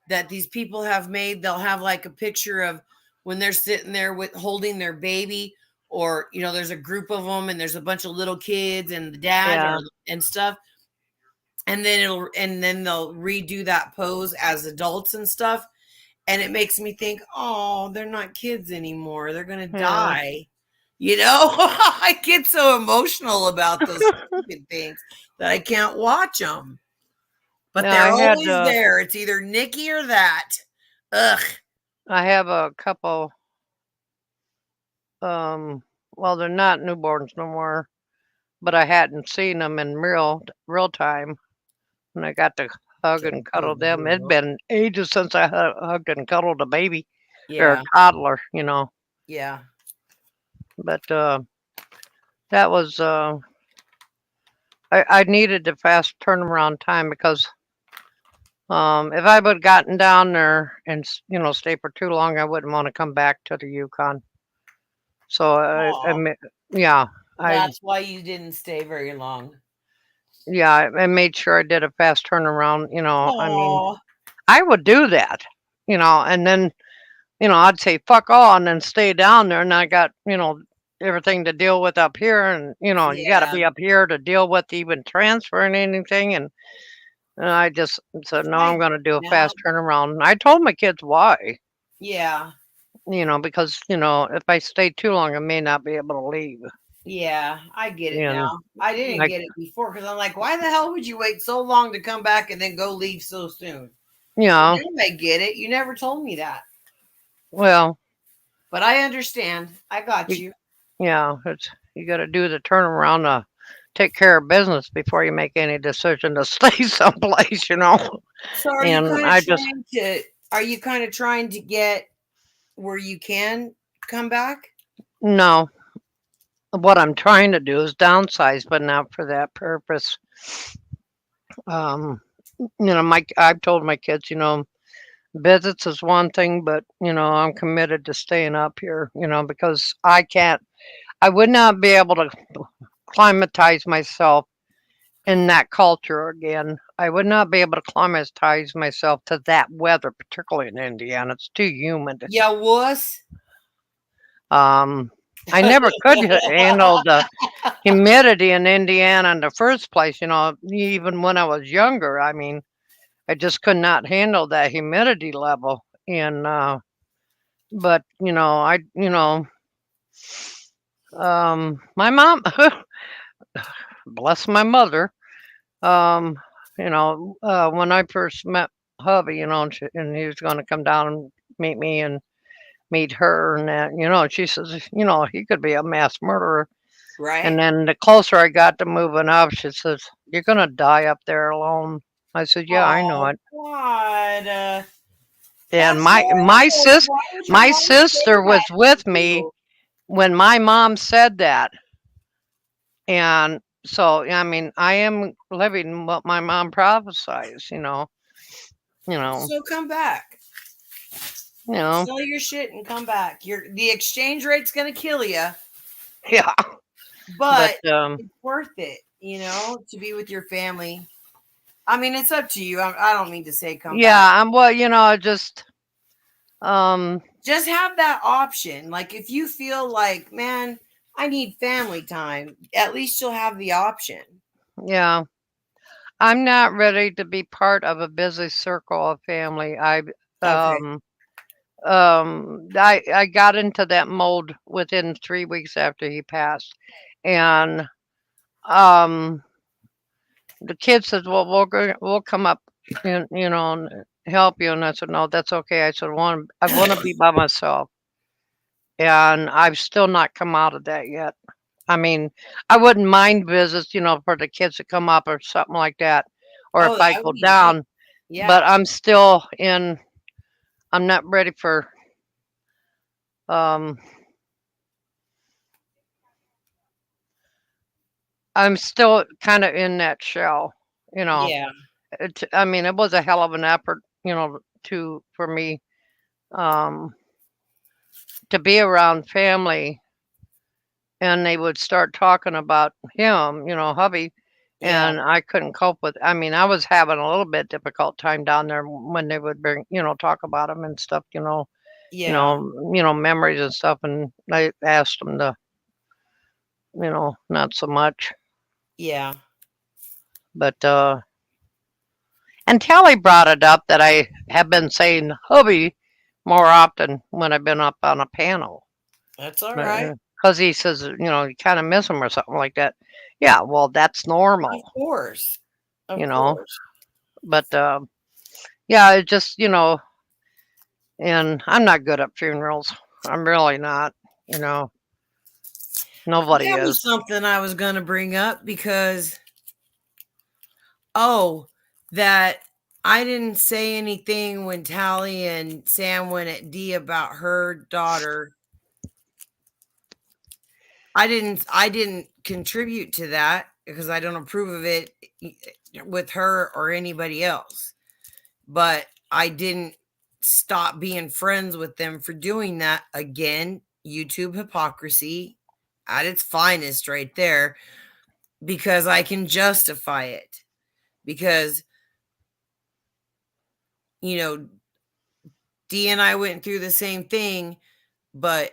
that these people have made. They'll have like a picture of when they're sitting there with holding their baby, or there's a group of them and there's a bunch of little kids and the dad Yeah, and stuff, and then they'll redo that pose as adults and stuff, and it makes me think, oh, they're not kids anymore. They're gonna yeah. die. I get so emotional about those stupid things that I can't watch them. But No, they're always there. It's either Nikki or that. Ugh. I have a couple. Well, they're not newborns no more, but I hadn't seen them in real time, and I got to hug and cuddle them. It'd been ages since I hugged and cuddled a baby or a Yeah. toddler. Yeah. But that was I needed the fast turnaround time because if I would have gotten down there and stay for too long, I wouldn't want to come back to the Yukon. So Oh, yeah, I that's why you didn't stay very long. I made sure I did a fast turnaround. I mean, Oh, I would do that, and then I'd say fuck all and then stay down there, and I got everything to deal with up here, and you got to yeah. be up here to deal with even transferring anything, and I just said no, I I'm going to do a now. fast turnaround. And I told my kids why, Yeah. because if I stay too long, I may not be able to leave, Yeah. I get it and now. I didn't I get it before because I'm like, why the hell would you wait so long to come back and then go leave so soon? you But know now I get it. You never told me that. well But I understand. I got you, you. it's you got to do the turnaround to take care of business before you make any decision to stay someplace. So And I just are you kind of trying to get where you can come back? no. What I'm trying to do is downsize, but not for that purpose. Um, I've told my kids, visits is one thing, but I'm committed to staying up here, because I would not be able to climatize myself in that culture again. I would not be able to climatize myself to that weather, particularly in Indiana. It's too humid. Yeah, wuss. Um, I never could handle the humidity in Indiana in the first place, even when I was younger. I mean, I just could not handle that humidity level. And, but, my mom, bless my mother, um, when I first met hubby, and he was going to come down and meet me and meet her and that, and she says, he could be a mass murderer. And Right? then the closer I got to moving up, she says, "You're gonna die up there alone." I said, "Yeah, I know Oh it." God. And That's horrible. Why would your my mom say sister that was to with me you? when my mom said that, and so I mean, I am living what my mom prophesies. You know, So come back. you know, Sell your shit and come back. The exchange rate's gonna kill you, yeah. But but it's worth it, to be with your family. I mean, it's up to you. I don't mean to say come back. yeah, I'm well, um, Just have that option. Like if you feel like, man, I need family time, at least you'll have the option. yeah. I'm not ready to be part of a busy circle of family. Okay. Um, I got into that mold within 3 weeks after he passed, and um, the kid said, "Well, we'll come up, and and help you." And I said, "No, that's okay." I said, I want to be by myself," and I've still not come out of that yet. I mean, I wouldn't mind visits, for the kids to come up or something like that, or if Oh, I that go would be nice. down. But Yeah. I'm still in. I'm not ready for. Um, I'm still kind of in that shell. You know, Yeah. I mean, it was a hell of an effort. To for me um, to be around family, and they would start talking about him. Hubby, Yeah. and I couldn't cope with. I mean, I was having a little bit difficult time down there when they would bring, talk about him and stuff. Yeah. Memories and stuff. And I asked them to, not so much. Yeah. But and Kelly brought it up that I have been saying hubby more often when I've been up on a panel. That's all right. Because he says, you kind of miss him or something like that. Yeah, well, that's Of normal, course. Of you know. course. But yeah, it just, and I'm not good at funerals. I'm really not, you know. Nobody That was is. something I was going to bring up because, oh, that I didn't say anything when Tally and Sam went at D about her daughter. I didn't contribute to that because I don't approve of it with her or anybody else. But I didn't stop being friends with them for doing that. Again, YouTube hypocrisy at its finest right there, because I can justify it. Because, you know, Dee and I went through the same thing, but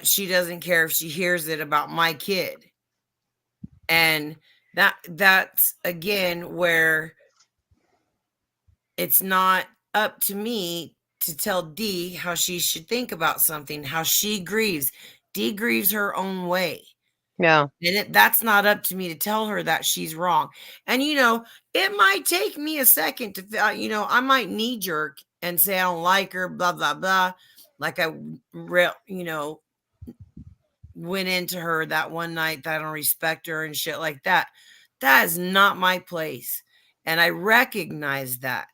she doesn't care if she hears it about my kid. And that's again where it's not up to me to tell Dee how she should think about something, how she grieves. Dee grieves her own way. Yeah, And that's not up to me to tell her that she's wrong. And, it might take me a second to, I might knee jerk and say I don't like her, blah, blah, blah. Like went into her that one night that I don't respect her and shit like that. That is not my place. And I recognize that.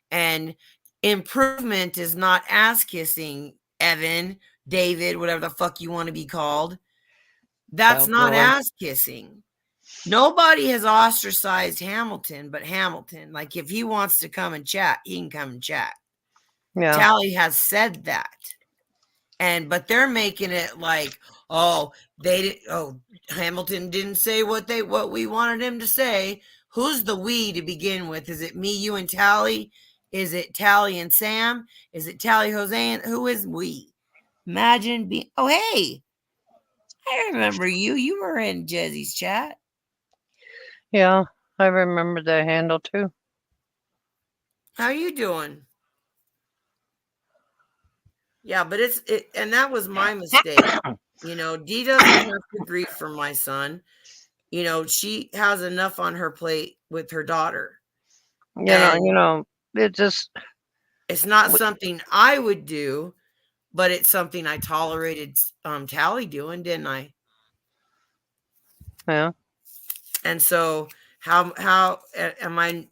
And improvement is not ass kissing, Evan, David, whatever the fuck you want to be called. That's not definitely. ass kissing. Nobody has ostracized Hamilton but Hamilton. Like if he wants to come and chat, he can come and chat. Yeah, Tally has said that. But they're making it like, oh, Hamilton didn't say what we wanted him to say. Who's the we to begin with? Is it me, you, and Tally? Is it Tally and Sam? Is it Tally, Jose, and who is we? Imagine being, oh, hey, I remember you. You were in Jezzy's chat. yeah. I remember that handle too. How you doing? Yeah, but and that was my mistake. Dee doesn't have to grieve for my son. She has enough on her plate with her daughter. You know, you And know. it just It's not w- something I would do, but it's something I tolerated Tally doing, didn't I? yeah. And so how am I,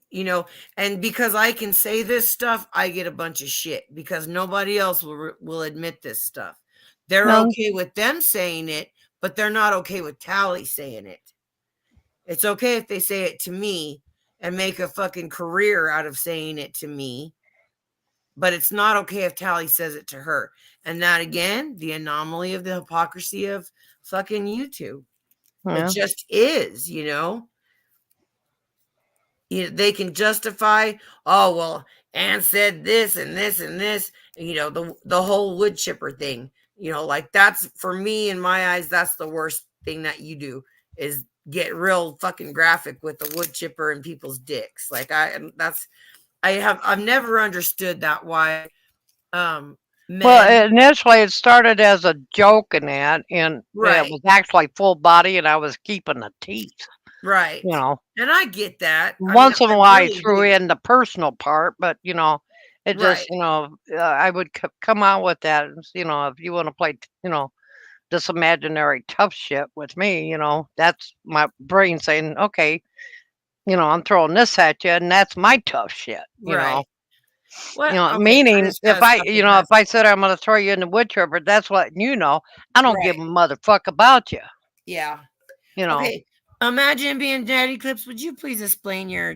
and because I can say this stuff, I get a bunch of shit because nobody else will admit this stuff. They're No, okay with them saying it, but they're not okay with Tally saying it. It's okay if they say it to me and make a fucking career out of saying it to me, but it's not okay if Tally says it to her. And that again, the anomaly of the hypocrisy of fucking YouTube. It yeah. just is. They can justify, oh well, Anne said this and this and this, the whole wood chipper thing. Like that's for me in my eyes, that's the worst thing that you do is get real fucking graphic with the wood chipper and people's dicks. Like I've never understood that why men Well, initially it started as a joke and that, and it right, was actually full body, and I was keeping the teeth. right. You know, And I get that. I mean, once in I a while I really threw do. in the personal part, but it just Right, I would come out with that. If you want to play, this imaginary tough shit with me, that's my brain saying, okay, I'm throwing this at you, and that's my tough shit. right. What? Okay, I Meaning just gotta stop and if pass. I said I'm gonna throw you in the wood chipper, that's what I don't give Right. a motherfucker about you. Yeah. You know, Okay. Imagine being Daddy Clips. Would you please explain your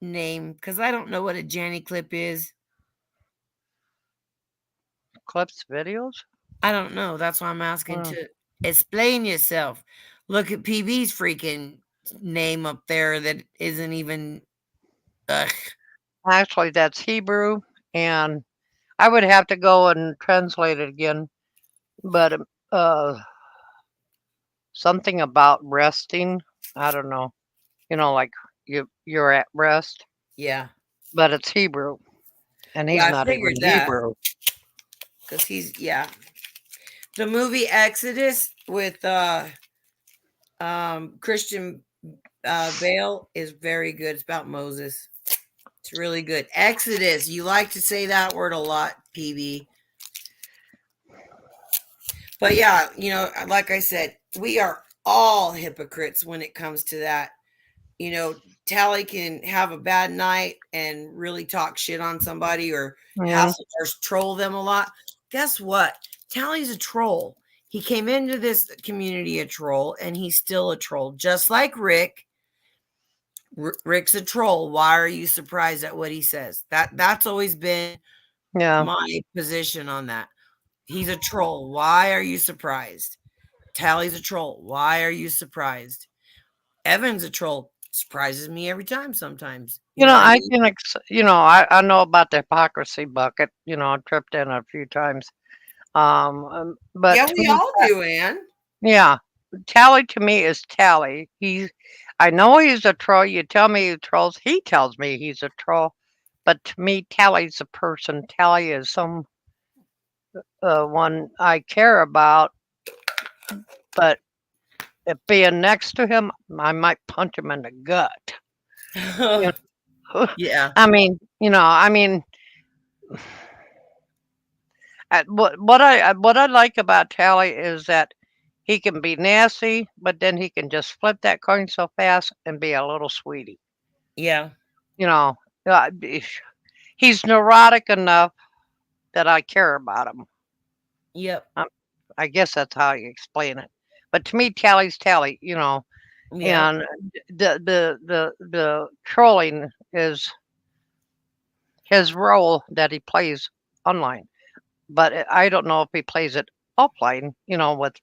name? Because I don't know what a Janny Clip is. clips, videos. I don't know. That's why I'm asking Mm. to explain yourself. Look at PB's freaking name up there that isn't even. Ugh. Actually, that's Hebrew, and I would have to go and translate it again. But something about resting. I don't know. Like you're at rest, Yeah. but it's Hebrew, and Yeah, he's I not even figured that Hebrew. because yeah. The movie Exodus with Christian Bale is very good. It's about Moses. It's really good. Exodus. You like to say that word a lot, PB. But yeah, like I said, we are all hypocrites when it comes to that. Tally can have a bad night and really talk shit on somebody or Yeah, or troll them a lot. Guess what? Tally's a troll. He came into this community a troll and he's still a troll, just like Rick. Rick's a troll. Why are you surprised at what he says? That's always been yeah. my position on that. He's a troll. Why are you surprised? Tally's a troll. Why are you surprised? Evan's a troll. Surprises me every time sometimes. You know what I I mean? can, I know about the hypocrisy bucket. I tripped in a few times. But Yeah, to we me, all do, Ann. yeah, Tally to me is Tally. I know he's a troll. You tell me he trolls. He tells me he's a troll. But to me, Tally's a person. Tally is some one I care about. But if being next to him, I might punch him in the gut. You know? Yeah. I mean, what I like about Tally is that he can be nasty, but then he can just flip that coin so fast and be a little sweetie. Yeah. You know, uh, he's neurotic enough that I care about him. Yep. Um, I guess that's how you explain it. But to me, Tally's Tally. Yep. And the trolling is his role that he plays online. But I don't know if he plays it offline. With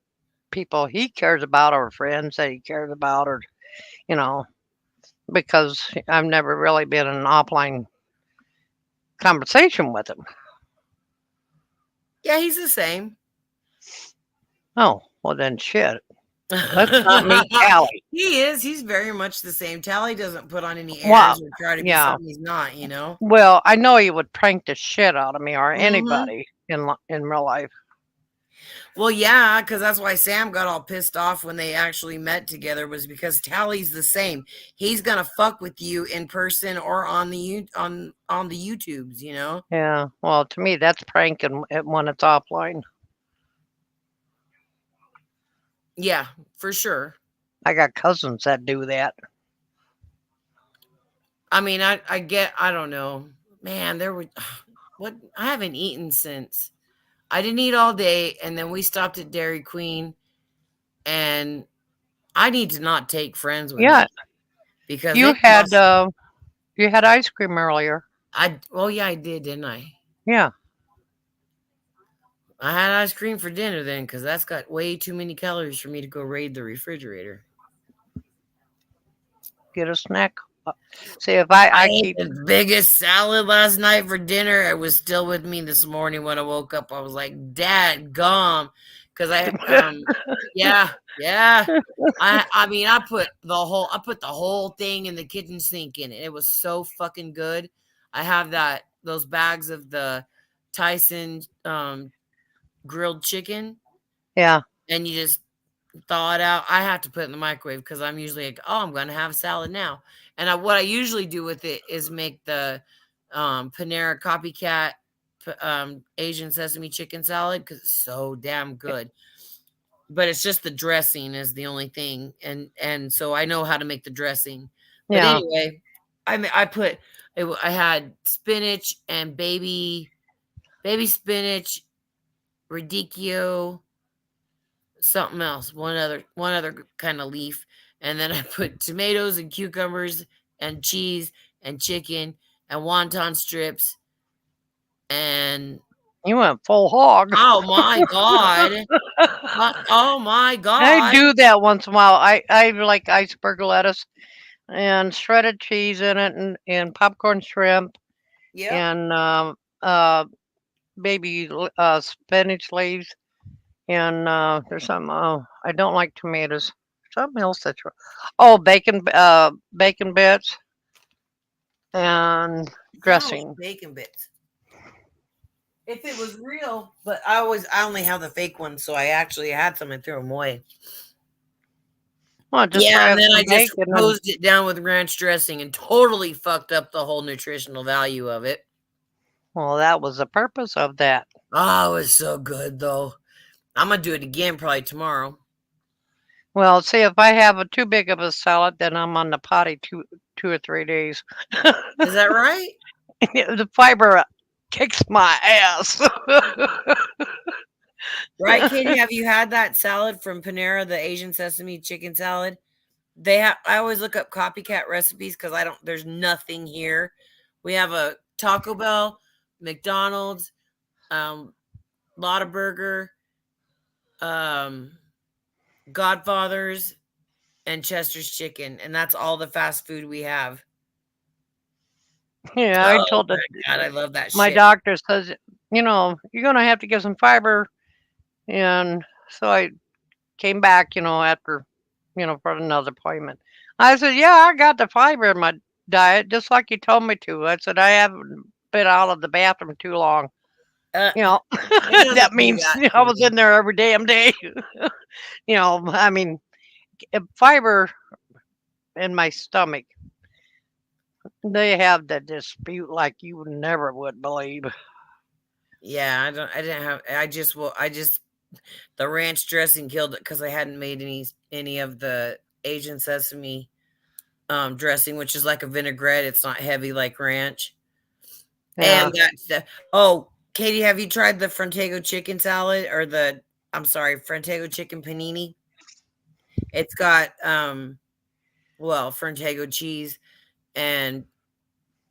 people he cares about or friends that he cares about, or you know, because I've never really been in an offline conversation with him. Yeah, he's the same. Oh, well then shit. Let's not meet Tally. He is. He's very much the same. Tally doesn't put on any Well, airs or try to be yeah. something he's not. Well, I know he would prank the shit out of me or Hmm. anybody in real life. Well, yeah, because that's why Sam got all pissed off when they actually met together was because Tally's the same. He's gonna fuck with you in person or on the on the YouTubes, you know. Yeah. Well, to me, that's pranking when it's offline. Yeah, for sure. I got cousins that do that. I mean, I don't know, man. There were what I haven't eaten since I didn't eat all day, and then we stopped at Dairy Queen, and I need to not take friends with Yeah. me because You they had must. you had ice cream earlier. Yeah, I did, didn't I? Yeah. I had ice cream for dinner then because that's got way too many calories for me to go raid the refrigerator. Get a snack. See if I I ate keep. the biggest salad last night for dinner. It was still with me this morning when I woke up. I was like, "Dad, gum," because yeah, yeah. I mean, I put the whole thing in the kitchen sink in it. It was so fucking good. I have those bags of the Tyson grilled chicken, Yeah. and you just thaw it out. I have to put it in the microwave because I'm usually like, oh, I'm gonna have salad now. And what I usually do with it is make the Panera copycat Asian sesame chicken salad because it's so damn good. But it's just the dressing is the only thing, and so I know how to make the dressing. But Yeah. anyway, I put I had spinach and baby spinach, radicchio, something else, one other kind of leaf, and then I put tomatoes and cucumbers and cheese and chicken and wonton strips and You went full hog. oh my god. Oh my I god. do that once in a while. I like iceberg lettuce and shredded cheese in it and popcorn shrimp Yep. and baby spinach leaves and there's some I don't like tomatoes. Something else that's oh bacon bits and Yeah, I like dressing. bacon bits. If it was real, but I only have the fake ones, so I actually had some and threw them away. Well, just Yeah, fry and up then I some just bacon and hosed it down with ranch dressing and totally fucked up the whole nutritional value of it. well, that was the purpose of that. Oh, it was so good though. I'm gonna do it again probably tomorrow. Well, see if I have a too big of a salad, then I'm on the potty 2 or 3 days. Is that right? The fiber kicks my ass. Right, Katie? Have you had that salad from Panera, the Asian sesame chicken salad? They have. I always look up copycat recipes because I don't. There's nothing here. We have a Taco Bell, McDonald's, Lotta Burger, um, Godfather's, and Chester's Chicken, and that's all the fast food we have. Yeah, I Oh told my god, I love that my shit. doctor says, you're gonna have to get some fiber, and so I came back, after, for another appointment. I said, yeah, I got the fiber in my diet, just like you told me to. I said I haven't been out of the bathroom too long. Uh, You know, it that doesn't do means that I to was me. in there every damn day. I mean, fiber in my stomach. They have the dispute like you never would believe. Yeah, I don't. I didn't have. I just. Well, I just. The ranch dressing killed it because I hadn't made any of the Asian sesame dressing, which is like a vinaigrette. It's not heavy like ranch. Yeah. And that's the oh, Katie, have you tried the Frontego chicken salad or the I'm sorry, Frontego chicken panini? It's got well, Frontego cheese and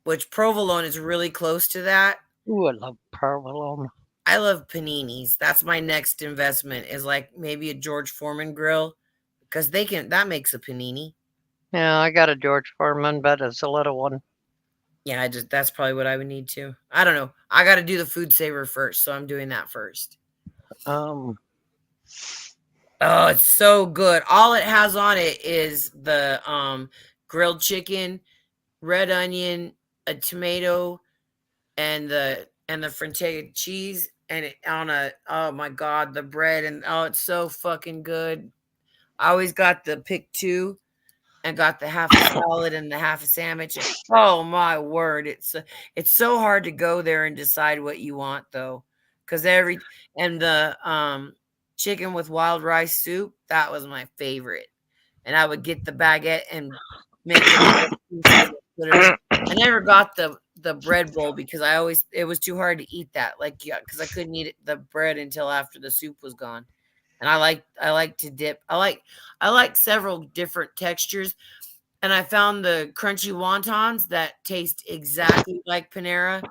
which provolone is really close to that. Ooh, I love provolone. I love paninis. That's my next investment is like maybe a George Foreman grill because that makes a panini. Yeah, I got a George Foreman, but it's a little one. Yeah, that's probably what I would need to. I don't know. I got to do the food saver first, so I'm doing that first. Um, Oh, it's so good. All it has on it is the grilled chicken, red onion, a tomato, and the Frontega cheese, and it on a oh my god, the bread and oh, it's so fucking good. I always got the pick two and got the half a salad and the half a sandwich. And oh my word, it's so hard to go there and decide what you want though, because every and the chicken with wild rice soup that was my favorite, and I would get the baguette and make it into pieces and put them in. I never got the bread bowl because I always it was too hard to eat that like yeah because I couldn't eat the bread until after the soup was gone. And I like to dip. I like several different textures, and I found the crunchy wontons that taste exactly like Panera.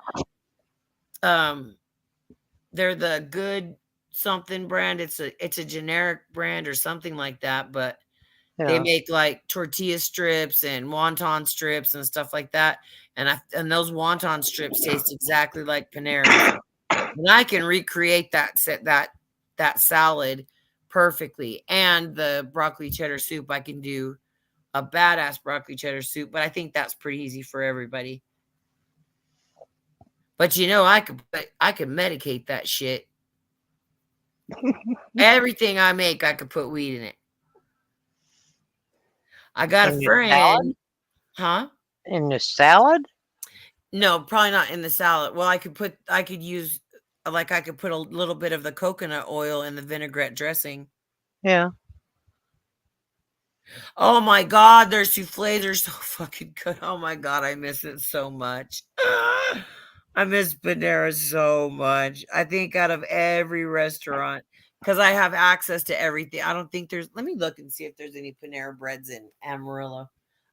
Um, they're the good something brand. It's a generic brand or something like that, but they Yeah. make like tortilla strips and wonton strips and stuff like that. And those wonton strips taste exactly like Panera's. And I can recreate that salad perfectly. And the broccoli cheddar soup, I can do a badass broccoli cheddar soup, but I think that's pretty easy for everybody. But I could medicate that shit. Everything I make, I could put weed in it. I got a In your salad? friend, huh? In the salad? No, probably not in the salad. Well, I could use like I could put a little bit of the coconut oil in the vinaigrette dressing. Yeah. Oh my god, their souffles are so fucking good. Oh my god, I miss it so much. I miss Panera so much. I think out of every restaurant, because I have access to everything. I don't think there's. Let me look and see if there's any Panera breads in Amarillo.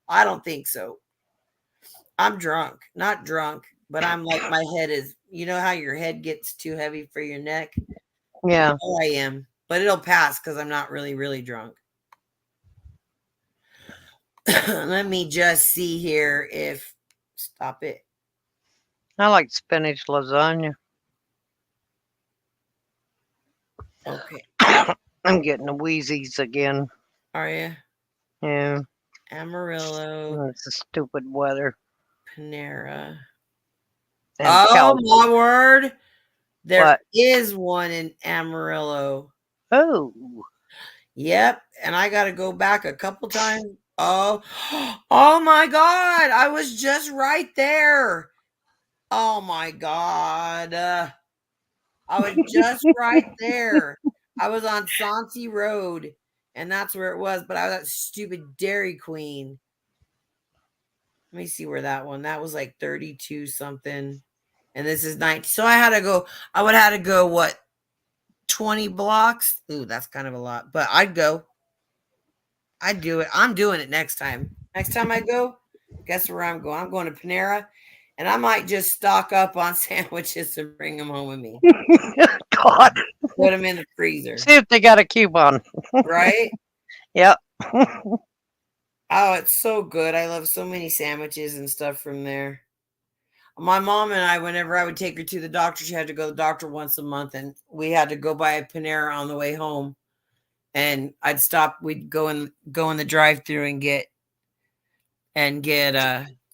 I don't think so. I'm drunk, not drunk, but I'm like my head is. You know how your head gets too heavy for your neck. Yeah. Oh, I am, but it'll pass because I'm not really, really drunk. Let me just see here if stop it. I like spinach lasagna. Okay. I'm getting the wheezies again. Are you Yeah. Amarillo It's the stupid weather. Panera? And Oh Calgary. my word. There What? is one in Amarillo. Oh. Yep. And I gotta go back a couple times. Oh, oh my god. I was just right there. Oh my god. I was just right there. I was on Sauncey Road, and that's where it was. But I was at stupid Dairy Queen. Let me see where that was like 32 something. And this is 19. So I would have to go what 20 blocks? Ooh, that's kind of a lot. But I'd go. I'd do it. I'm doing it next time. Next time I go, guess where I'm going? I'm going to Panera, and I might just stock up on sandwiches and bring them home with me. God. Put them in the freezer. See if they got a coupon. Right? Yep. Oh, it's so good. I love so many sandwiches and stuff from there. My mom and I, whenever I would take her to the doctor, she had to go to the doctor once a month, and we had to go by a Panera on the way home. And I'd stop. We'd go in the drive-through and get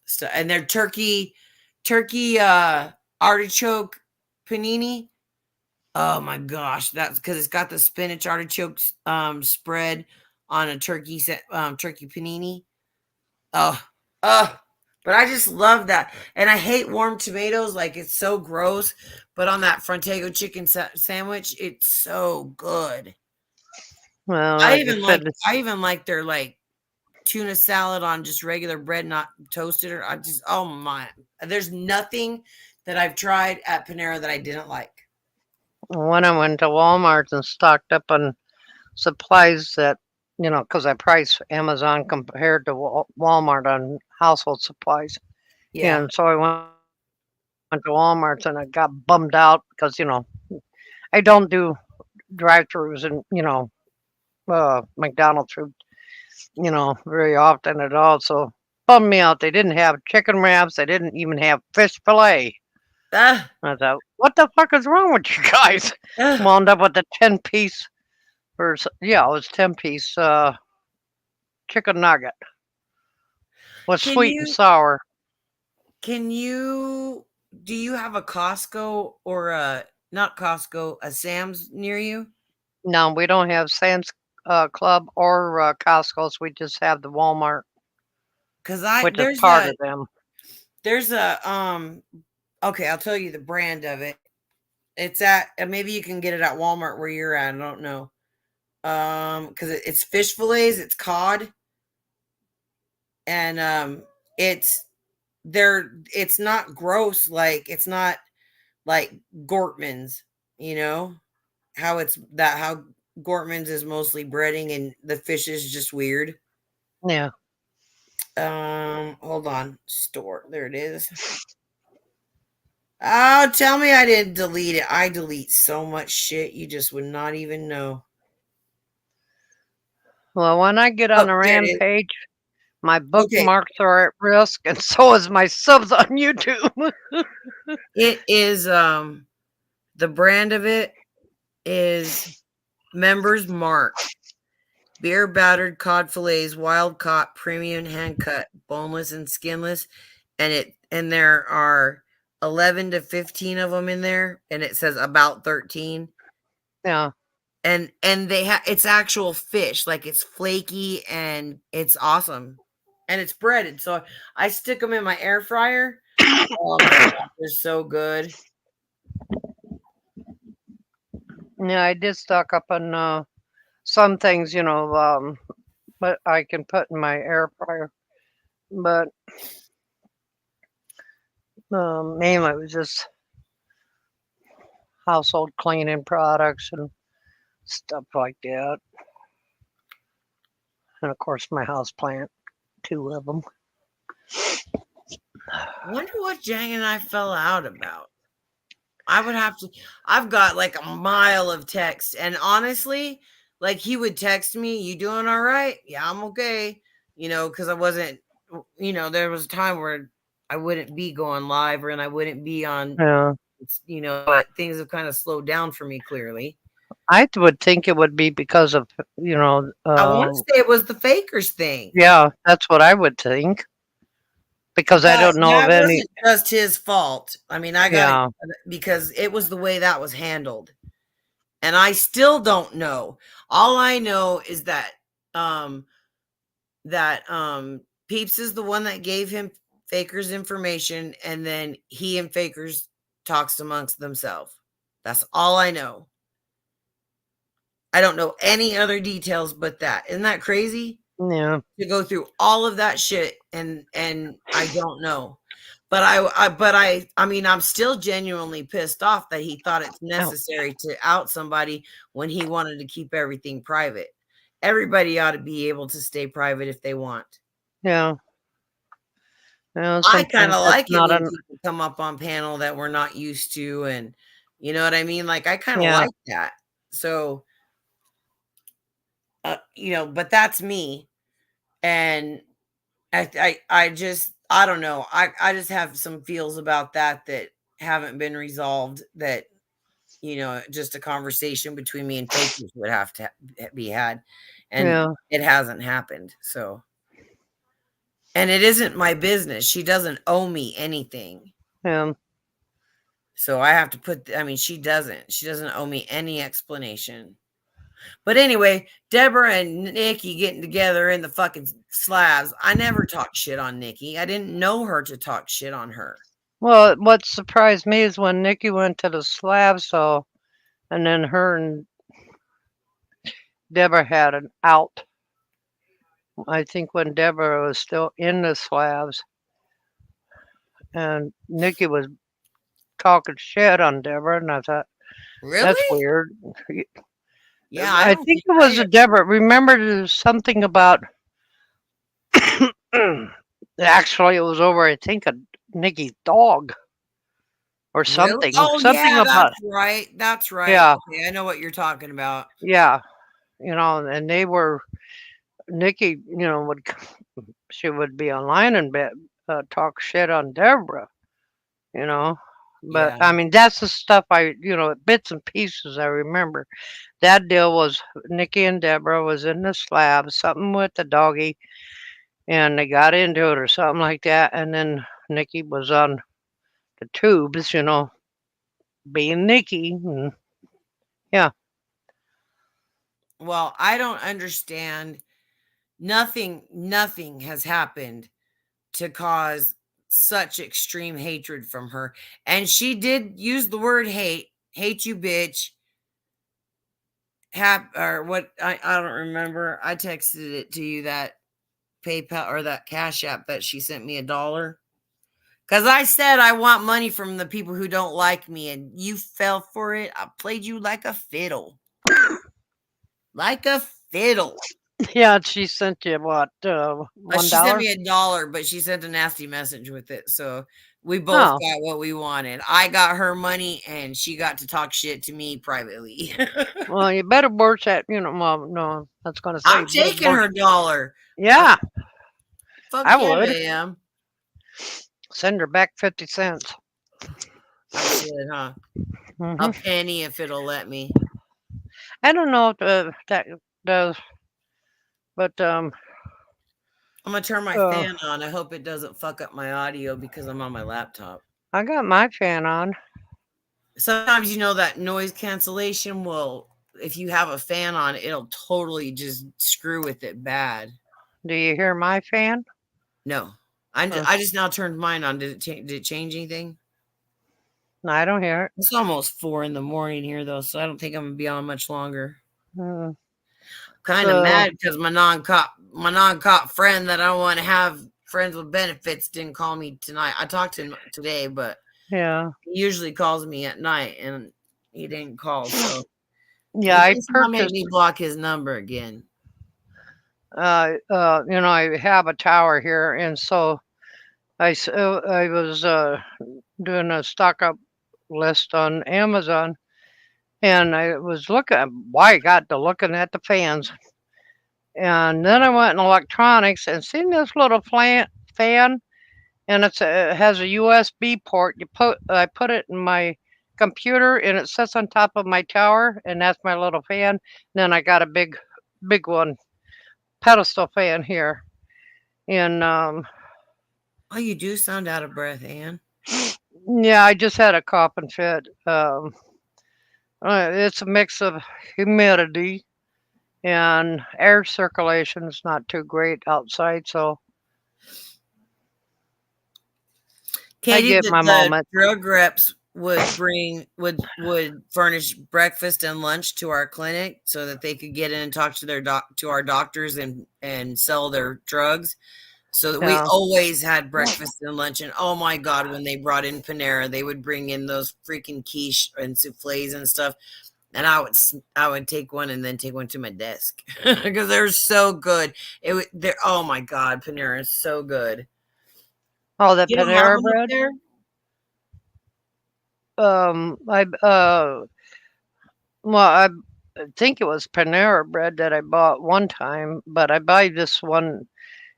stuff. And their turkey artichoke panini. Oh my gosh, that's because it's got the spinach artichoke spread on a turkey panini. Oh, oh, but I just love that. And I hate warm tomatoes. Like, it's so gross. But on that Frontego chicken sandwich, it's so good. Well, I like I even like said, I even like their like tuna salad on just regular bread, not toasted. Or I just oh my, there's nothing that I've tried at Panera that I didn't like. when I went to Walmart and stocked up on supplies that, because I price Amazon compared to Walmart on household supplies. Yeah, And so I went to Walmart and I got bummed out because, I don't do drive-throughs and, McDonald's food, very often at all. So bummed me out. They didn't have chicken wraps. They didn't even have fish fillet. ah, I thought, what the fuck is wrong with you guys? ah. Wound up with a 10-piece, or yeah, it was 10-piece chicken nugget with Can sweet and you sour. can you do you have a Costco or a not Costco, a Sam's near you? No, we don't have Sam's Club or Costco's. We just have the Walmart, Cause I which is part of them. there's a okay, I'll tell you the brand of it. It's at maybe you can get it at Walmart where you're at. I don't know. Because it's fish fillets, it's cod, and it's it's not gross, like it's not like Gortman's, you know, how Gortman's is mostly breading and the fish is just weird. Yeah. Hold on, store. There it is. Oh, tell me I didn't delete it. I delete so much shit you just would not even know. Well, when I get Oh, on a there it is. rampage, my Okay, bookmarks are at risk, and so is my subs on YouTube. it is the brand of it is Members Mark. Beer battered cod fillets, wild caught, premium hand cut, boneless and skinless, and there are 11 to 15 of them in there, and it says about 13. Yeah. And they have it's actual fish, like it's flaky and it's awesome, and it's breaded. So I stick them in my air fryer. Oh my god, they're so good. Yeah, I did stock up on some things, but I can put in my air fryer. But mainly it was just household cleaning products and stuff like that. And of course, my house plant, two of them. I wonder what Jang and I fell out about. I would have to. I've got like a mile of text, and honestly, like he would text me, "You doing all right? Yeah, I'm okay." Because I wasn't. There was a time where I wouldn't be going live, or and I wouldn't be on. Yeah, But things have kind of slowed down for me. Clearly, I would think it would be because of I want to say it was the fakers thing, yeah, that's what I would think because I but don't know of that any. wasn't just his fault. I mean, I got Yeah, because it was the way that was handled. And I still don't know. All I know is um that Peeps is the one that gave him Faker's information, and then he and Faker's talks amongst themselves. That's all I know. I don't know any other details but that. Isn't that crazy? yeah, To go through all of that shit and I don't know. But I mean I'm still genuinely pissed off that he thought it's oh, necessary to out somebody when he wanted to keep everything private. Everybody ought to be able to stay private if they want. yeah. I kind Sometimes of that's like it not when an people come up on panel that we're not used to, and you know what I mean? Like I kind of yeah, like that. So, but that's me. And I just I don't know. I just have some feels about that haven't been resolved. That just a conversation between me and Fakers would have to be had, and yeah, it hasn't happened. So, and it isn't my business. She doesn't owe me anything. yeah. So I have to put. I mean, she doesn't. She doesn't owe me any explanation. But anyway, Deborah and Nikki getting together in the fucking slabs. I never talked shit on Nikki. I didn't know her to talk shit on her. Well, what surprised me is when Nikki went to the slab, so and then her and Deborah had an out. I think when Deborah was still in the slabs, and Nikki was talking shit on Deborah, and I thought that's Really? weird. Yeah, I I don't think think it I was a Deborah. Remember, there's something about. Actually, it was over. I think a Nikki's dog or really. something. Oh Something yeah, about that's right. That's right. yeah, Okay, I know what you're talking about. yeah. And they were Nikki. She would be online and talk shit on Deborah. You know, but Yeah, I mean that's the stuff bits and pieces I remember. That deal was Nikki and Deborah was in the slab, something with the doggy, and they got into it or something like that. And then Nikki was on the tubes, being Nikki. Yeah, Well, I don't understand. Nothing has happened to cause such extreme hatred from her. And she did use the word hate. Hate you, bitch. Or what? I don't remember. I texted it to you, that PayPal or that Cash App that she sent me $1. Because I said I want money from the people who don't like me, and you fell for it. I played you like a fiddle. Like a fiddle. yeah. She sent you what? one She sent dollar? me $1, but she sent a nasty message with it. So we both Oh, got what we wanted. I got her money, and she got to talk shit to me privately. well, you better watch that. Well, no, I was gonna say I'm you better taking watch. her dollar. Uh, Yeah, Fuck I yeah, would I am. send her back 50 cents. I should, huh? A Hmm. penny if it'll let me. I don't know if that does, but I'm gonna turn my uh, fan on. I hope it doesn't fuck up my audio because I'm on my laptop. I got my fan on. Sometimes that noise cancellation will, if you have a fan on, it'll totally just screw with it bad. Do you hear my fan? No, Uh, I just now turned mine on. Did it change anything? no, I don't hear it. It's almost 4 in the morning here though, so I don't think I'm gonna be on much longer. Mm, Kind of so mad because my non-cop friend that I want to have friends with benefits didn't call me tonight. I talked to him today, but yeah, he usually calls me at night, and he didn't call. So yeah. he I may somehow make purchased. me block his number again. I have a tower here, and so I was doing a stock up list on Amazon, and I was looking. Why I got to looking at the fans, and then I went in electronics and seen this little fan, and it has a USB port. I put it in my computer, and it sits on top of my tower, and that's my little fan. Then I got a big one pedestal fan here, and Oh, you do sound out of breath, Anne. yeah, I just had a coughing fit. It's a mix of humidity and air circulation is not too great outside, so I Katie, get that my the moment. drug reps would furnish breakfast and lunch to our clinic so that they could get in and talk to our doctors and sell their drugs. So that we Yeah, always had breakfast and lunch. And oh my god, when they brought in Panera, they would bring in those freaking quiche and souffles and stuff. And I would take one and then take one to my desk because they're so good. Oh my god, Panera is so good. oh, the You don't have Panera them up bread. there? I well, I think it was Panera bread that I bought one time, but I buy this one.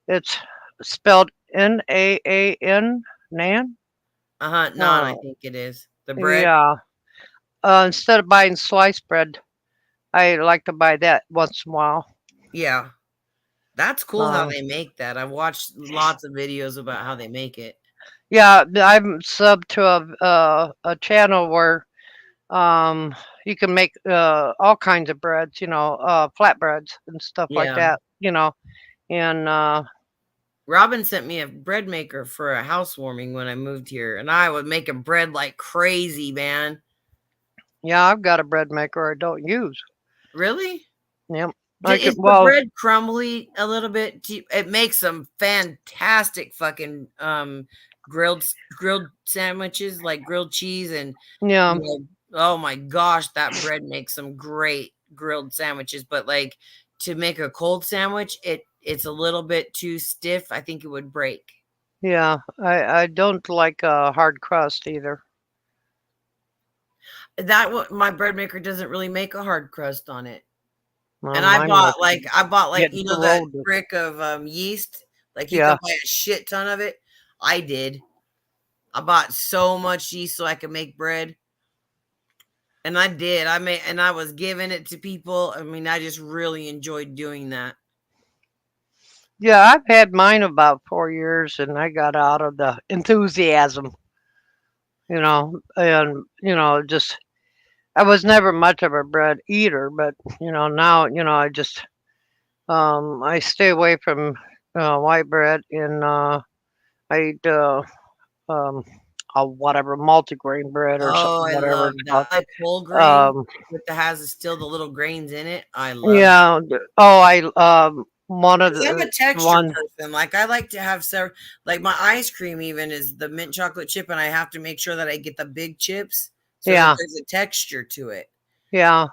It's spelled Naan, Nan. Uh-huh, naan, I Uh, think it is. The bread? yeah. Instead of buying sliced bread, I like to buy that once in a while. Yeah. That's cool how Uh, they make that. I've watched lots of videos about how they make it. yeah, I'm sub to a channel where you can make all kinds of breads, flatbreads and stuff like Yeah. that, and Robin sent me a bread maker for a housewarming when I moved here, and I would make a bread like crazy, man. yeah, I've got a bread maker I don't use. Really? Yep, I could. Is the Well, bread crumbly a little bit? It makes some fantastic fucking grilled sandwiches, like grilled cheese and yeah, you know. Oh my gosh, that bread makes some great grilled sandwiches. But like to make a cold sandwich, it's a little bit too stiff. I think it would break. yeah, I don't like hard crust either. My bread maker doesn't really make a hard crust on it. Well, And I mine was bought, getting that corroded. brick of yeast. Like you Yeah, could buy a shit ton of it. I did. I bought so much yeast so I could make bread. And I did. And I was giving it to people. I mean, I just really enjoyed doing that. yeah, I've had mine about 4 years, and I got out of the enthusiasm. and just I was never much of a bread eater, but now I stay away from white bread, and I eat um whatever multigrain bread or Oh, something, I whatever love it's that. called. I like whole grain Um, with the has still the little grains in it. I love that. yeah. Oh, I one of 'Cause I'm the a texture one. person. Like I like to have several. Like my ice cream even is the mint chocolate chip, and I have to make sure that I get the big chips so that Yeah, there's a texture to it. yeah.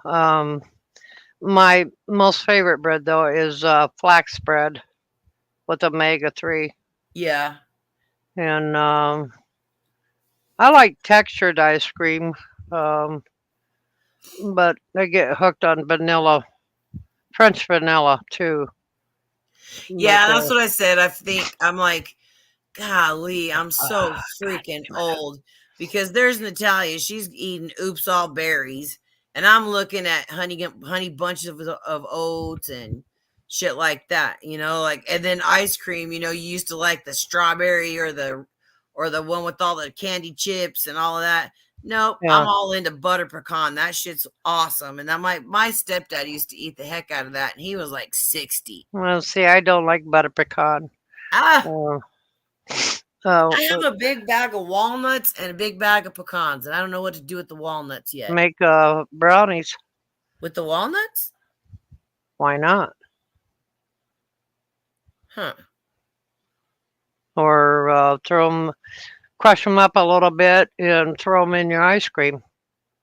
My most favorite bread though is flax bread with omega 3, Yeah. and I like textured ice cream, um, but I get hooked on vanilla, French vanilla too. But Yeah, that's what I said. I think I'm like, golly, I'm so God freaking damn it. old because there's Natalia. She's eating oops all berries, and I'm looking at honey bunches of oats and shit like that. Like and then ice cream. You used to like the strawberry or the one with all the candy chips and all of that. Nope, I'm Yeah. all into butter pecan. That shit's awesome. And then my stepdad used to eat the heck out of that, and he was like 60. Well, see, I don't like butter pecan. Ah, Uh, uh, I have a big bag of walnuts and a big bag of pecans, and I don't know what to do with the walnuts yet. make brownies. With the walnuts? Why not? Huh. Or crush them up a little bit and throw them in your ice cream,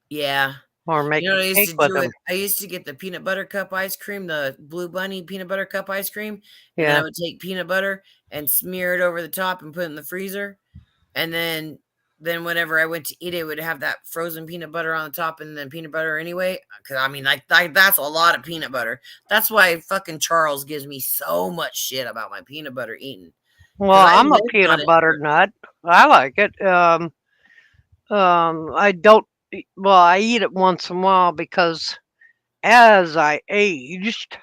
Yeah. or You make know a what I used cake to with do it? them. I used to get the peanut butter cup ice cream, the Blue Bunny peanut butter cup ice cream, and then I Yeah. would take peanut butter and smear it over the top and put it in the freezer. And then whenever I went to eat it, it would have that frozen peanut butter on the top and then peanut butter anyway. Because I mean, like that's a lot of peanut butter. That's why fucking Charles gives me so much shit about my peanut butter eating. Well, Because I I'm a lived on peanut it butter for nut. I like it. I don't. Well, I eat it once in a while because as I aged,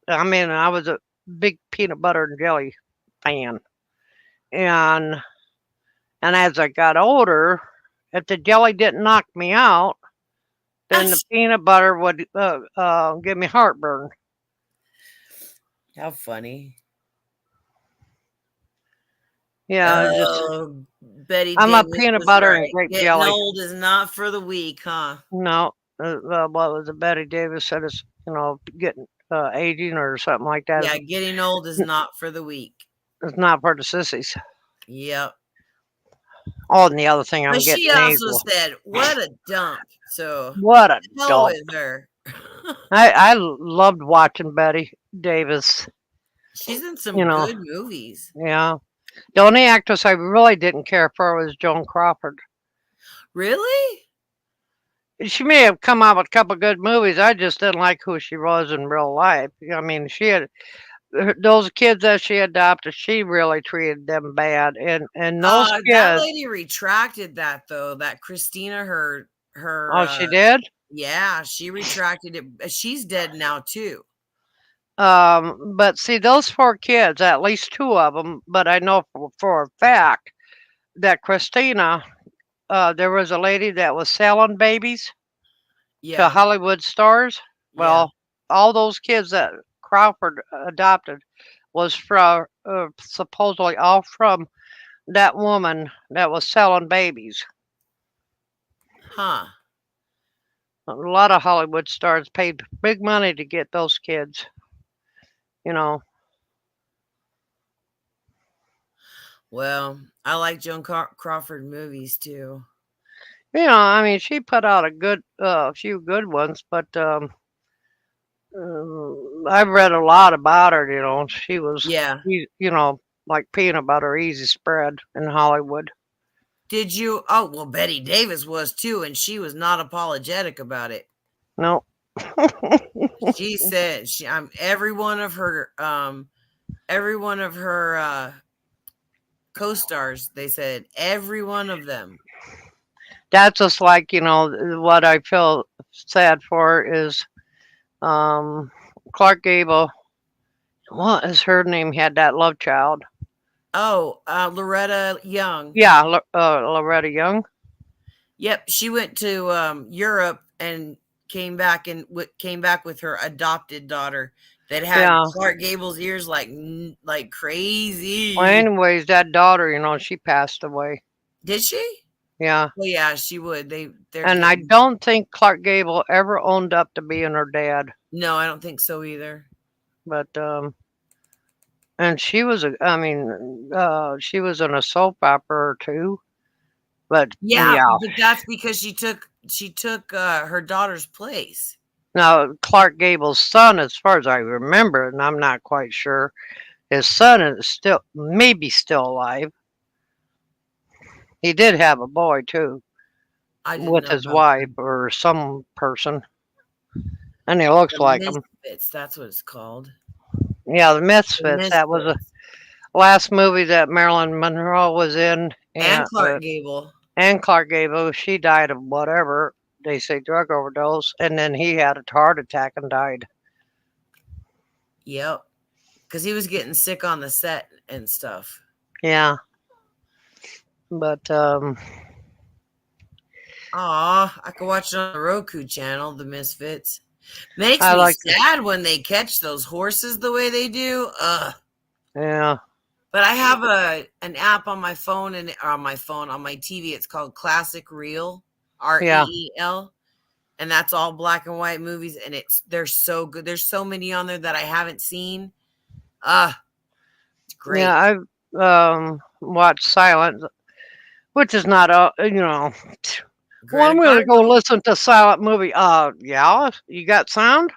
I mean, I was a big peanut butter and jelly fan, and as I got older, if the jelly didn't knock me out, then the peanut butter would give me heartburn. how funny. Yeah, just Oh, Betty I'm a Davis peanut was butter and right. grape Getting jelly. old is not for the weak, huh? No, what was it? Betty Davis said it's getting aging or something like that. Yeah, getting old is not for the weak. It's not for the sissies. Yep. Oh, and the other thing, But I'm she getting also nasal. said, "What a dump." So, What a hell dump! with her. I loved watching Betty Davis. She's in You some know, good movies. yeah. The only actress I really didn't care for was Joan Crawford. Really? She may have come out with a couple good movies. I just didn't like who she was in real life. I mean, she had those kids that she adopted. She really treated them bad, and those That kids. lady retracted that though. That Christina, her, Oh, she did. yeah, she retracted it. She's dead now too. But see, those four kids, at least two of them, but I know for a fact that Christina, there was a lady that was selling babies to Yeah, Hollywood stars. yeah, Well, all those kids that Crawford adopted was from supposedly all from that woman that was selling babies. huh. A lot of Hollywood stars paid big money to get those kids. You know, Well, I like Joan Crawford movies too. I mean, she put out a few good ones, but I've read a lot about her. She was, Yeah. like peanut butter, easy spread in Hollywood. Did you? Oh, well, Betty Davis was too, and she was not apologetic about it. No, She said I'm every one of her co-stars. They said every one of them. that's just like what I feel sad for is um, Clark Gable. What is her name? Had that love child. Oh, Loretta Young. Yeah, Loretta Young. Yep, she went to Europe and came back with her adopted daughter that had Yeah. Clark Gable's ears like Well, crazy. anyways, that daughter, she passed away. Did she? Yeah. Well, yeah, she would. They're And I getting. don't think Clark Gable ever owned up to being her dad. No, I don't think so either. But and she was she was in a soap opera or two. But Yeah, yeah. but that's because she took her daughter's place. Now Clark Gable's son, as far as I remember, and I'm not quite sure, his son is still maybe still alive. He did have a boy too I didn't with know his about wife that. or some person, and he looks The like him. Misfits, that's what it's called. Yeah, the The Misfits. That was the Misfits last movie that Marilyn Monroe was in, and Clark Gable. and Clark Gable. She died of whatever they say drug overdose, and then he had a heart attack and died. Yep, because he was getting sick on the set and stuff. Yeah, but Aw, I could watch it on the Roku channel, The Misfits. Makes I me like. sad when they catch those horses the way they do. Ugh. Yeah, But I have an app on my phone or on my TV. It's called Classic Reel, yeah, REEL, and that's all black and white movies. And they're so good. There's so many on there that I haven't seen. It's yeah. great. I've watched Silent, which is not a Well, Greta I'm gonna go Garbo. listen to silent movie. Yeah, you got sound?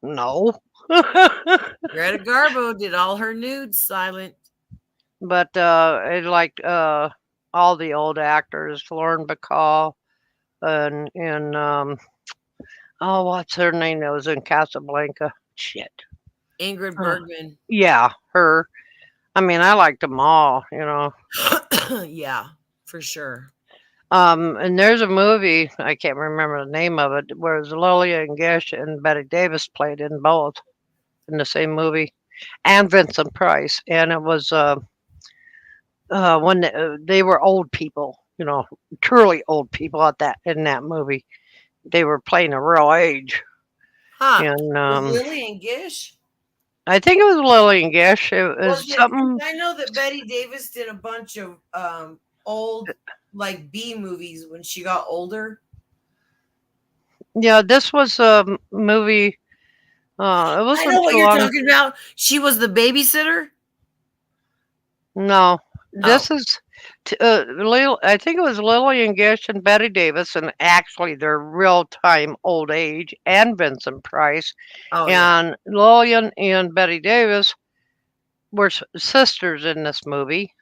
No. Greta Garbo did all her nudes silent. But I liked all the old actors, Lauren Bacall and oh, what's her name that was in Casablanca? Shit. Ingrid Uh, Bergman. yeah, her. I mean, I liked them all. Yeah, for sure. And there's a movie I can't remember the name of it, where it was Lillian Gish and Betty Davis played in both in the same movie, and Vincent Price, and it was when they were old people, truly old people at that in that movie. They were playing a real age, Huh. and With Lillian Gish? I think it was Lillian Gish. It Was was it? Because something. I know that Betty Davis did a bunch of old like B movies when she got older. Yeah, this was a movie. It I know wasn't what too you're long. talking about. She was the babysitter. No, Oh, this is. I think it was Lillian Gish and Betty Davis, and actually their real time old age, and Vincent Price. oh yeah. And Lillian and Betty Davis were sisters in this movie,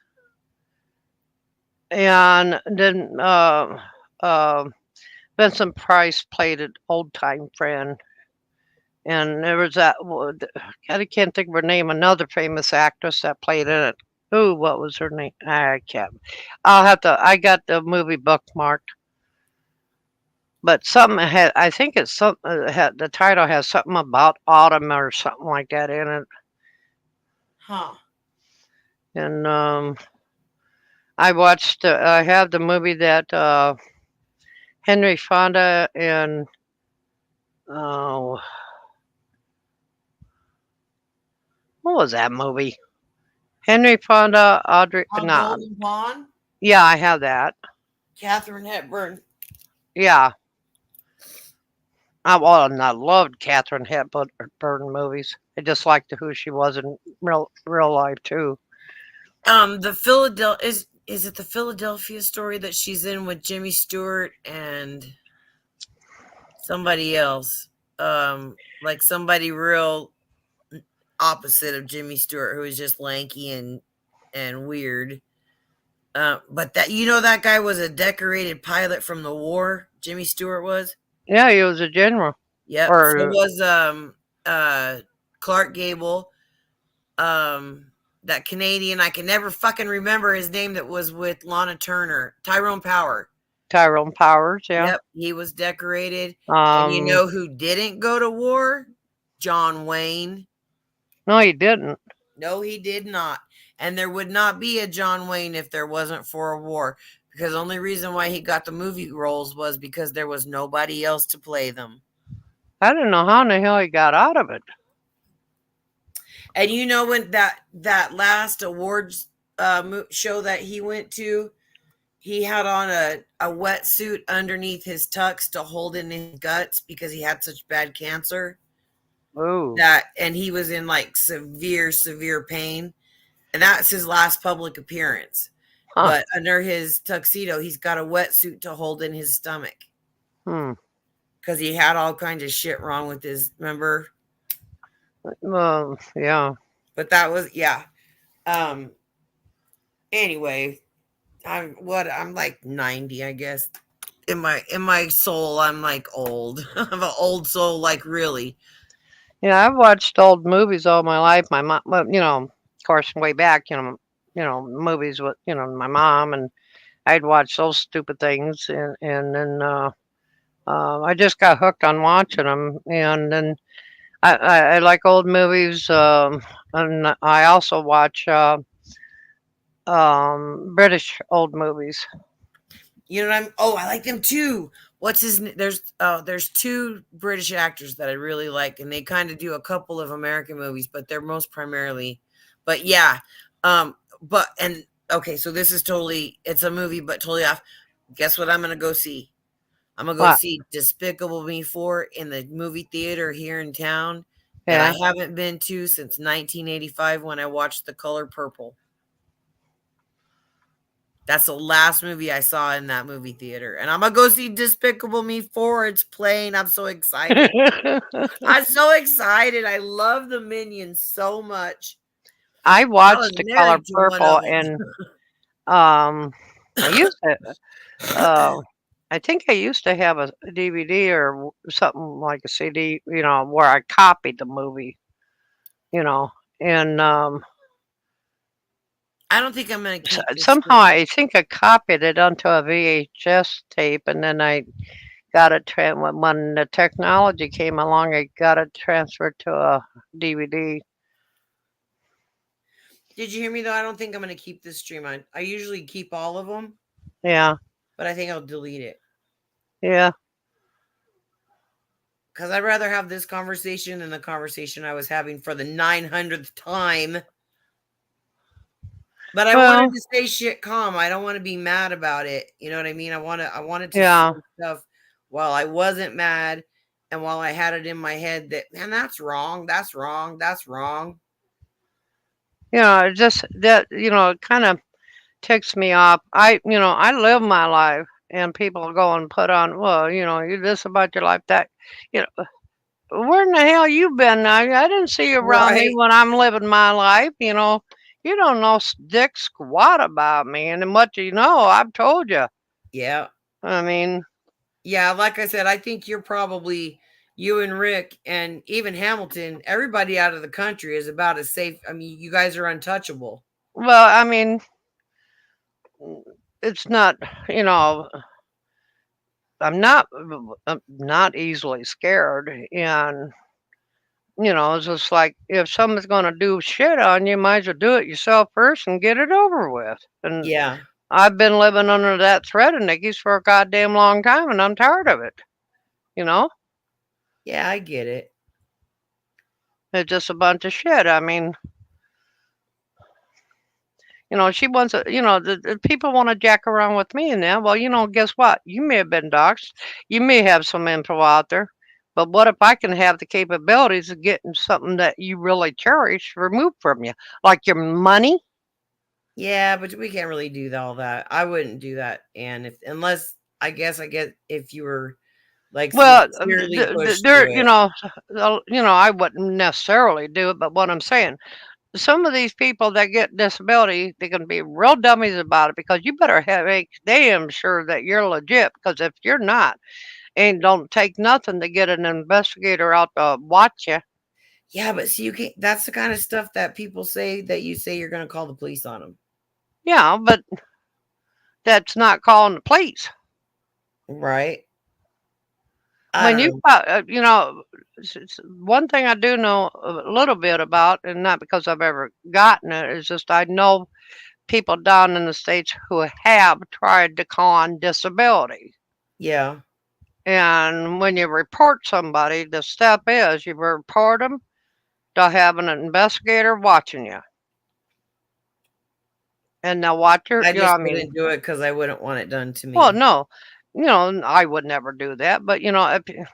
and then Vincent Price played an old time friend, and there was I can't think of her name, another famous actress that played in it. Ooh, what was her name? I can't. I'll have to. I got the movie bookmarked, but something had. I think it's some. The title has something about autumn or something like that in it, Huh. and I watched. I have the movie that Henry Fonda and oh, what was that movie? Henry Fonda, Audrey. No, Golden Pond. yeah, I have that. Catherine Hepburn. Yeah, I loved Catherine Hepburn movies. I just liked who she was in real life too. The Philadelphia is it the Philadelphia story that she's in with Jimmy Stewart and somebody else? Like somebody real opposite of Jimmy Stewart, who was just lanky and weird. But that guy was a decorated pilot from the war. Jimmy Stewart was. Yeah, he was a general. Yep. So Or was uh Clark Gable. That Canadian, I can never fucking remember his name, that was with Lana Turner. Tyrone Power. Tyrone Powers. Yeah. Yep, he was decorated. And you Um. know who didn't go to war? John Wayne. No, he didn't. No, he did not. And there would not be a John Wayne if there wasn't for a war, Because the only reason why he got the movie roles was because there was nobody else to play them. I don't know how in the hell he got out of it. And you know when that last awards show that he went to, he had on a wetsuit underneath his tux to hold in his guts because he had such bad cancer Ooh, that, and he was in like severe pain, and that's his last public appearance. huh? But under his tuxedo, he's got a wetsuit to hold in his stomach Hmm. because he had all kinds of shit wrong with his, remember? Well, yeah. But that was, yeah. Um. Anyway, I'm like 90, I guess. In my soul, I'm like old. I'm an old soul, like really. Yeah, I've watched old movies all my life. My mom, well, of course, way back, movies with, my mom, and I'd watch those stupid things, and then I just got hooked on watching them, and then I like old movies, and I also watch British old movies. You know what I'm? Oh, I like them too. What's his? There's two British actors that I really like, and they kind of do a couple of American movies, but they're most primarily. But yeah, but and okay, so this is totally it's a movie, but totally off. Guess what I'm gonna go see? I'm gonna go What? see Despicable Me 4 in the movie theater here in town that I Yeah. haven't been to since 1985 when I watched The Color Purple. That's the last movie I saw in that movie theater. And I'm gonna go see Despicable Me 4. It's playing. I'm so excited. I'm so excited. I love the Minions so much. I I was watched The Color married to one of Purple, them. and um, I used to. Uh, I think I used to have a DVD or something like a CD, where I copied the movie, you know, and I don't think I'm gonna keep this somehow movie. I think I copied it onto a VHS tape, and then I got it when the technology came along. I got it transferred to a DVD. Did you hear me though? I don't think I'm gonna keep this stream on. I usually keep all of them, Yeah, but I think I'll delete it yeah. because I'd rather have this conversation than the conversation I was having for the 900th time. But I wanted Well, to stay shit calm. I don't want to be mad about it. You know what I mean? I wanted to say yeah. stuff while I wasn't mad and while I had it in my head that man, that's wrong. That's wrong. That's wrong. It just that it kind of ticks me off. I live my life, and people go and put on, well, you this about your life, that, you know, where in the hell you been? I didn't see you around me Right. when I'm living my life. You don't know dick squat about me, and what you know, I've told you. Yeah. I mean, Yeah, like I said, I think you're probably you and Rick and even Hamilton, everybody out of the country is about as safe. I mean, you guys are untouchable. well, I mean, it's not, you know, I'm not easily scared, and it's just like if someone's gonna do shit on you, might as well do it yourself first and get it over with. And Yeah. I've been living under that threat of Nikki's for a goddamn long time, and I'm tired of it. You know, Yeah, I get it. it's just a bunch of shit. I mean, she wants to, the people want to jack around with me and that. Well, guess what? You may have been doxxed. You may have some info out there. But what if I can have the capabilities of getting something that you really cherish removed from you? Like your money? Yeah, but we can't really do all that. I wouldn't do that, and if unless I get if you were like Well, sincerely pushed to there, it. I wouldn't necessarily do it, but what I'm saying, some of these people that get disability, they can be real dummies about it because you better make damn sure that you're legit. Because if you're not, and don't take nothing to get an investigator out to watch you. Yeah, but see, you can't. That's the kind of stuff that people say that you say you're going to call the police on them, Yeah, but that's not calling the police. right? I When don't you, know. one thing I do know a little bit about, and not because I've ever gotten it, is just I know people down in the States who have tried to con disability. Yeah. And when you report somebody, the step is you report them, they'll have an investigator watching you. And they'll watch your, I you know, just I mean, wouldn't do it because I wouldn't want it done to well, me. no, I would never do that. But,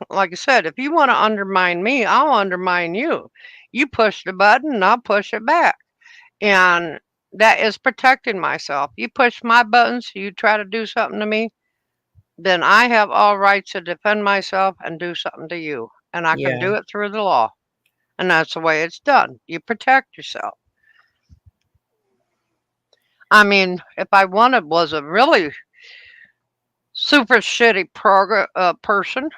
like I said, if you want to undermine me, I'll undermine you. You push the button and I'll push it back. And that is protecting myself. You push my buttons, you try to do something to me, then I have all rights to defend myself and do something to you. And I can Yeah. do it through the law. And that's the way it's done. You protect yourself. I mean, if I wanted was a really super shitty person,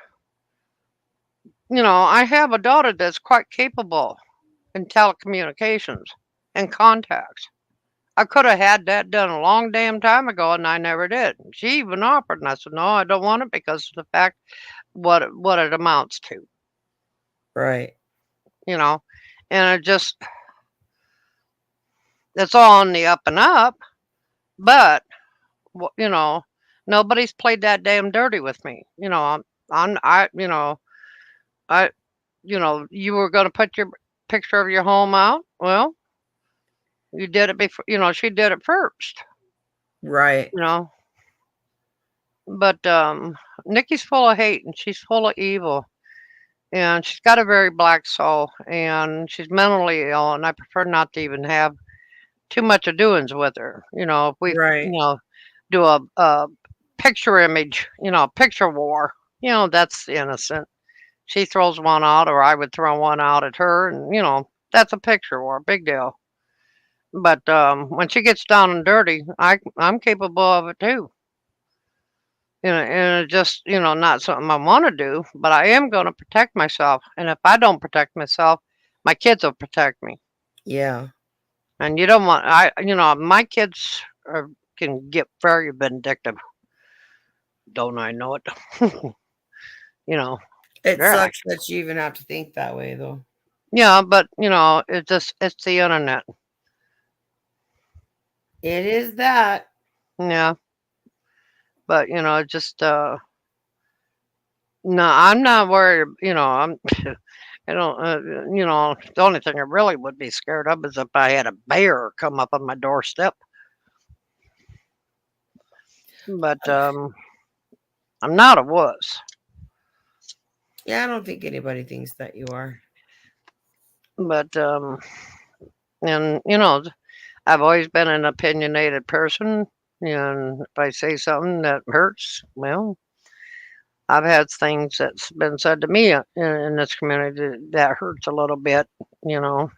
I have a daughter that's quite capable in telecommunications and contacts. I could have had that done a long damn time ago, and I never did. She even offered, and I said, "No, I don't want it because of the fact what it amounts to, Right. you know." And it's all on the up and up. But you know, nobody's played that damn dirty with me. I, you were going to put your picture of your home out. Well, you did it before. She did it first. Right. You know, but Nikki's full of hate and she's full of evil. And she's got a very black soul, and she's mentally ill. And I prefer not to even have too much of doings with her. If we, Right. do a picture image, picture war. That's innocent. She throws one out, or I would throw one out at her, and that's a picture war, big deal. But when she gets down and dirty, I'm capable of it too. And it's just not something I want to do, but I am going to protect myself. And if I don't protect myself, my kids will protect me. Yeah. And you don't want my kids can get very vindictive. Don't I know it? you know, It they're sucks that you even have to think that way, though. yeah, but it's the internet. It is that. Yeah, but just no, I'm not worried. I'm I don't the only thing I really would be scared of is if I had a bear come up on my doorstep. But I'm not a wuss. Yeah, I don't think anybody thinks that you are. But and I've always been an opinionated person. And if I say something that hurts, well, I've had things that's been said to me in this community that hurts a little bit. You know,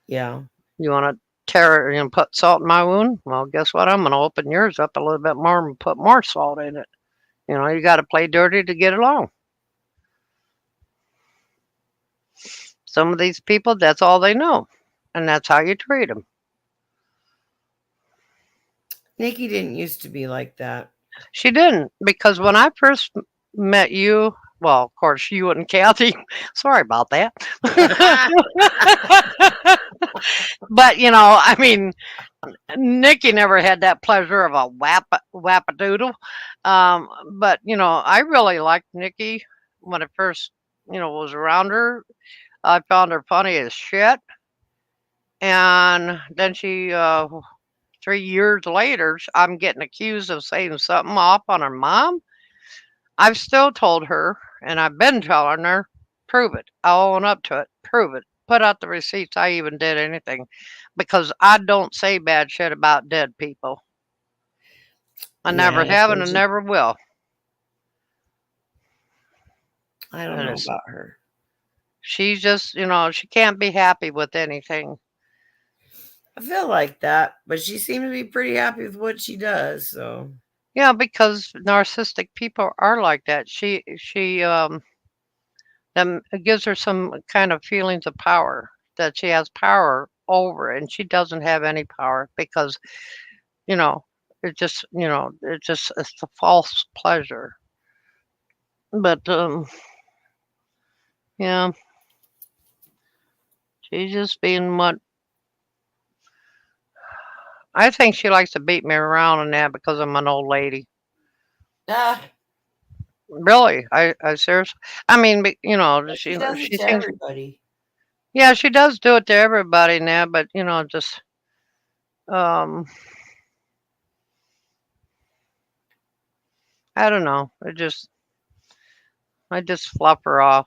Yeah. you want to tear and put salt in my wound? Well, guess what? I'm going to open yours up a little bit more and put more salt in it. You got to play dirty to get along. Some of these people, that's all they know, and that's how you treat them. Nikki didn't used to be like that. She didn't, because when I first met you, well, of course, you and Kathy, sorry about that. But, I mean, Nikki never had that pleasure of a whapadoodle. But, I really liked Nikki when I first, was around her. I found her funny as shit. And then 3 years later, I'm getting accused of saying something off on her mom. I've still told her, and I've been telling her, prove it. I'll own up to it. Prove it. Put out the receipts. I even did anything because I don't say bad shit about dead people. I Yeah, never have and I never will. I don't And know about her. she's just, she can't be happy with anything. I feel like that, but she seemed to be pretty happy with what she does. So Yeah, because narcissistic people are like that. It gives her some kind of feelings of power that she has power over, and she doesn't have any power because you know it's a false pleasure. But yeah, she's just being what I think she likes to beat me around and that because I'm an old lady. Ah, Really, I seriously. I mean, but she she does it she to thinks, everybody. yeah, she does do it to everybody now, but just um, I don't know. I just fluff her off.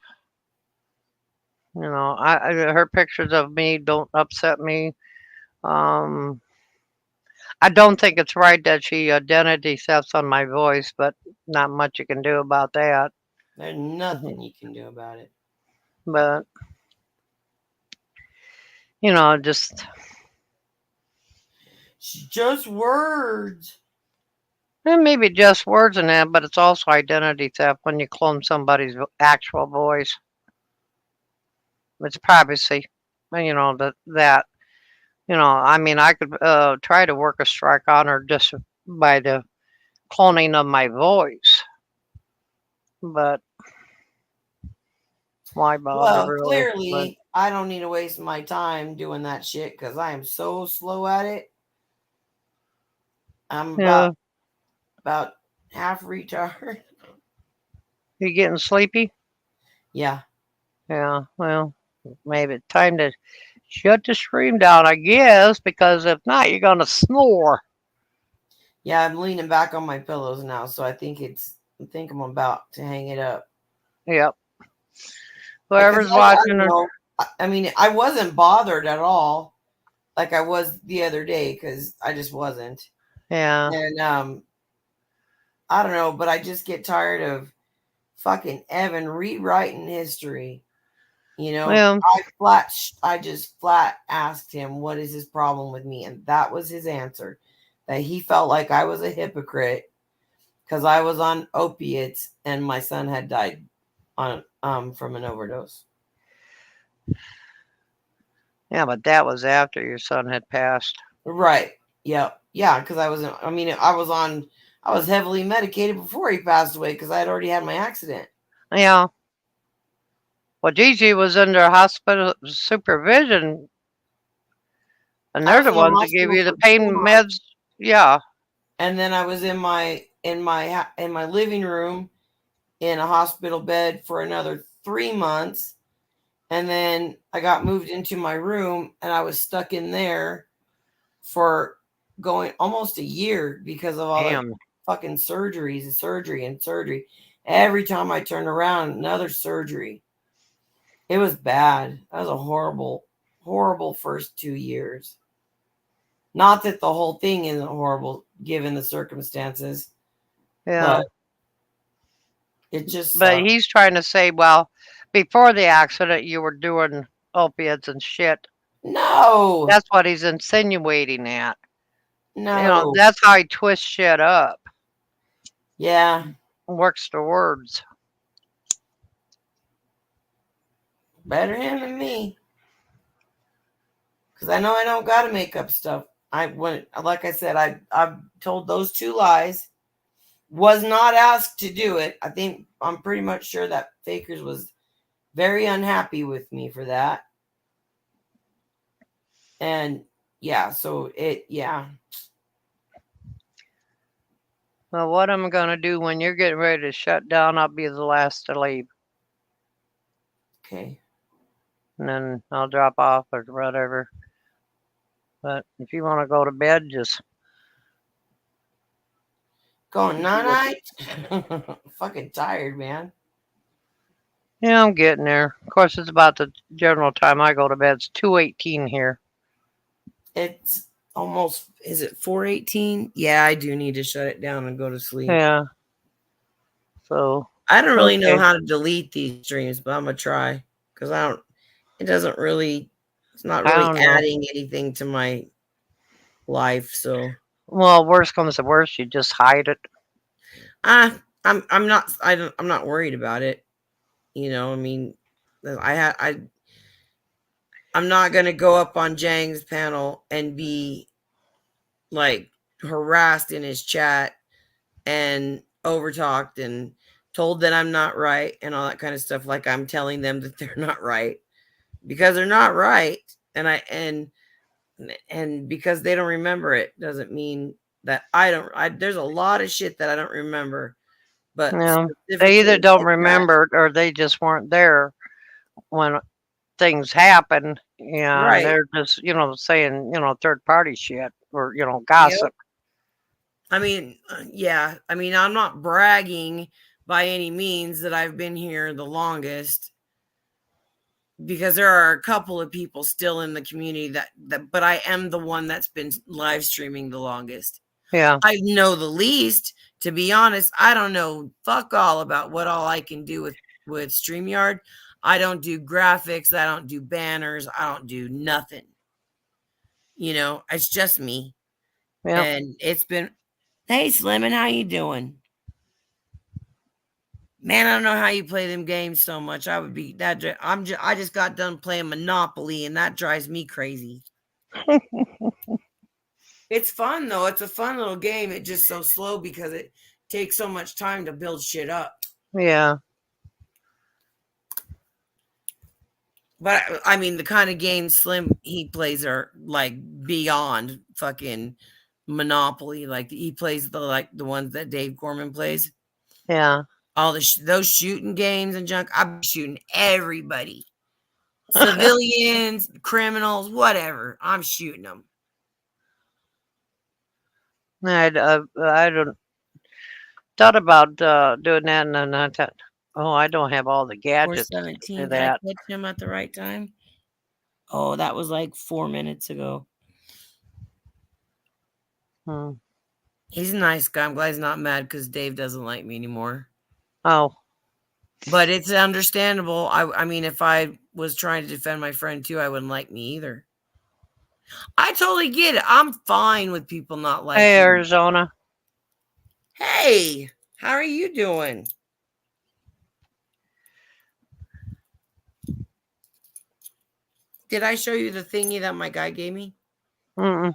Her pictures of me don't upset me. Um, I don't think it's right that she identity thefts on my voice, but not much you can do about that. There's nothing you can do about it. But just It's just words. maybe just words and that, but it's also identity theft when you clone somebody's actual voice. It's privacy. That. I mean, I could try to work a strike on her just by the cloning of my voice, but why bother Well, really? But clearly, I don't need to waste my time doing that shit because I am so slow at it. I'm yeah, about half retard. you getting sleepy? Yeah, Yeah, well, maybe it's time to shut the stream down, I guess, because if not, you're gonna snore. yeah. I'm leaning back on my pillows now, so I think it's. I think I'm about to hang it up. Yep. Because Whoever's I watching don't her, know. I mean, I wasn't bothered at all, like I was the other day, because I just wasn't. yeah, And I don't know, but I just get tired of fucking Evan rewriting history. You know, well, I just flat asked him what is his problem with me, and that was his answer. That he felt like I was a hypocrite because I was on opiates and my son had died on from an overdose. yeah, but that was after your son had passed. Right. Yep. Yeah. Because I wasn't. I mean, I was on. I was heavily medicated before he passed away because I had already had my accident. Yeah. Well, Gigi was under hospital supervision, and I they're was the in the ones that give hospital you the for pain 2 months, meds. Yeah, and then I was in my living room in a hospital bed for another 3 months. And then I got moved into my room and I was stuck in there for going almost a year because of all the damn. fucking surgeries and surgery and surgery. Every time I turned around, another surgery. It was bad. That was a horrible, horrible first 2 years. Not that the whole thing isn't horrible given the circumstances, Yeah. but it just But sucked. he's trying to say, well, before the accident, you were doing opiates and shit. No, That's what he's insinuating at. no. That's how he twists shit up, Yeah, works the words. better him than me. Because I know I don't got to make up stuff. I went, like I said, I told those two lies. Was not asked to do it. I think I'm pretty much sure that Fakers was very unhappy with me for that. And yeah, so yeah. Well, what I'm going to do when you're getting ready to shut down, I'll be the last to leave. Okay. And then I'll drop off or whatever. But if you want to go to bed, just Going do what. night night. Fucking tired, man. Yeah, I'm getting there. Of course, it's about the general time I go to bed. It's 2:18 here. It's almost, is it 4:18? Yeah, I do need to shut it down and go to sleep. Yeah. So, I don't really know okay. how to delete these streams, but I'm gonna try because I don't. It doesn't really. It's not I really don't know. adding anything to my life. So Well, worst comes to worst, you just hide it. I'm not. I'm not worried about it. You know. I mean, I'm not gonna go up on Jang's panel and be like harassed in his chat and overtalked and told that I'm not right and all that kind of stuff. Like I'm telling them that they're not right because they're not right. And And because they don't remember it doesn't mean that I don't. There's a lot of shit that I don't remember, but Yeah. They either specifically don't like that, remember it or they just weren't there when things happen. Yeah, and right? they're just, saying, third party shit or, Yep. gossip. I mean, yeah. I mean, I'm not bragging by any means that I've been here the longest, because there are a couple of people still in the community that but I am the one that's been live streaming the longest. Yeah. I know the least. To be honest, I don't know fuck all about what all I can do with StreamYard. I don't do graphics, I don't do banners, I don't do nothing. It's just me. Yeah. And it's been, hey Slimmin, how you doing? Man, I don't know how you play them games so much. I would be that. I just got done playing Monopoly, and that drives me crazy. It's fun though. It's a fun little game. It's just so slow because it takes so much time to build shit up. Yeah. But I mean, the kind of games Slim he plays are like beyond fucking Monopoly. Like he plays the ones that Dave Gorman plays. Yeah. All those shooting games and junk. I'm shooting everybody, civilians, criminals, whatever. I'm shooting them. I don't thought about doing that, and then I thought, oh, I don't have all the gadgets to do 417. Did I that. catch him at the right time? Oh, that was like 4 minutes ago. Hmm. He's a nice guy. I'm glad he's not mad because Dave doesn't like me anymore. Oh, But it's understandable. I mean, if I was trying to defend my friend too, I wouldn't like me either. I totally get it. I'm fine with people not hey, liking me. Arizona. Hey, how are you doing? Did I show you the thingy that my guy gave me? Mm-mm.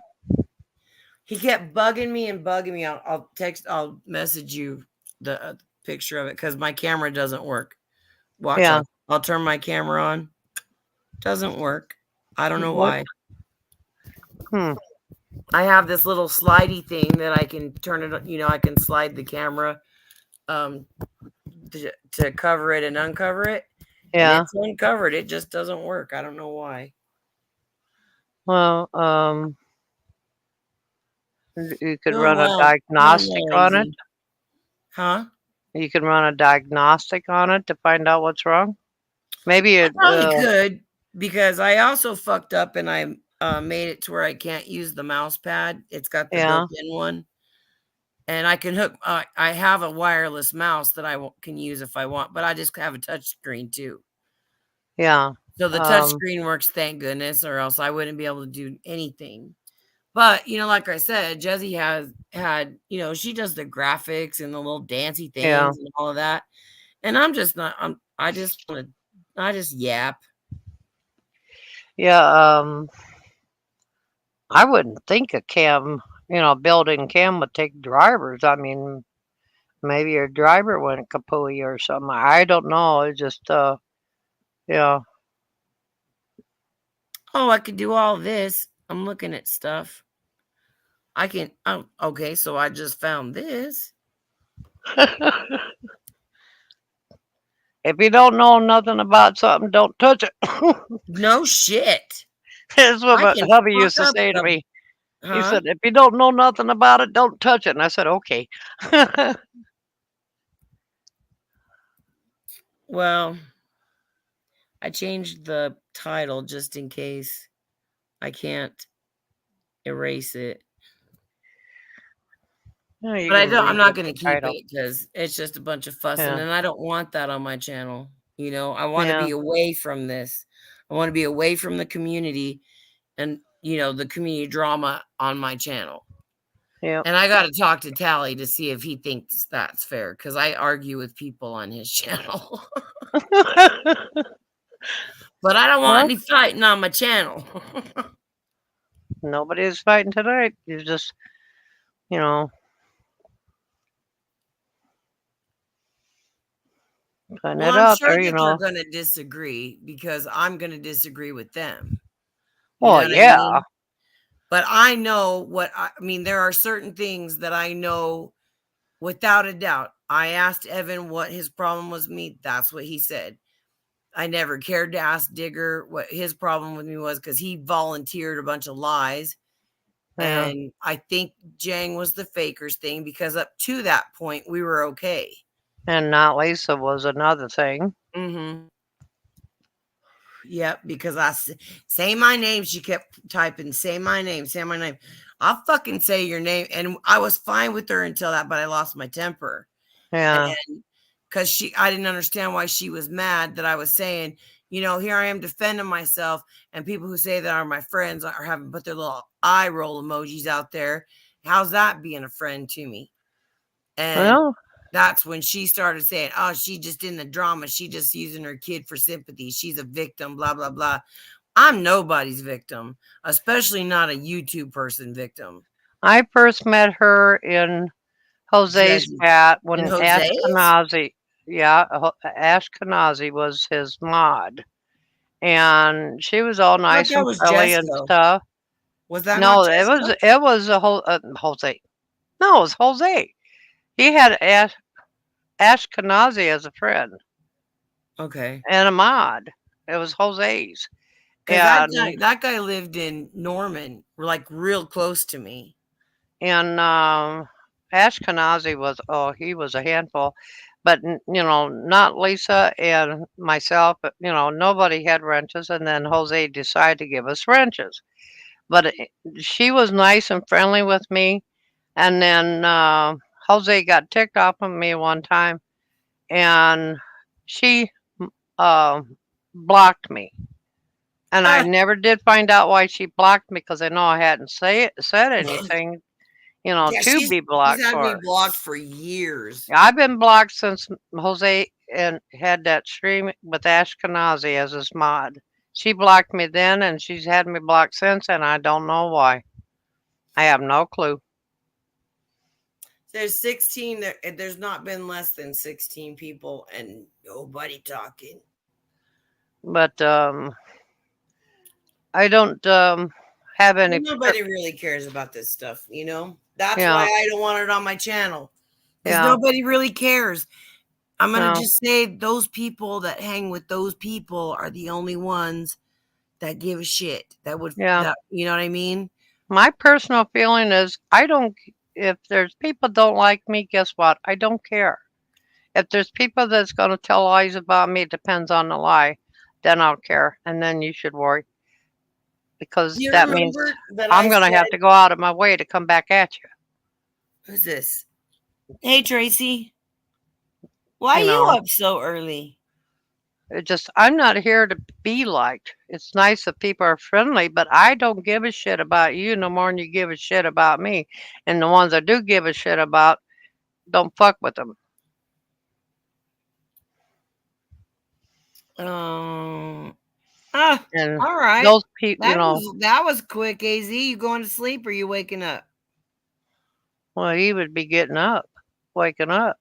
He kept bugging me and bugging me. I'll message you the picture of it because my camera doesn't work. Watch, Yeah. I'll turn my camera on. Doesn't work. I don't know What? why. Hmm. I have this little slidey thing that I can turn it. I can slide the camera um to cover it and uncover it, and Yeah. it's uncovered. It just doesn't work. I don't know why. Well, you could Doing run a well. Doing diagnostic well, on it. AZ. Huh? You can run a diagnostic on it to find out what's wrong. Maybe I it. probably could, because I also fucked up and I made it to where I can't use the mouse pad. It's got the Yeah. built-in one, and I can hook. I have a wireless mouse that can use if I want, but I just have a touch screen too. Yeah. So the touch Um. screen works, thank goodness, or else I wouldn't be able to do anything. But like I said, Jezzy has had, she does the graphics and the little dancey Yeah. things and all of that. And I'm just not. I just want to. I just yap. Yeah. I wouldn't think a cam, built-in cam would take drivers. I mean, maybe your driver went kapooey or something. I don't know. It's just, yeah, Oh, I could do all this. I'm looking at stuff. I can. Oh, okay. So I just found this. if you don't know nothing about something, don't touch it. No shit. That's what I my can hubby fuck used to up say to the. me. He Huh? said, if you don't know nothing about it, don't touch it. And I said, okay. Well, I changed the title just in case I can't erase it. Yeah, you But I can don't. I'm read not the going to keep title. it because it's just a bunch of fussing, Yeah, and I don't want that on my channel. I want to yeah, be away from this. I want to be away from the community and the community drama on my channel. yeah. And I got to talk to Tally to see if he thinks that's fair because I argue with people on his channel, but I don't want Well, any fighting on my channel. nobody's fighting tonight. You just, you know, putting Well, it I'm out sure there, that they're going to disagree because I'm going to disagree with them. You know Well, what I yeah, mean? But I know I mean, there are certain things that I know without a doubt. I asked Evan what his problem was with me. That's what he said. I never cared to ask Digger what his problem with me was because he volunteered a bunch of lies. Yeah. And I think Jang was the fakers thing because up to that point we were okay. And not Lisa was another thing. Mm-hmm. Yep, because say my name. She kept typing, say my name, say my name. I'll fucking say your name. And I was fine with her until that, but I lost my temper. Yeah. And because I didn't understand why she was mad that I was saying, here I am defending myself, and people who say that are my friends are having put their little eye roll emojis out there. How's that being a friend to me? And Well, that's when she started saying, oh, she just in the drama. She just using her kid for sympathy. She's a victim, blah, blah, blah. I'm nobody's victim, especially not a YouTube person victim. I first met her in Jose's Judges. chat And when Jose's? Ashkenazi, yeah, Ashkenazi was his mod. And she was all I thought nice that and was friendly and Jesco. stuff. Was that not No, Jesco? it was a whole Jose. No, it was Jose. He had Ashkenazi as a friend Okay. and a mod. It was Jose's. Because that And guy, that guy lived in Norman, like real close to me. Ashkenazi was, oh, he was a handful. But, not Lisa and myself, but, nobody had wrenches. And then Jose decided to give us wrenches. But she was nice and friendly with me. And then Jose got ticked off of me one time, and she uh, blocked me. And I Ah, never did find out why she blocked me because I know I hadn't said anything, yeah, to be she's blocked had me for. blocked for years. I've been blocked since Jose and had that stream with Ashkenazi as his mod. She blocked me then, and she's had me blocked since, and I don't know why. I have no clue. There's 16. There's not been less than 16 people and nobody talking. But I don't have Well, any. nobody really cares about this stuff. That's why Yeah, I don't want it on my channel because yeah, nobody really cares. I'm going to no, just say those people that hang with those people are the only ones that give a shit. yeah. You know what I mean? My personal feeling is I don't. If there's people don't like me, guess what? I don't care. If there's people that's going to tell lies about me, it depends on the lie. Then I'll care, and then you should worry because You that means remember that I'm I going to have said, to go out of my way to come back at you. who's this? Hey, Tracy, why You you know, up so early? it just I'm not here to be liked. It's nice that people are friendly, but I don't give a shit about you no more than you give a shit about me. And the ones I do give a shit about, don't fuck with them. Um, ah, And all right. those people, That was quick, AZ. You going to sleep or you waking up? well, he would be getting up, waking up.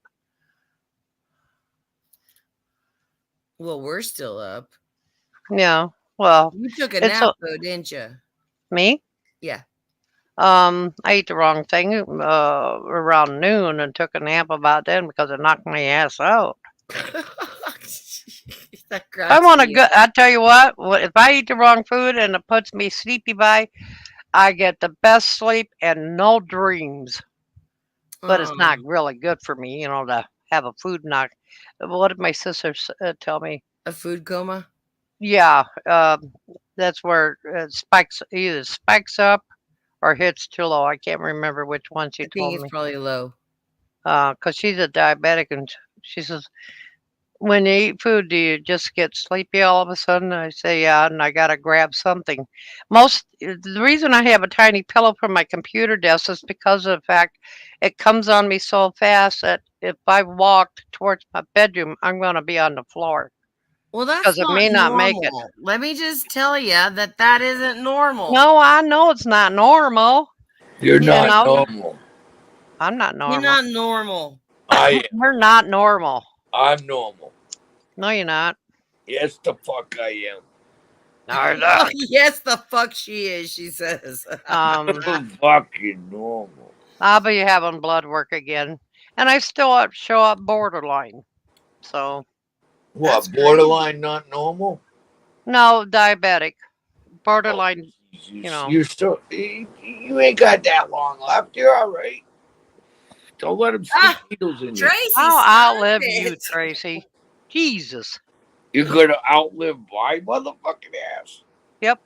Well, we're still up. Yeah. Well, You took a it's nap though, didn't you? me. Yeah. I ate the wrong thing around noon and took a nap about then because it knocked my ass out. That If I cracks want a me good, up. I tell you what, if I eat the wrong food and it puts me sleepy by, I get the best sleep and no dreams. But it's not Um, really good for me, to have a food knock. What did my sister tell me? a food coma. Yeah, that's where it spikes, either spikes up or hits too low. I can't remember which one she I think told it's me. probably low. Because she's a diabetic, and she says, "When you eat food, do you just get sleepy all of a sudden?" I say, "Yeah," and I gotta grab something. The reason I have a tiny pillow for my computer desk is because of the fact it comes on me so fast that if I walked towards my bedroom, I'm gonna be on the floor Well, that's because I not may not make it. normal. Let me just tell you that isn't normal. No, I know it's not normal. You're Yeah, You not know, normal. I'm not you're normal. not normal. I am. You're not normal. I'm normal. No, you're not. Yes, the fuck I am. Oh, yes, the fuck she is, she says. Fucking normal. I'll be having blood work again, and I still show up borderline. So That's What, crazy. borderline not normal? no diabetic, Oh, borderline. You Jesus. know. You're still, you ain't got that long left. You're all right. Don't let them stick Ah, needles in you. Tracy, I'll stop outlive you, it. Tracy. Jesus. You're gonna outlive my motherfucking ass. Yep.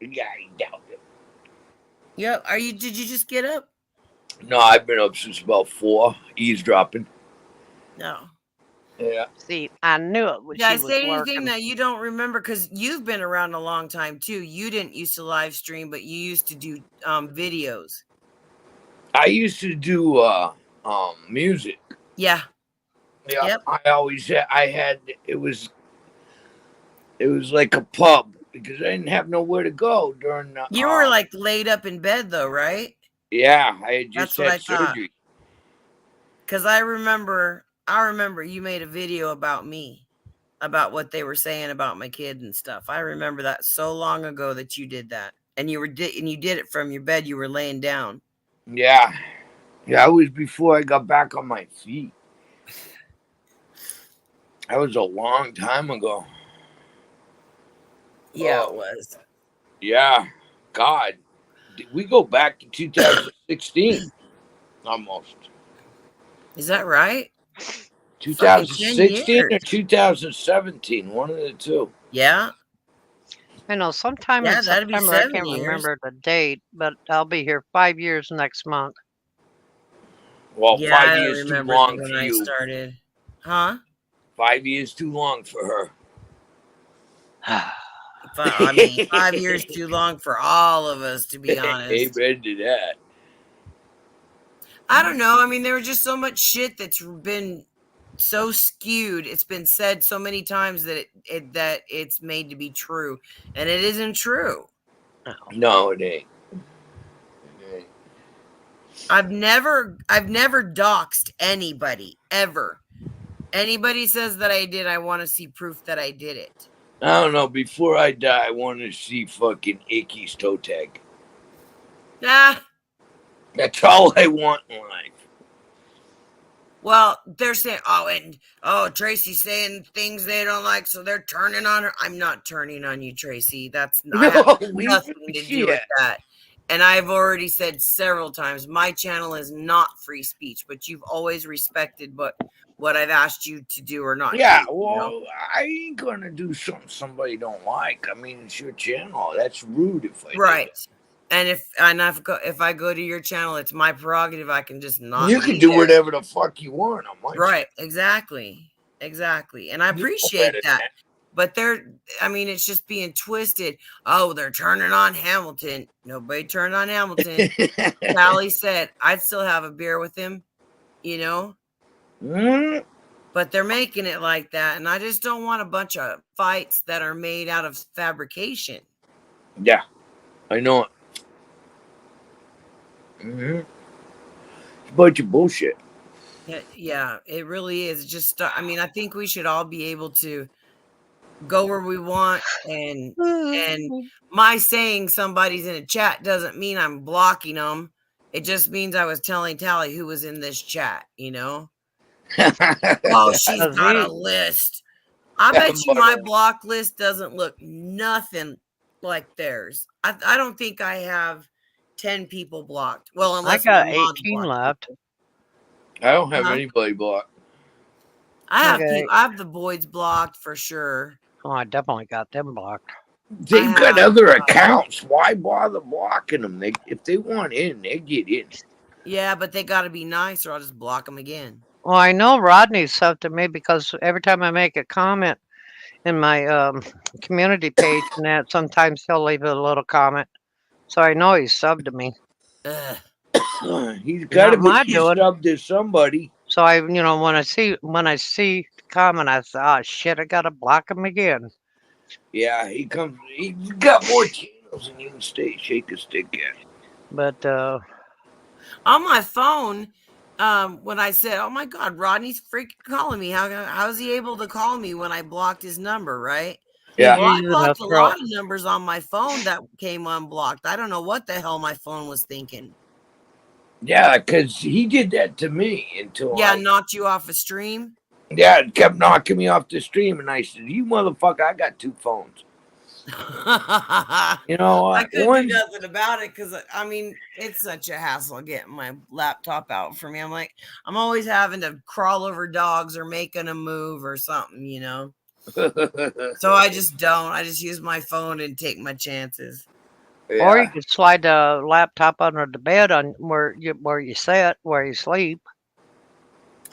Yeah, I doubt it. Yep. Did you just get up? No, I've been up since about 4, eavesdropping. No. Yeah. See, I knew it when Did I she was say anything lurking. that you don't remember? Because you've been around a long time too. You didn't used to live stream, but you used to do videos. I used to do music. Yeah. Yeah. Yep. I had it was like a pub because I didn't have nowhere to go during the You were like laid up in bed though, right? yeah, I had just That's what had I thought. surgery. Because I remember you made a video about me, about what they were saying about my kid and stuff. I remember that so long ago that you did that, and you did it from your bed. You were laying down. Yeah. Yeah, it was before I got back on my feet. That was a long time ago. Yeah, it Oh, was. yeah. God. Did we go back to 2016 almost? Is that right? Fucking 10 2016 or years. 2017, one of the two. Yeah. I know sometime in Yeah, that'd be September, I 7 can't years. remember the date, but I'll be here 5 years next month. Well, Yeah, I 5 years don't too remember long when for I you. started. Huh? 5 years too long for her. I mean, 5 years too long for all of us, to be honest. Amen to that. I don't know. I mean, there was just so much shit that's been so skewed. It's been said so many times that that it's made to be true, and it isn't true. No, it ain't. It ain't. I've never doxed anybody ever. Anybody says that I did, I want to see proof that I did it. I don't know. Before I die, I want to see fucking Icky's toe tag. Ah, That's all I want in life. well, they're saying, Tracy's saying things they don't like, so they're turning on her. I'm not turning on you, Tracy. I have No, leave nothing me to do with shit. that. And I've already said several times, my channel is not free speech, but you've always respected what I've asked you to do or not do. Yeah, You know? well, I ain't gonna do something somebody don't like. I mean, it's your channel. That's rude if I did Right. it. And if I go to your channel, it's my prerogative. I can just You not can be do there. whatever the fuck you want on my channel. Right. Exactly. Exactly. And I You know better appreciate than that. But I mean, it's just being twisted. Oh, they're turning on Hamilton. Nobody turned on Hamilton. that. Sally said I'd still have a beer with him, you know, Mm, but they're making it like that. And I just don't want a bunch of fights that are made out of fabrication. yeah, I know it. Mm-hmm. It's a bunch of bullshit. Yeah, it really is. Just, I mean, I think we should all be able to go where we want, and my saying somebody's in a chat doesn't mean I'm blocking them. It just means I was telling Tally who was in this chat, you know? Oh, she's Cause got a he, list. I bet you but my block list doesn't look nothing like theirs. I don't think I have 10 people blocked. Well, I unless my got mom's 18 blocked left. people. I don't have Huh? anybody blocked. I I have got, people. I have the Boyds blocked for sure. oh, I definitely got them blocked. I They've got have. other accounts. Why bother blocking them? If they want in, they get in. Yeah, but they got to be nice, or I'll just block them again. Well, I know Rodney's subbed to me because every time I make a comment in my community page and that, sometimes he'll leave a little comment. So I know he's subbed to me. Ugh. He's got to Not be my doing. subbed to somebody. So when I see the comment, I say, "Oh shit, I gotta block him again." Yeah, he comes. He's got more channels than you can shake a stick at. But On my phone, when I said, "Oh my God, Rodney's freaking calling me," how's he able to call me when I blocked his number? Right? Yeah. Well, I using a blocked a throat. lot of numbers on my phone that came unblocked. I don't know what the hell my phone was thinking. Yeah, because he did that to me until Yeah, knocked you off a stream. it kept knocking me off the stream, and I said, "You motherfucker, I got 2 phones." I You know what? couldn't do One, nothing about it because I mean it's such a hassle getting my laptop out for me. I'm like, I'm always having to crawl over dogs or making a move or something, you know. So I just don't. I just use my phone and take my chances. Or you yeah, could slide the laptop under the bed on where you sit, where you sleep.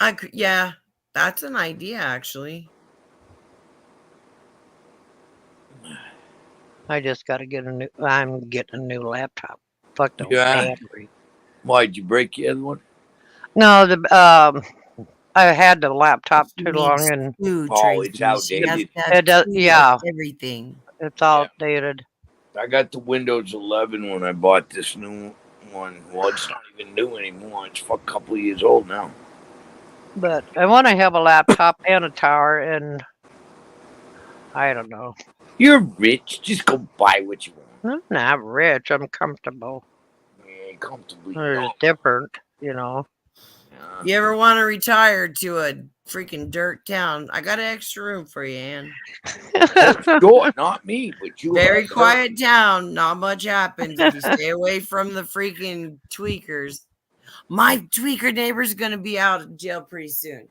I could, yeah, that's an idea actually. I just got to get a new. I'm getting a new laptop. Fuck the yeah. battery. Why'd you break the other one? No, I had the laptop She too needs long, and two, Oh, it's Tracy. She has outdated. to have it does. two of Yeah, everything. it's Yeah, outdated. I got the Windows 11 when I bought this new one. Well, it's not even new anymore. It's a couple of years old now. But I want to have a laptop and a tower, and I don't know. You're rich. Just go buy what you want. I'm not rich. I'm comfortable. Yeah, comfortably. There's No. different, you know. Yeah. You ever want to retire to a freaking dirt town? I got an extra room for you, Ann. Oh, sure, not me, but you. Very have her. quiet town. Not much happens if you stay away from the freaking tweakers. My tweaker neighbor's gonna be out of jail pretty soon.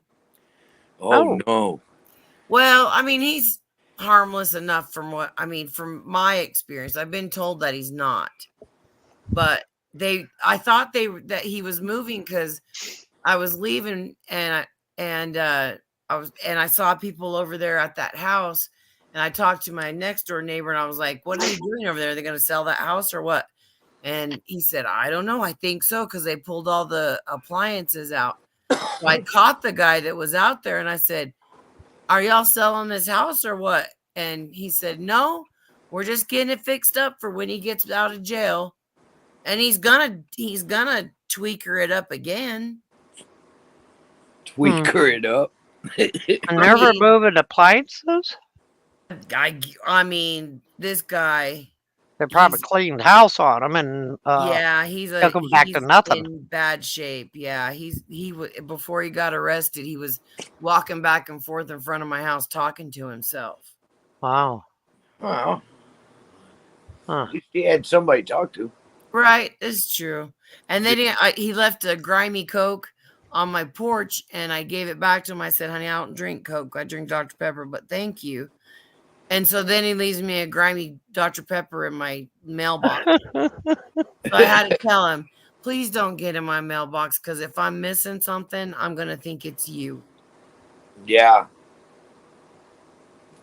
Oh Oh. no. Well, I mean, he's harmless enough from what I mean, from my experience. I've been told that he's not. But I thought that he was moving because I was leaving and I saw people over there at that house and I talked to my next door neighbor and I was like, what are they doing over there? Are they going to sell that house or what? And he said, I don't know. I think so because they pulled all the appliances out. So I caught the guy that was out there and I said, are y'all selling this house or what? And he said, no, we're just getting it fixed up for when he gets out of jail. And he's gonna tweaker it up again. Tweaker it up. I never moving appliances. I mean, this guy. They probably cleaned the house on him and Yeah, took him back to nothing. in bad shape. Yeah, before he got arrested, he was walking back and forth in front of my house talking to himself. Wow. Well, Huh. at least he had somebody to talk to. Right, it's true. And then he left a grimy Coke on my porch, and I gave it back to him. I said, "Honey, I don't drink Coke. I drink Dr. Pepper, but thank you." And so then he leaves me a grimy Dr. Pepper in my mailbox. So I had to tell him, please don't get in my mailbox because if I'm missing something, I'm going to think it's you. Yeah.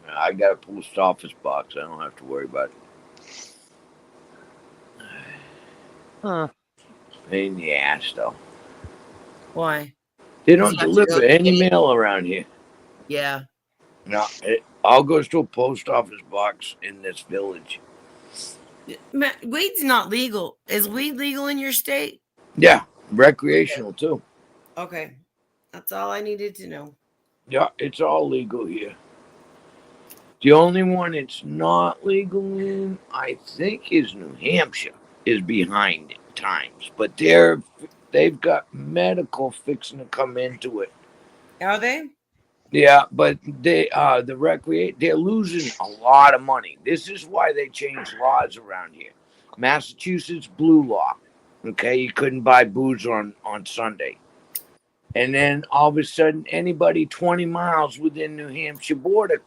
I got a post office box. I don't have to worry about it. Huh. Pain in the ass, though. Why? They don't You have to deliver go any get it? mail around here. Yeah. No, it all goes to a post office box in this village. Weed's not legal. Is weed legal in your state? Yeah, recreational too. Okay. That's all I needed to know. Yeah, it's all legal here. The only one it's not legal in, I think, is New Hampshire. Is behind times, but they've got medical fixing to come into it. Are they? Yeah, but they're losing a lot of money. This is why they changed laws around here. Massachusetts blue law. Okay, you couldn't buy booze on Sunday. And then all of a sudden anybody 20 miles within New Hampshire border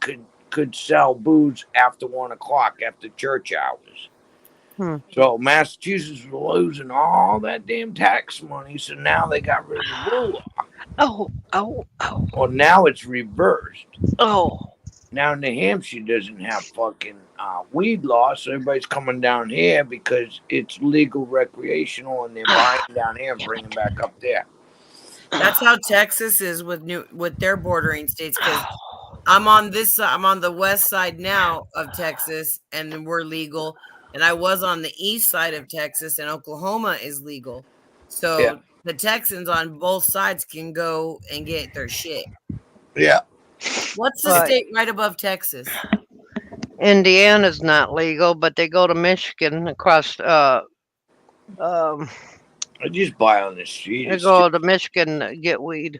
could sell booze after 1 o'clock after church hours. So Massachusetts was losing all that damn tax money, so now they got rid of the blue law. Oh. Well, now it's reversed. Oh. Now New Hampshire doesn't have fucking weed law, so everybody's coming down here because it's legal recreational, and they're buying down here and bringing back up there. That's how Texas is with their bordering states. Because I'm on this side. I'm on the west side now of Texas, and we're legal. And I was on the east side of Texas, and Oklahoma is legal. So the Texans on both sides can go and get their shit. Yeah. What's the state right above Texas? Indiana's not legal, but they go to Michigan across. Um, I just buy on the street. they It's too. go to Michigan to get weed.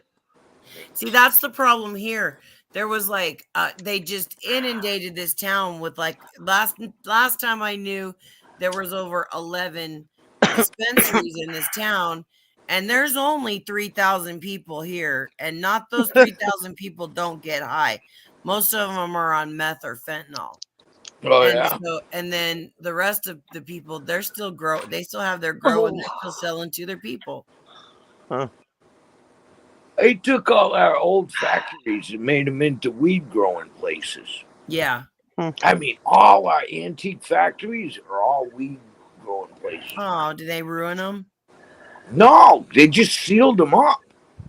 See, that's the problem here. There was like they just inundated this town with like last time I knew there was over 11 dispensaries in this town, and there's only 3,000 people here, and not those 3,000 people don't get high. Most of them are on meth or fentanyl. Oh And yeah. so and then the rest of the people, they're still they still have their grow and Oh, they're still selling to their people. huh. They took all our old factories and made them into weed growing places. Yeah. I mean, all our antique factories are all weed growing places. Oh, did they ruin them? No, they just sealed them up.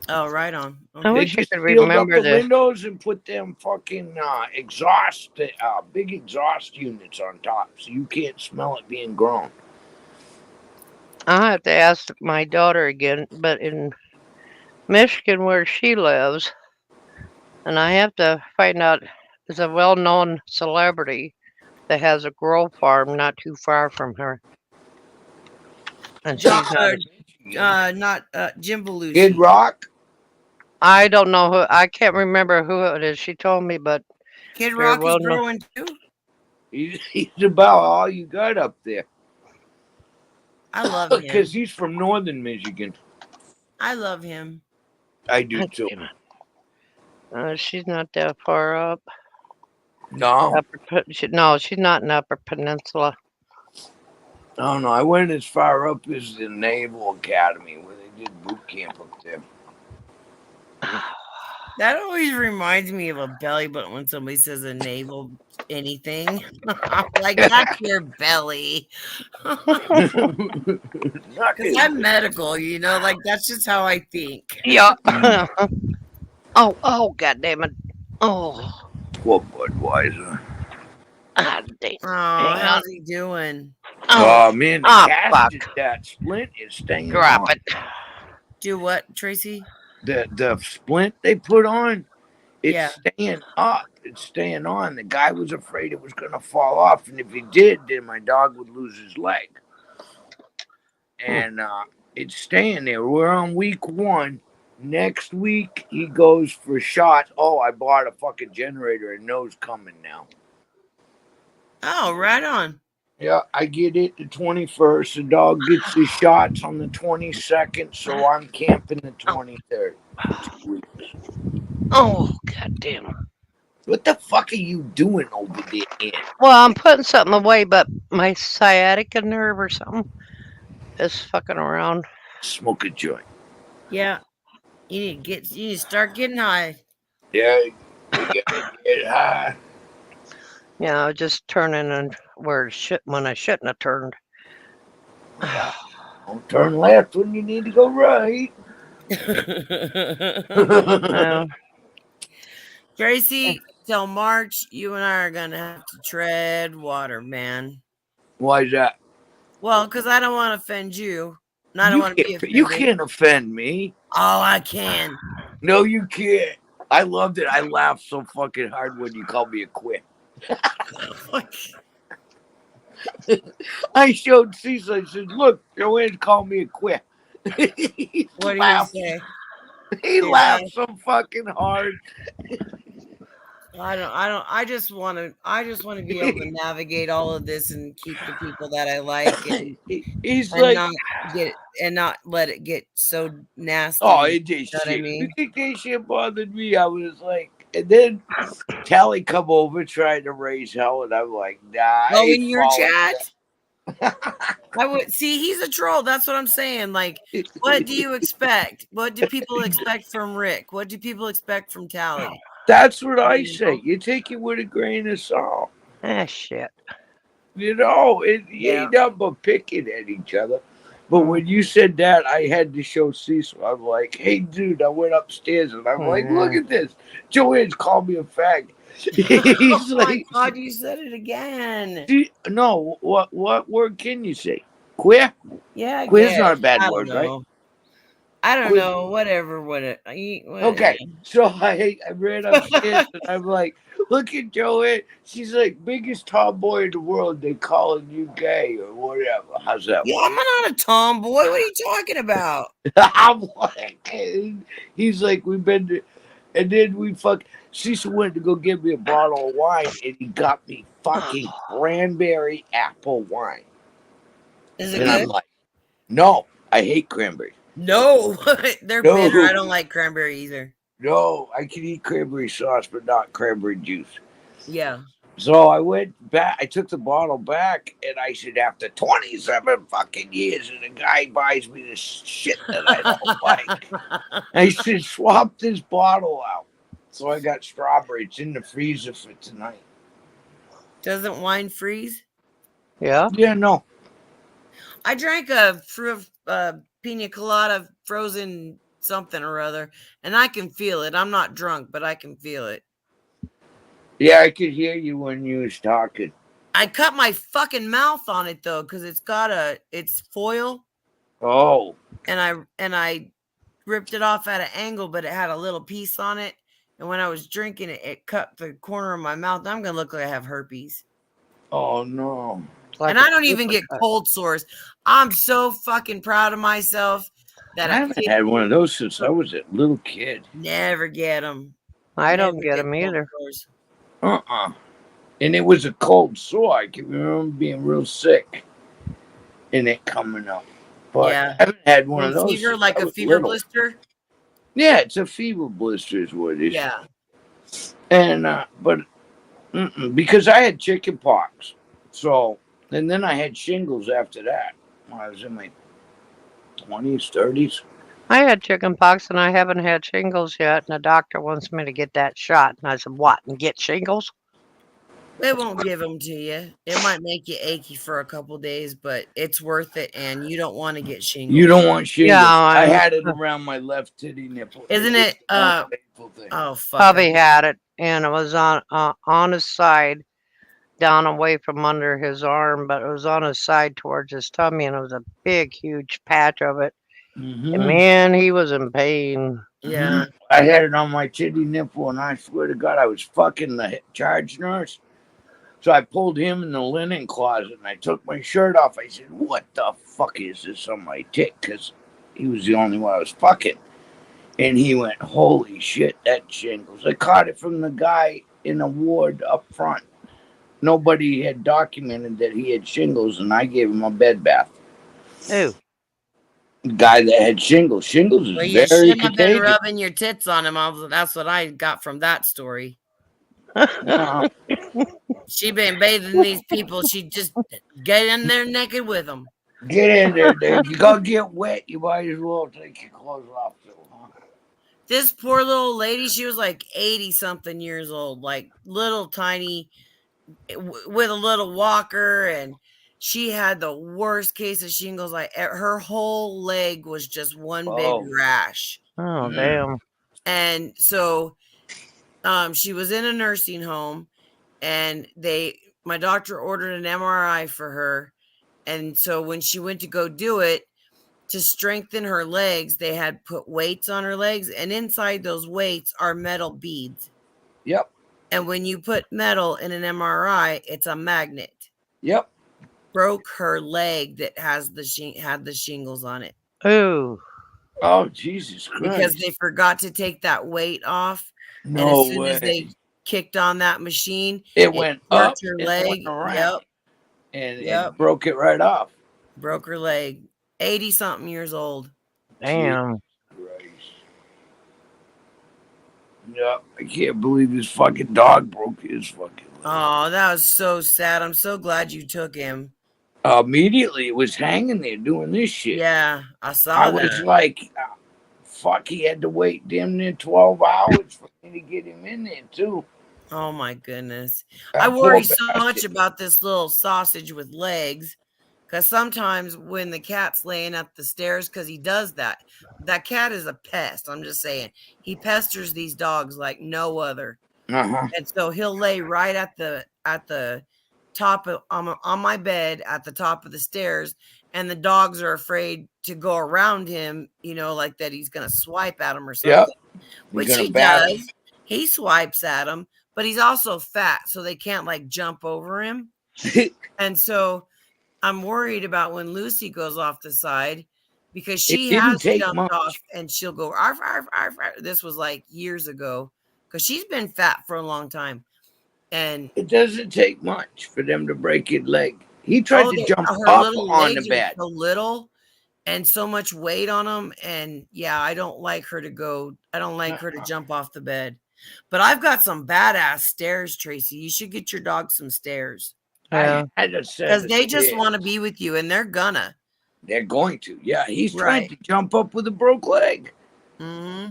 Oh, right on. I Okay. They wish I just could sealed up remember the this. windows and put them fucking big exhaust units on top, so you can't smell it being grown. I'll have to ask my daughter again, but in Michigan, where she lives, and I have to find out, is a well known celebrity that has a grow farm not too far from her. And Jo- she's not. not Jim Kid Belushi. Rock, I don't know who. I can't remember who it is. She told me, but Kid they're Rock is well known. growing too. he's about all you got up there I love him. because he's from northern Michigan. I love him. I do too. She's not that far up. No, No, she's not in Upper Peninsula. I don't know. I went as far up as the Naval Academy where they did boot camp up there. That always reminds me of a belly button when somebody says a navel anything. I'm like, that's your belly. Because I'm medical, like that's just how I think. Yeah. Oh, God damn it. Oh, Poor Budweiser. damn. Oh, Hang on. how's he doing? Oh man, the Ah, cast fuck. that splint is staying Drop on. it. Do what, Tracy? The splint they put on, it's Yeah. staying up. It's staying on. The guy was afraid it was gonna fall off, and if he did, then my dog would lose his leg. And it's staying there. We're on week 1. Next week he goes for shots. Oh, I bought a fucking generator and nose coming now. Oh, right on. Yeah, I get it the 21st. The dog gets his shots on the 22nd, so I'm camping the 23rd. 2 weeks. Oh, God damn. What the fuck are you doing over there, Ann? Well, I'm putting something away, but my sciatica nerve or something is fucking around. Smoke a joint. Yeah. You need to start getting high. Yeah, you gotta get high. Yeah, I was just turning and when I shouldn't have turned. Don't turn left when you need to go right. Well, Tracy, till March, you and I are gonna have to tread water, man. Why is that? Well, because I don't want to offend you. And I don't want to be offended. You can't offend me. Oh, I can. No, you can't. I loved it. I laughed so fucking hard when you called me a quit. I showed Cecil. I said, "Look, Joanne called me a quit." He What do you laughed. say? He laughed so fucking hard. I just want to be able to navigate all of this and keep the people that I like He's and like, not not let it get so nasty. "Oh, it just know what I shit. mean? You think that shit bothered me?" I was like, and then Tally come over trying to raise hell, and I'm like, "Nah." Oh, in your chat? I would see he's a troll. That's what I'm saying. Like, what do you expect? What do people expect from Rick? What do people expect from Tally? That's what I say. You take it with a grain of salt. shit. You know, you ain't nothing but picking at each other. But when you said that, I had to show Cecil. I'm like, "Hey, dude," I went upstairs and I'm like, "Look at this." Joanne's called me a fag. He's Oh like, my God, you said it again. No, what word can you say? Queer? Yeah, I Queer's guess. not a bad I word, don't right? know. I don't Quick. know. Whatever. What, Okay, so I ran upstairs and I'm like, look at Joanne. She's like biggest tomboy in the world. They calling you gay or whatever. How's that Yeah, work? I'm not a tomboy. What are you talking about? I'm like, he's like, we've been to, and then we Cecil went to go get me a bottle of wine and he got me fucking cranberry apple wine. Is it And I'm good? like, no, I hate cranberry. No, they're bitter. I No, don't like cranberry either. no, I can eat cranberry sauce, but not cranberry juice. Yeah. So I went back. I took the bottle back, and I said, after 27 fucking years, and the guy buys me this shit that I don't like. I said, swap this bottle out. So I got strawberry. It's in the freezer for tonight. Doesn't wine freeze? Yeah. Yeah, no. I drank a pina colada frozen something or other, and I can feel it. I'm not drunk, but I can feel it. Yeah, I could hear you when you was talking. I cut my fucking mouth on it though, because it's foil, Oh, and I ripped it off at an angle, but it had a little piece on it. And when I was drinking it, it cut the corner of my mouth. I'm gonna look like I have herpes. oh no. Like And a I don't even get paper cut. cold sores. I'm so fucking proud of myself that I at haven't 50, had one of those since I was a little kid. never get them. I don't get them cold either. sores. Uh-uh. And it was a cold sore. I can remember being real sick and it coming up. But Yeah. I haven't had one of Little those fever, since like I a was fever little. blister. Yeah, it's a fever blister is what it is. Yeah. And but because I had chicken pox, so and then I had shingles after that when I was in my 20s, 30s. I had chicken pox and I haven't had shingles yet, and the doctor wants me to get that shot. And I said, "What? And get shingles?" It won't give them to you. It might make you achy for a couple days, but it's worth it. And you don't want to get shingles. You don't want shingles. Yeah, I I'm- had it around my left titty nipple. Isn't was it? the most painful thing. Oh fuck. Hubby had it, and it was on his side, down away from under his arm, but it was on his side towards his tummy, and it was a big, huge patch of it. Mhm. And man, he was in pain. Yeah. I had it on my titty nipple, and I swear to God, I was fucking the charge nurse. So I pulled him in the linen closet, and I took my shirt off. I said, "What the fuck is this on my tit?" Because he was the only one I was fucking. And he went, "Holy shit, that shingles." I caught it from the guy in the ward up front. Nobody had documented that he had shingles, and I gave him a bed bath. Ooh. Guy that had shingles. Shingles is Well, you very shouldn't have been contagious. rubbing your tits on him. That's what I got from that story. No. She been bathing these people. She just get in there naked with them. Get in there, dude. You gotta get wet. You might as well take your clothes off, too, huh? This poor little lady, she was like 80 something years old, like little tiny with a little walker, and she had the worst case of shingles. Like her whole leg was just one big Oh. rash. Oh, Mm. damn. And so she was in a nursing home, and my doctor ordered an MRI for her. And so when she went to go do it, to strengthen her legs, they had put weights on her legs, and inside those weights are metal beads. Yep. And when you put metal in an MRI, it's a magnet. Yep. Broke her leg that had the shingles on it. Ooh. Oh, Jesus Christ. Because they forgot to take that weight off. No and as soon way. as they kicked on that machine, it went up worked her and leg. went around. Yep. And Yep. it broke it right off. Broke her leg. 80 something years old. Damn. Christ. Yep. I can't believe this fucking dog broke his fucking leg. Oh, that was so sad. I'm so glad you took him. Immediately, it was hanging there doing this shit. Yeah, I saw I that. was like, fuck, he had to wait damn near 12 hours for me to get him in there, too. Oh my goodness. That I poor worry so bastard. much about this little sausage with legs, because sometimes when the cat's laying up the stairs, because he does that. That cat is a pest. I'm just saying. He pesters these dogs like no other. Uh-huh. And so he'll lay right at the on my bed at the top of the stairs, and the dogs are afraid to go around him, like that he's going to swipe at him or Yep. something, You're which gonna he bat does. He swipes at him, but he's also fat, so they can't like jump over him. him. And so I'm worried about when Lucy goes off the side, because It she didn't has take jumped much. off and she'll go arf, arf, arf, arf. This was like years ago, because she's been fat for a long time. And It doesn't take much for them to break your leg. He tried to jump her up little on the legs are bed. so little and so much weight on them. And yeah, I don't like her to go. I don't like her to jump off the bed. But I've got some badass stairs, Tracy. You should get your dog some stairs, Yeah. I had a set because of they just stairs. want to be with you, and they're gonna. They're going to. Yeah, he's trying Right. to jump up with a broke leg. Hmm.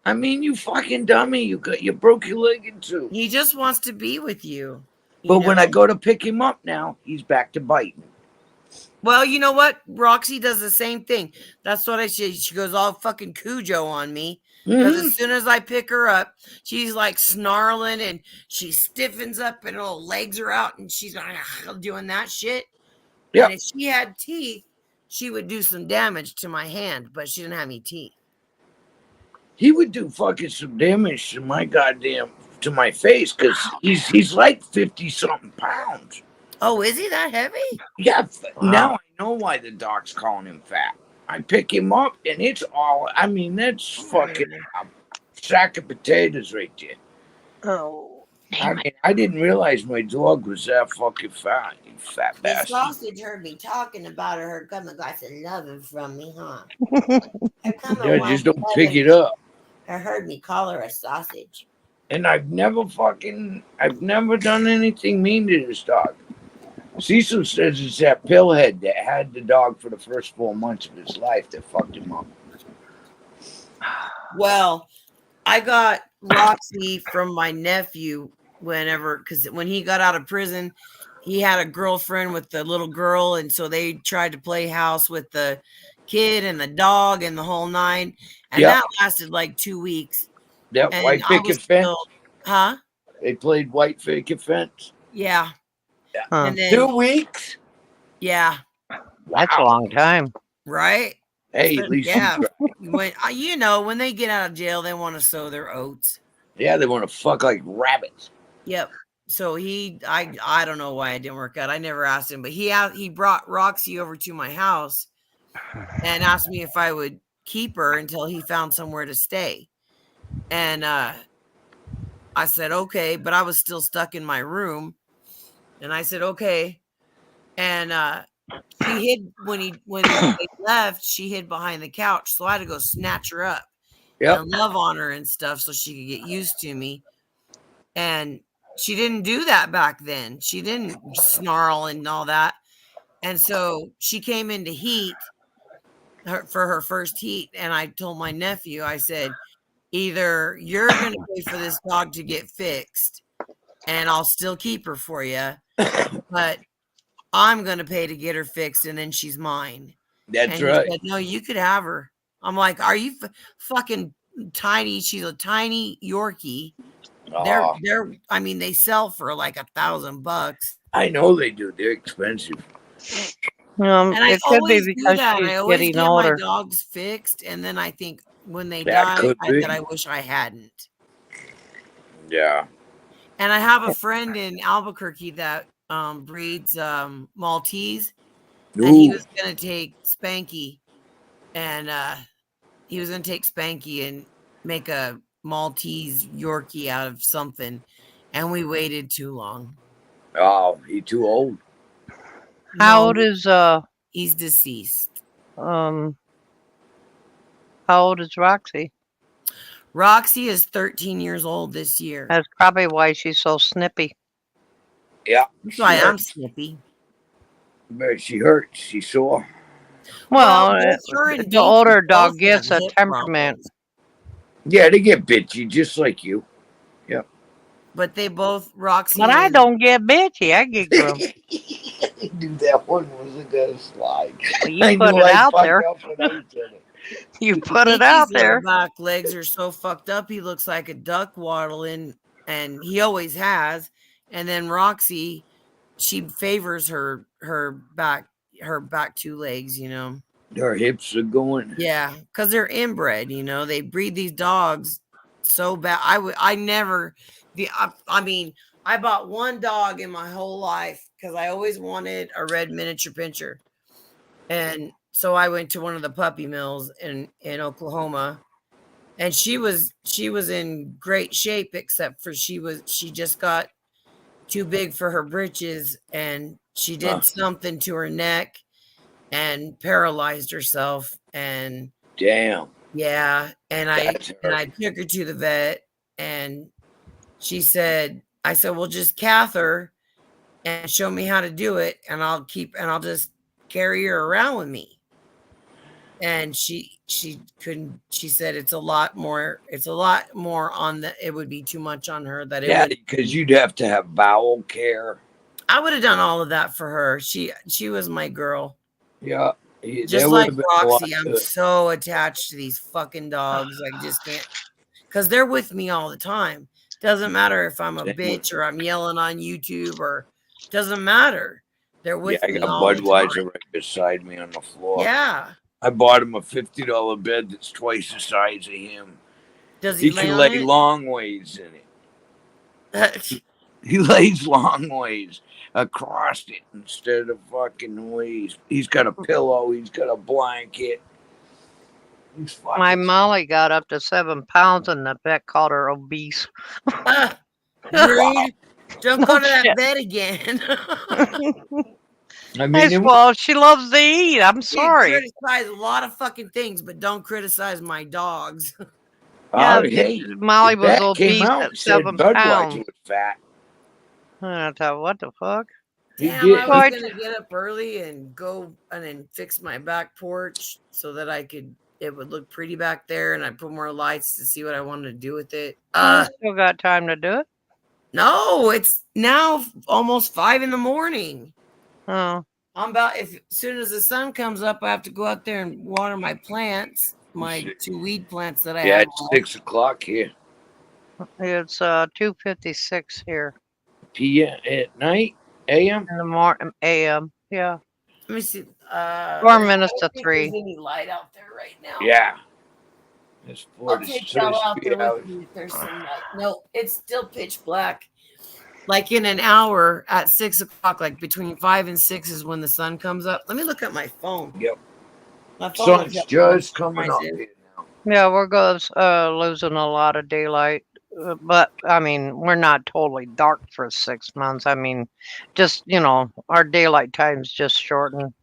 I mean, you fucking dummy. You broke your leg in two. He just wants to be with you. But when I go to pick him up now, he's back to biting. Well, you know what? Roxy does the same thing. That's what I said. She goes all fucking Cujo on me. Because Mhm. as soon as I pick her up, she's like snarling and she stiffens up and her legs are out and she's doing that shit. Yep. And if she had teeth, she would do some damage to my hand, but she didn't have any teeth. He would do fucking some damage to my face because he's like 50 something pounds. Oh, is he that heavy? Yeah. Wow. Now I know why the doc's calling him fat. I pick him up and it's all. I mean, that's fucking a sack of potatoes right there. Oh. I mean, I didn't realize my dog was that fucking fat. You fat The bastard. sausage heard me talking about her coming got some loving from me, huh? Her coming Yeah, wanted just don't loving. pick it up. I heard me call her a sausage. And I've never done anything mean to this dog. Cecil says it's that pillhead that had the dog for the first 4 months of his life that fucked him up. Well, I got Roxy from my nephew because when he got out of prison, he had a girlfriend with the little girl, and so they tried to play house with the kid and the dog and the whole nine, and Yep. that lasted like 2 weeks. That And white I picket was fence. huh? They played white picket fence. Yeah. Huh. And then 2 weeks. yeah, That's a long time. right? Hey, at least Yeah. he When when they get out of jail, they want to sow their oats. yeah, they want to fuck like rabbits. Yep. So I don't know why it didn't work out. I never asked him, but he brought Roxy over to my house and asked me if I would keep her until he found somewhere to stay. And I said okay, but I was still stuck in my room. And I said okay. And she hid when they left. She hid behind the couch, so I had to go snatch her up Yep. and love on her and stuff, so she could get used to me. And she didn't do that back then. She didn't snarl and all that. And so she came into heat for her first heat, and I told my nephew, I said, either you're going to pay for this dog to get fixed, and I'll still keep her for you, but I'm going to pay to get her fixed, and then she's mine. That's And right. he said, no, you could have her. I'm like, are you fucking tiny? She's a tiny Yorkie. Oh, I mean, they sell for like $1,000. I know they do. They're expensive. And I It could be always do because that. she's I always getting get older. my dogs fixed, and then I think when they That die, could be. that I wish I hadn't. Yeah. And I have a friend in Albuquerque that breeds Maltese, and he Ooh. was going to take Spanky, and he was going to take Spanky and make a Maltese Yorkie out of something, and we waited too long. Oh, he too old. How No, old is he's deceased. how old is Roxy? Roxy is 13 years old this year. That's probably why she's so snippy. Yeah. That's why I'm snippy. But she hurts. She's sore. Well, both her and the Dinky older both dog have gets a hip temperament. problems, Yeah, they get bitchy just like you. but they both Roxy. But I and- don't get bitchy. I get grumpy. Dude, that one wasn't gonna slide. Well, you put it out there. You put it Dinky's out little there. back legs are so fucked up. He looks like a duck waddling, and he always has. And then Roxy, she favors her back two legs, you know. Their hips are going. Yeah, because they're inbred, you know. They breed these dogs so bad. I never, I mean, I bought one dog in my whole life because I always wanted a red miniature pinscher. And so I went to one of the puppy mills in Oklahoma, and she was in great shape, except for she just got too big for her britches, and she Huh. did something to her neck and paralyzed herself. And Damn. yeah, and That's I hurt. took her to the vet, and I said, well, just cath her and show me how to do it, and I'll just carry her around with me. And she couldn't. She said it's a lot more. It's a lot more on the. It would be too much on her. That it Yeah, would. because you'd have to have bowel care. I would have done all of that for her. She was my girl. Yeah. Just There would like have been a lot Roxy, I'm to it. so attached to these fucking dogs. I just can't, because they're with me all the time. Doesn't matter if I'm a Same with- bitch or I'm yelling on YouTube, or doesn't matter. They're Yeah, with I me got all the Budweiser time. right beside me on the floor. Yeah. I bought him a $50 bed that's twice the size of him. Does He he lay can on lay it? long ways in it. He lays long ways across it instead of fucking ways. He's got a pillow. He's got a blanket. He's My fucking. Molly got up to 7 pounds, and the vet called her obese. Rude. Don't go Oh, to that shit. bed again. I mean, it was, Well, she loves to eat. I'm You sorry. criticize a lot of fucking things, but don't criticize my dogs. Yeah, hey, Molly the was vet came obese out at and said 7 Budweiser pounds. was fat. I thought, what the fuck? He Damn, I did. was So gonna get up early and go and then fix my back porch so that it would look pretty back there, and I put more lights to see what I wanted to do with it. I still got time to do it. No, it's now almost 5 in the morning. Oh, I'm about as soon as the sun comes up, I have to go out there and water my plants, my 2 weed plants that I Yeah, have. it's 6 o'clock here. it's 2:56 here PM at night, AM. in the morning, a.m. Yeah, Let me see. 4 minutes I to don't think 3. there's any light out there right now. Yeah, it's I'll 4 to take y'all 6 out there with hours. me if there's some light. No, it's still pitch black. Like in an hour at 6 o'clock, like between 5 and 6 is when the sun comes up. Let me look at my phone. Yep. My phone will Sun's tell me when just coming sunrise up is. here now. Yeah, we're losing a lot of daylight. But I mean, we're not totally dark for 6 months. I mean, just our daylight time's just shortened.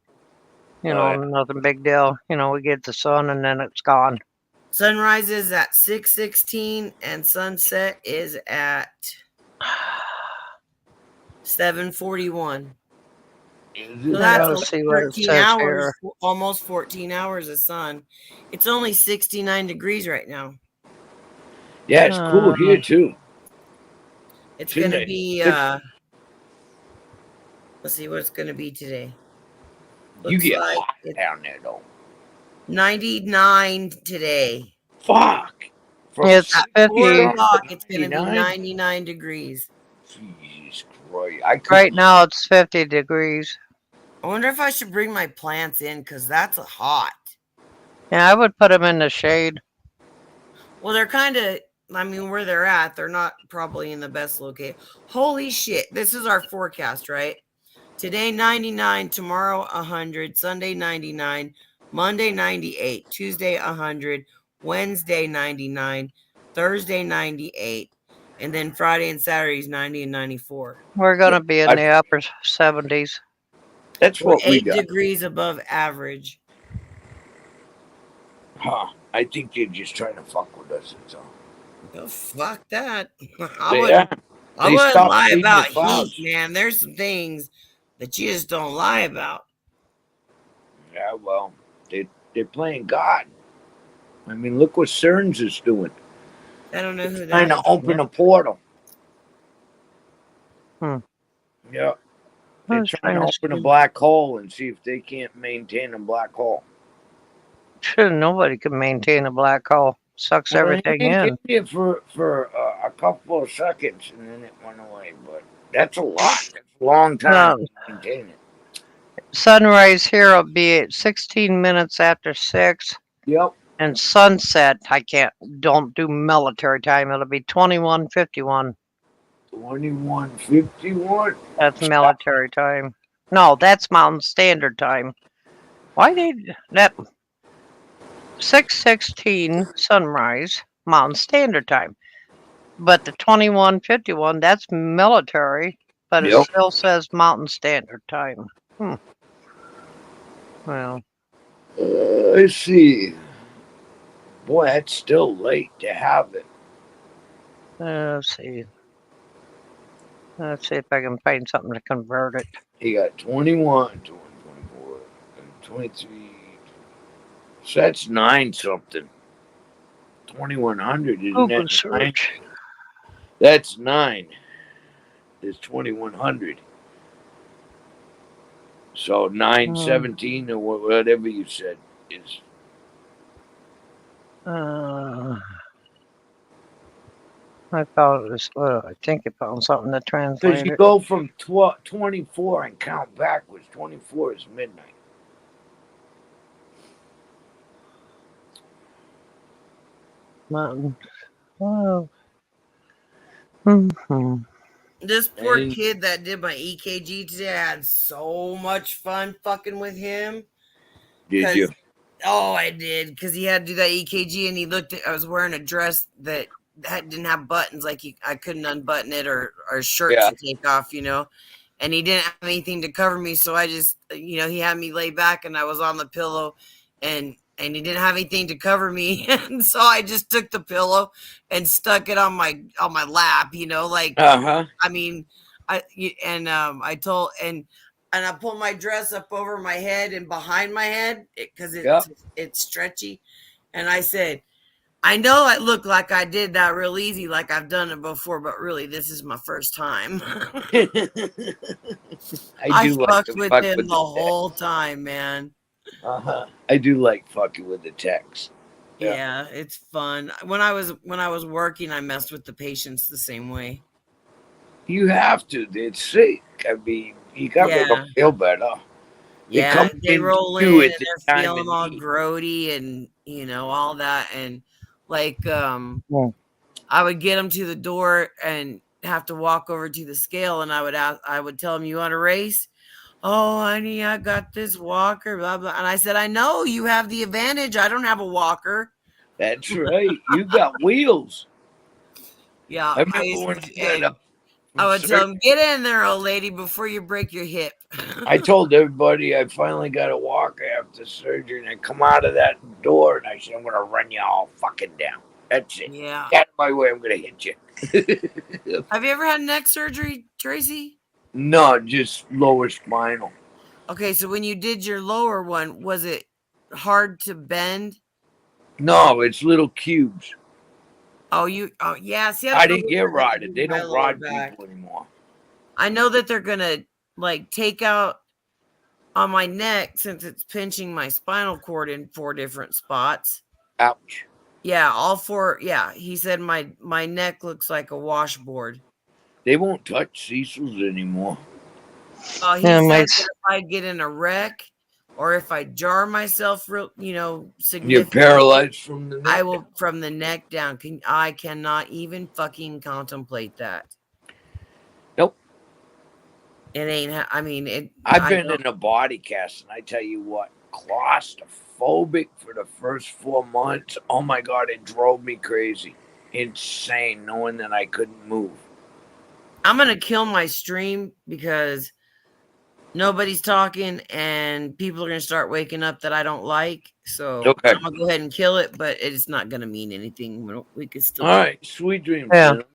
Oh, yeah. Nothing big deal. We get the sun and then it's gone. Sunrise is at 6:16 and sunset is at 7:41. Is So it? that's Let's only see what it 13 says hours, here. almost 14 hours of sun. It's only 69 degrees right now. Yeah, it's cool here too. It's Shouldn't going to it? be, let's see what it's going to be today. You Looks get like hot it's down there though. 99 today. Fuck. From It's At 50 4 down o'clock, to it's going to be 99? 99 degrees. Jesus Christ! I could. right now. It's 50 degrees. I wonder if I should bring my plants in because that's hot. Yeah, I would put them in the shade. Well, they're kind of, I mean, where they're at, they're not probably in the best location. Holy shit. This is our forecast, right? Today, 99. Tomorrow, 100. Sunday, 99. Monday, 98. Tuesday, 100. Wednesday, 99. Thursday, 98. And then Friday and Saturdays, 90 and 94. We're gonna be in I- the upper 70s. That's We're what we 8 got. degrees above average. Huh? I think they're just trying to fuck with us. That's all. Oh, fuck that. Yeah. I They wouldn't stopped lie feeding about the clouds. heat, man. There's some things that you just don't lie about. Yeah, well, they're playing God. I mean, look what CERN's is doing. I don't know who Trying that to is. open a portal. Hmm. Yeah. I They're was trying to trying to open a see. black hole and see if they can't maintain a black hole. Sure, nobody can maintain a black hole. Sucks Well, everything they in. did it for a couple of seconds and then it went away. But That's a lot. That's a long time Um, to maintain it. sunrise here will be at 16 minutes after 6. Yep. And sunset, don't do military time. It'll be 21:51. 21:51. That's military time. No, that's Mountain Standard Time. Why did that 6:16 sunrise Mountain Standard Time? But the 21:51, that's military, but it Yep. still says Mountain Standard Time. Well, Let's see. Boy, that's still late to have it. let's see. Let's see if I can find something to convert it. You got 21, 24, 23. So that's 9 something. 2100, isn't Google that 9? search. That's 9. It's 2100. So 917 or whatever you said is. I thought it was. I think it found something to Because translate you it. go from 24 and count backwards. 24 is midnight. Mountain. Oh. Mhm. This poor And- kid that did my EKG today, I had so much fun fucking with him. Did you? Oh, I did, because he had to do that EKG, and he looked at. I was wearing a dress that didn't have buttons, like I couldn't unbutton it or shirt Yeah. to take off, and he didn't have anything to cover me, so I just, he had me lay back, and I was on the pillow, and he didn't have anything to cover me, and so I just took the pillow and stuck it on my lap, like Uh-huh. I mean, I told and I pulled my dress up over my head and behind my head because it's stretchy, and I said, I know I look like I did that real easy, like I've done it before, but really this is my first time. I fucked with him the whole time, man. Uh-huh. I do like fucking with the text. Yeah, it's fun. When I was working, I messed with the patients the same way. You have to. They're sick. I mean, you got to make them feel better. Yeah, they roll in and they're feeling all need. grody and all that, and like Yeah. I would get them to the door and have to walk over to the scale, and I would tell them, "You want to race?" "Oh, honey, I got this walker, blah blah." And I said, "I know you have the advantage. I don't have a walker." That's right. You got wheels. Yeah, I remember when I got up. I would tell them, "Get in there, old lady, before you break your hip." I told everybody I finally got a walker after surgery, and I come out of that door, and I said, "I'm going to run you all fucking down. That's it. Yeah. Get out of my way. I'm going to hit you." Have you ever had neck surgery, Tracy? No, just lower spinal. Okay, so when you did your lower one, was it hard to bend? No, it's little cubes. Oh yeah. See, I didn't get rodded. They don't rod people anymore. I know that they're gonna take out on my neck since it's pinching my spinal cord in 4 different spots. Ouch. Yeah, all 4. Yeah, he said my neck looks like a washboard. They won't touch Cecil's anymore. He said that if I get in a wreck or if I jar myself real, significantly, you're paralyzed from the neck. I will from the neck down. I cannot even fucking contemplate that. Nope. It ain't. I mean, I've been in a body cast, and I tell you what, claustrophobic for the first 4 months. Oh my God, it drove me crazy, insane, knowing that I couldn't move. I'm gonna kill my stream because nobody's talking and people are gonna start waking up that I don't like. So I'm gonna go ahead and kill it, but it's not gonna mean anything. We could still. All right, sweet dreams. Yeah.